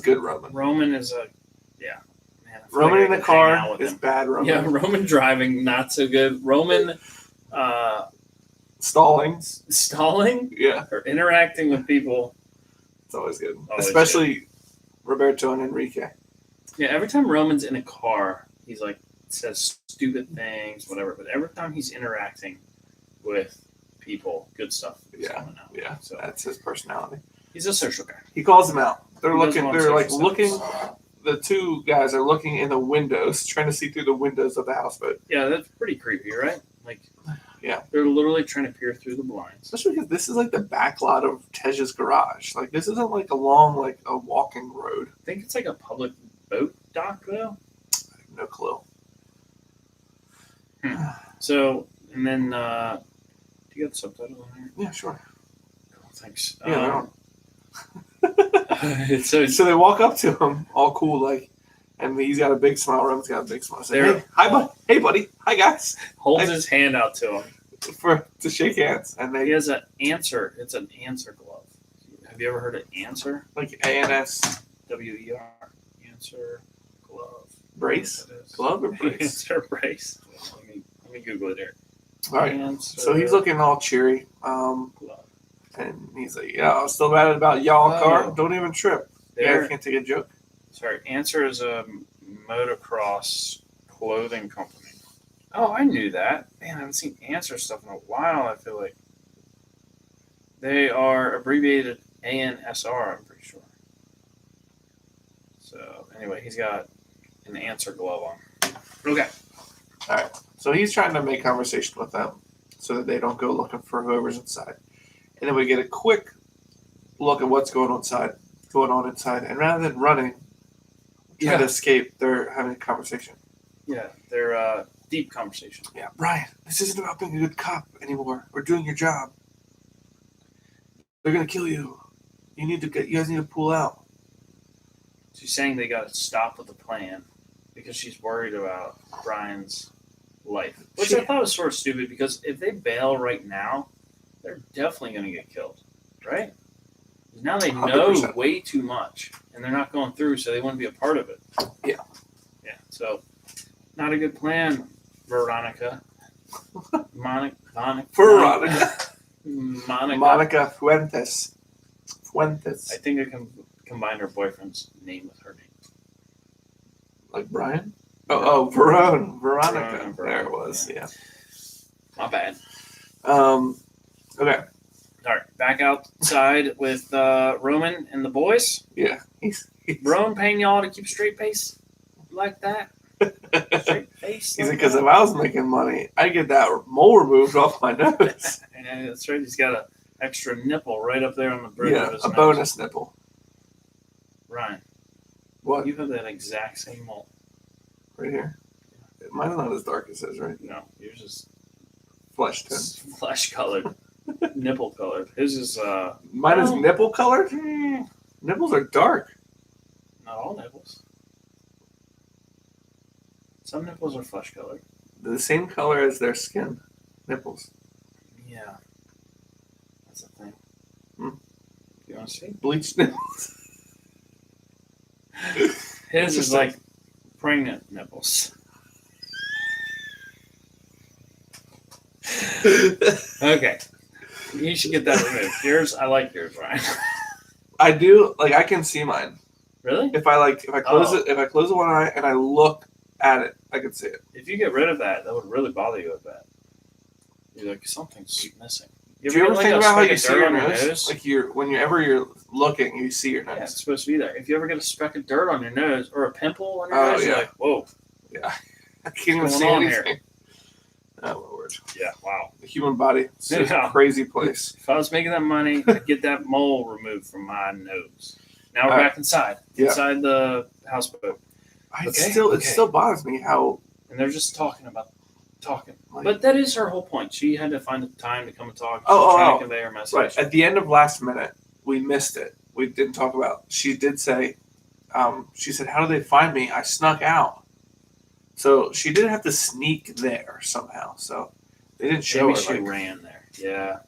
good Roman. Roman is a man. I feel Roman like in I the could hang out car with is him. bad Roman. Yeah, Roman driving not so good. Roman Stalling. stalling Yeah, or interacting with people. it's always good. Always Especially Roberto and Enrique. Yeah, every time Roman's in a car, he's like says stupid things, whatever. But every time he's interacting with people, good stuff is Yeah, coming out. yeah. So That's his personality. he's a social guy. He calls them out. They're He does looking. want They're like social looking. status. The two guys are looking in the windows, trying to see through the windows of the houseboat. Yeah, that's pretty creepy, right? Like, Yeah. they're literally trying to peer through the blinds. Especially because this is like the back lot of Tej's garage. Like this isn't like a long, like a walking road. I think it's like a public boat dock, though. I have no clue. So, and then, do you got subtitles on here? Yeah, sure. Cool, thanks. Yeah, so So they walk up to him, all cool, like, and he's got a big smile. Roman's got a big smile. Say, They're- hey, hi, bud. Hey, buddy. Hi, guys. holds his hand out to him. To shake hands, and He they has an answer. It's an answer glove. Have you ever heard of answer? like ANS WER. Answer glove. brace, That is. glove or brace. Answer brace. Let me Google it here. All right. Answer So he's looking all cheery, glove. and he's like, "Yeah, I'm still mad about y'all Oh. car. Don't even trip. Yeah, There. I can't take a joke." Sorry. Answer is a motocross clothing company. Oh, I knew that. Man, I haven't seen Answer stuff in a while. I feel like they are abbreviated ANSR. I'm pretty sure. So anyway, he's got an Answer glove on. Okay. All right. So he's trying to make conversation with them so that they don't go looking for whoever's inside. And then we get a quick look at what's going on inside. And rather than running, trying to escape, they're having a conversation. Yeah, they're deep conversation. Yeah, Brian, this isn't about being a good cop anymore or doing your job. They're gonna kill you. You guys need to pull out. She's saying they got to stop with the plan because she's worried about Brian's life, which I thought was sort of stupid because if they bail right now, they're definitely going to get killed, right? Now they know 100%. way too much and they're not going through, so they wouldn't be a part of it. Yeah. Yeah. So, not a good plan, Veronica. Monica Fuentes. I think I can combine her boyfriend's name with her name. Like Brian? Veronica. Veronica, There it was. Yeah. My bad. Okay. All right, back outside with Roman and the boys. Yeah. He's Roman paying y'all to keep a straight face like that. Straight face. like, because if I was making money, I'd get that mole removed off my nose. And that's right. He's got an extra nipple right up there on the bridge Yeah, of his a nose. bonus nipple. Ryan, What? you have that exact same mole. Right here. Mine's not as dark as his, right? No, yours is Flesh tone. flesh colored, nipple colored. His is Mine is Oh. nipple colored? not Nipples are dark. all nipples. Some nipples are flesh colored. They're the same color as their skin. Nipples. Yeah. That's a thing. Hmm. You want to see? Bleached nipples. His is like pregnant nipples. Okay. You should get that removed. Yours, I like yours, Ryan. I do, like, I can see mine. Really? If I close Oh. it, if I close one eye and I look at it, I can see it. If you get rid of that, that would really bother you with that. You're like, something's missing. Do you ever get, think a about how speck you of see dirt your on nose? Like whenever you're looking, you see your nose. Yeah, it's supposed to be there. If you ever get a speck of dirt on your nose or a pimple on your Oh, nose, you're yeah. like, whoa. Yeah. I can't even What's see going on anything. here? Oh, my word. Yeah, wow. The human body. It's a Yeah. crazy place. If I was making that money, I'd get that mole removed from my nose. Now we're All right. back inside. Yeah. Inside the houseboat. It Okay, still bothers me how And they're just talking. like, But that is her whole point. She had to find the time to come and talk. She's Oh, trying oh, to convey her message. right at the end of last minute we missed it. We didn't talk about. She did say, she said, "How do they find me? I snuck out." So she did have to sneak there somehow. So they didn't show Maybe her she like, ran there. Yeah.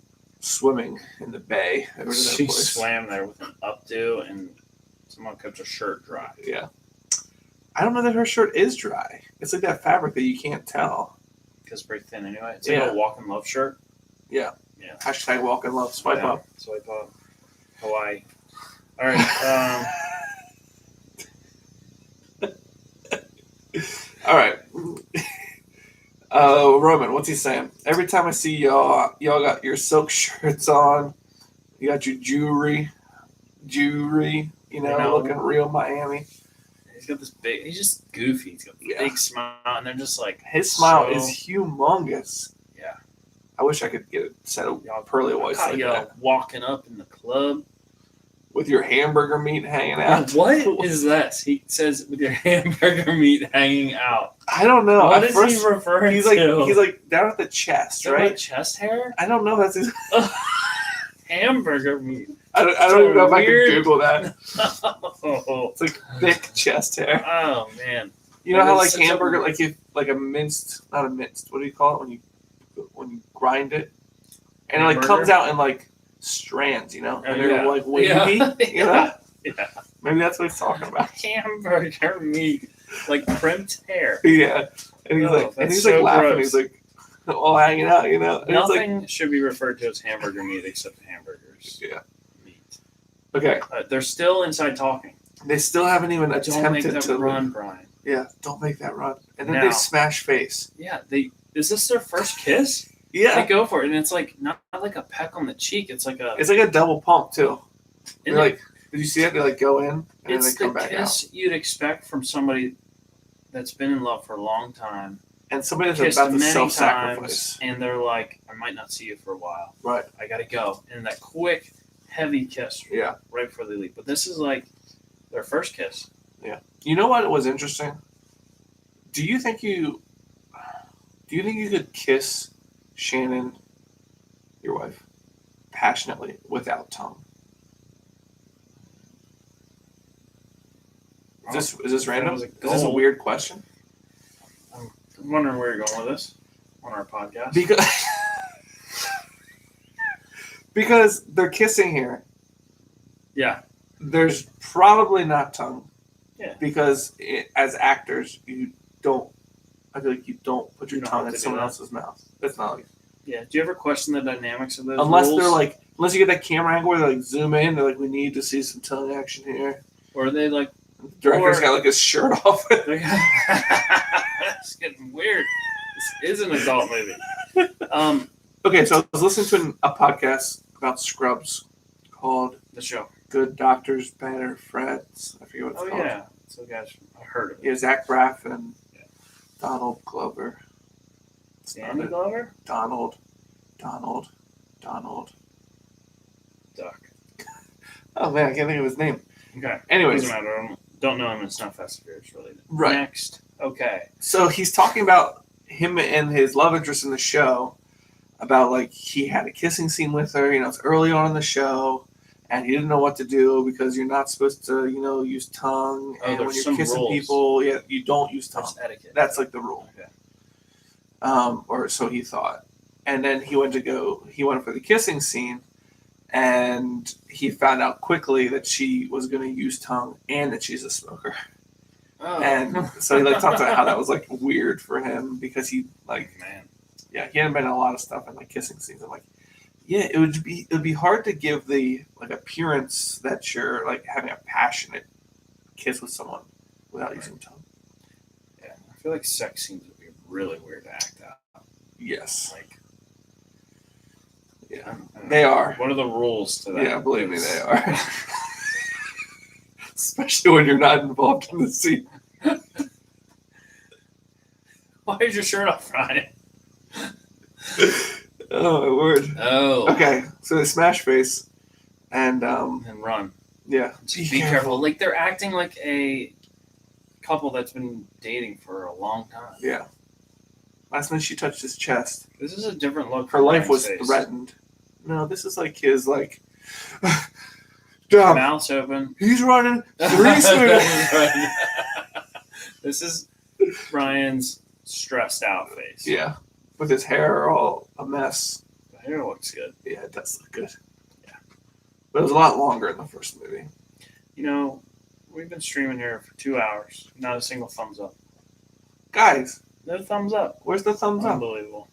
swimming in the bay. Over to that She place. swam there with an updo and someone kept her shirt dry. Yeah. I don't know that her shirt is dry. It's like that fabric that you can't tell. Because it's very thin anyway. It's like Yeah. a walk in love shirt. Yeah. Yeah. Hashtag walk in love. Swipe Yeah. up. Swipe up. Hawaii. All right. All right. Roman, what's he saying? Every time I see y'all got your silk shirts on. You got your jewelry. You know, looking real Miami. He's got this big. He's just goofy. He's got a Yeah. big smile, and they're just like His smile so- is humongous. Yeah. I wish I could get a set of Y'all pearly I whites caught like y'all that. walking up in the club. With your hamburger meat hanging out. What is this? He says with your hamburger meat hanging out. I don't know. What At is first, he referring he's like to? he's like down at the chest, Is that right? chest hair? I don't know. That's his, Hamburger meat. I don't So even know if I weird. can Google that. Oh, It's like thick chest hair. man. You know That how is like such a- hamburger, like if like a minced, not a minced. What do you call it when you grind it? And it like Hamburger? comes out in like strands, you know, and Oh, they're yeah. like wavy. Yeah. You know, Yeah. maybe that's what he's talking about. Hamburger meat. Like crimped hair. Yeah, and he's Oh, like, and that's he's so like laughing. gross. He's like all hanging out, you know. And it's like, Nothing should be referred to as hamburger meat except hamburgers. yeah. Meat. Okay, They're still inside talking. they still haven't even Don't make attempted that to run, Brian. Yeah, don't make that run. And then Now. they smash face. Yeah, is this their first kiss? Yeah, They go for it, and it's like not like a peck on the cheek. It's like a. it's like a double pump too. They're and like, did you see that? They like go in and then it's they come the back out. kiss you'd expect from somebody that's been in love for a long time, And somebody that's kissed about to many self-sacrifice. times, and they're like, "I might not see you for a while. Right. I gotta go." And that quick, heavy kiss, Yeah. right before they leave. But this is like their first kiss. You know what was interesting? Do you think you could kiss Shannon, your wife, passionately without tongue? Is this random? was Is a this a goal. weird question? I'm wondering where you're going with this on our podcast. Because they're kissing here. Yeah. There's probably not tongue. Yeah. Because as actors, you don't. I feel like you don't put your You don't tongue have in to do someone that. else's mouth. That's not like. Yeah. Do you ever question the dynamics of those? Unless rules? they're like, unless you get that camera angle where they like zoom in, they're like, we need to see some tongue action here. or are they like, The director's Or- got like his shirt off. it's getting weird. This is an adult movie. Okay, so I was listening to a podcast about Scrubs called The show. Good Doctors, Better Friends. I forget what it's Oh called. yeah. So guys, I heard of it. Yeah, Zach Braff and Yeah. Donald Glover. Danny Glover. Donald. Duck. Oh man, I can't think of his name. Okay. Anyways, Doesn't matter. I don't know him. It's not Fast and Furious related. Right. Next. Okay. so he's talking about him and his love interest in the show, about like he had a kissing scene with her, you know, it's early on in the show, and he didn't know what to do because you're not supposed to, use tongue. Oh, And there's when you're some kissing rules. people, you don't use tongue. That's etiquette. That's like the rule. Okay. Or so he thought. And then he went for the kissing scene, and he found out quickly that she was going to use tongue and that she's a smoker. Oh. And so he talked about how that was like weird for him because he Man. yeah, he hadn't been in a lot of stuff in like kissing scenes. I'm like, yeah, it would be hard to give the like appearance that you're like having a passionate kiss with someone without using tongue. Yeah. I feel like sex scenes would be really weird to act out. Yes. Like, Yeah. I don't know. They are. What are the rules to that? Yeah, believe me, they are. Especially when you're not involved in the scene. Why is your shirt off, Ryan? Oh my word. Oh. Okay, so they smash face, and And run. yeah, Be careful. Like they're acting like a couple that's been dating for a long time. Yeah. Last night she touched his chest. This is a different look. Her from life was Ryan's face. threatened. No, this is like his like. Dom, Mouth's open. he's running 3 seconds. This is Ryan's stressed out face. Yeah, with his hair all a mess. The hair looks good. Yeah, it does look good. Yeah, but it was a lot longer in the first movie. You know, we've been streaming here for 2 hours. Not a single thumbs up. Guys, No thumbs up. where's the thumbs up? Unbelievable.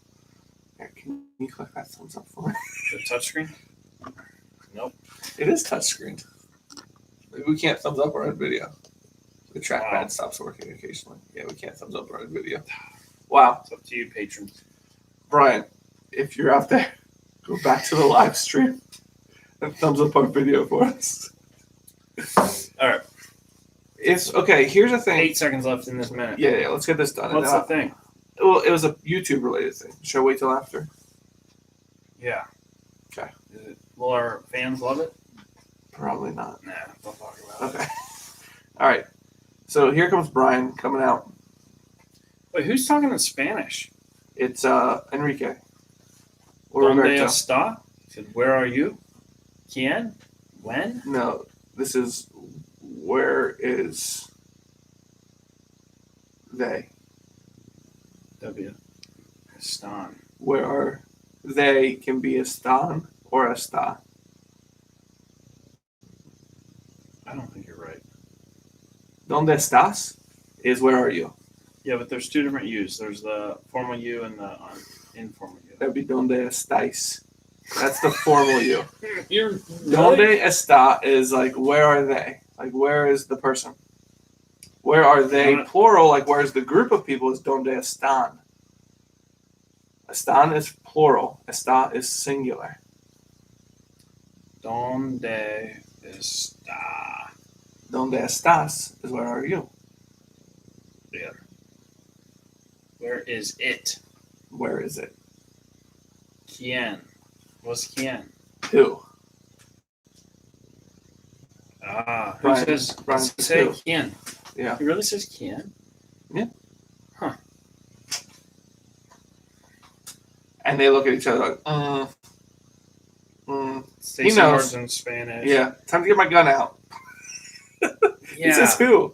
Here, can you click that thumbs up for me? The touchscreen? Nope. It is touchscreen. Maybe we can't thumbs up our own video. The trackpad Wow. stops working occasionally. Yeah, we can't thumbs up our own video. Wow. It's up to you, patrons. Brian, if you're out there, go back to the live stream and thumbs up our video for us. All right. It's okay. Here's the thing. 8 seconds left in this minute. Yeah, let's get this done. What's And, the thing? Well, it was a YouTube related thing. Should I wait till after? Yeah. Okay. Will our fans love it? Probably not. Nah, don't talk about it. Okay. All right. So here comes Brian coming out. Wait, who's talking in Spanish? It's Enrique. Or Donde Roberto. está? He said, where are you? ¿Quién? When? No, this is where is they? W. Están. Where are they? Can be están or está. I don't think you're right. Donde estás is where are you? Yeah, but there's 2 different U's. There's the formal U and the informal U. That would be donde estáis. That's the formal U. You're Donde está is like where are they? Like where is the person? Where are they? Donde- Plural. Like where's the group of people? Is donde están. Están is plural. Está is singular. Donde está? Donde estás is where are you? Yeah. Where is it? Where is it? ¿Quién? What's quién? Who? Ah, who Brian- says Brian does it says say who. quién? Yeah. He really says quién? And they look at each other like, Say some knows. words in Spanish. yeah, time to get my gun out. He Yeah. says who?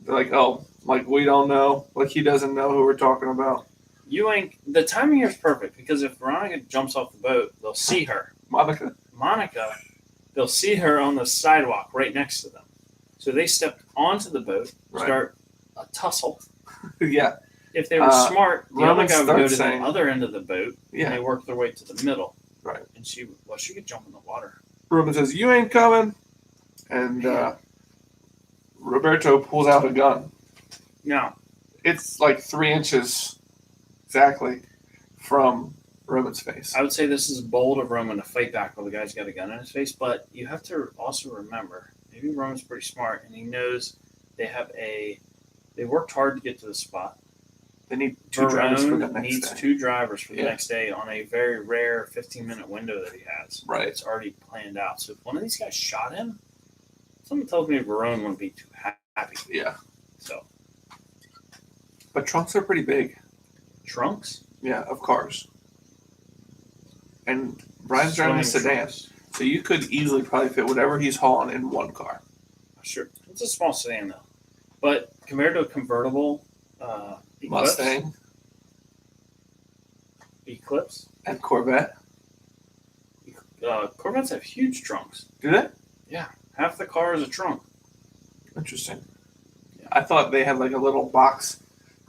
They're like, oh, like we don't know. Like he doesn't know who we're talking about. You ain't. The timing here is perfect because if Veronica jumps off the boat, they'll see her. Monica. Monica, they'll see her on the sidewalk right next to them. So they stepped onto the boat, Right. start a tussle. Yeah. If they were smart, the Roman other guy would go to starts saying- the other end of the boat, and Yeah. they work their way to the middle. Right. And she could jump in the water. Ruben says, you ain't coming. And Roberto pulls out a gun. Now, It's like 3 inches exactly from Roman's face. I would say this is bold of Roman to fight back while the guy's got a gun in his face, but you have to also remember, maybe Roman's pretty smart, and he knows they worked hard to get to the spot. They need 2 drivers for the Verone next needs day. 2 drivers for the Yeah. next day on a very rare 15-minute window that he has. Right. It's already planned out. So if one of these guys shot him, something tells me Verone wouldn't be too happy. Yeah. So, But trunks are pretty big. trunks? Yeah, of cars. And Brian's driving a Swimming sedan. trunks. So you could easily probably fit whatever he's hauling in one car. Sure, it's a small sedan though, but compared to a convertible Mustang Eclipse, and Corvette. Corvettes have huge trunks. Do they? Half the car is a trunk. Interesting. Yeah. I thought they had like a little box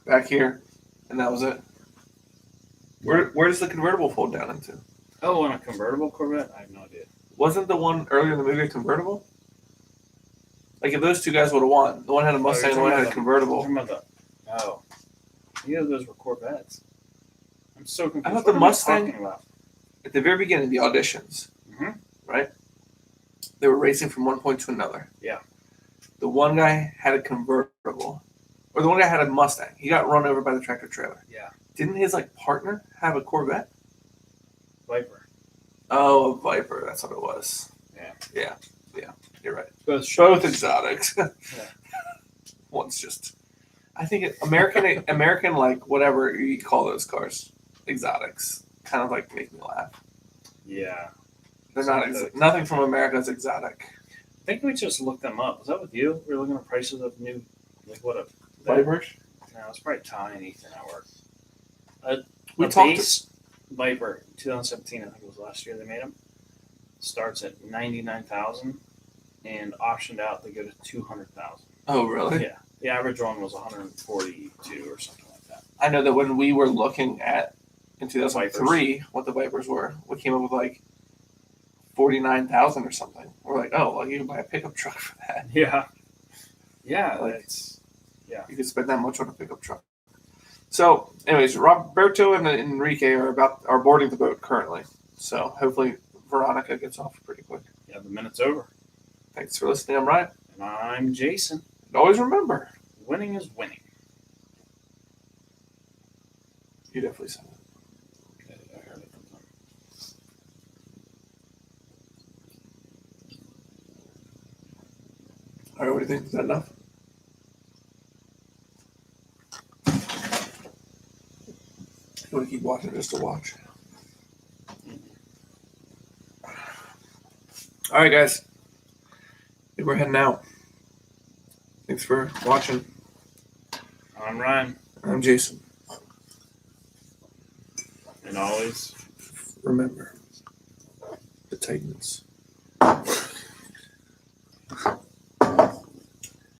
back here, and that was it. Where does the convertible fold down into? Oh, on a convertible Corvette, I have no idea. Wasn't the one earlier in the movie a convertible? Like if those two guys would have won, the one had a Mustang, the one had a convertible. Yeah, those were Corvettes. I'm so confused. I thought What the am I Mustang- talking about? At the very beginning, the auditions, Mhm. right? They were racing from one point to another. Yeah. The one guy had a convertible, or the one guy had a Mustang. He got run over by the tractor trailer. Yeah. Didn't his like partner have a Corvette? Viper. Oh, a Viper. That's what it was. Yeah. Yeah. You're right. Both Exotics. One's just. I think American like whatever you call those cars, exotics, kind of like make me laugh. Yeah. They're not nothing from America is exotic. I think we just looked them up. Was that with you? We were looking at prices of new, like what a. Vipers. No, it's probably Ty and Ethan at work. We a talked. base Viper 2017, I think it was last year they made them. Starts at 99,000, and optioned out they go to 200,000. Oh, really? Yeah, the average one was 142 or something like that. I know that when we were looking at in 2003 what the Vipers were, we came up with like 49,000 or something. We're like, oh, well, you can buy a pickup truck for that. Yeah, yeah, Like- that's You could spend that much on a pickup truck. So, anyways, Roberto and Enrique are boarding the boat currently. So hopefully Veronica gets off pretty quick. yeah. The minute's over, Thanks for listening. I'm Ryan. and I'm Jason. And always remember, Winning is winning. you definitely said it. Okay, I heard it. All right, what do you think? Is that enough? You want to keep watching just to watch? All right, guys. I think we're heading out. Thanks for watching. I'm Ryan, I'm Jason. and always. Remember, the Titans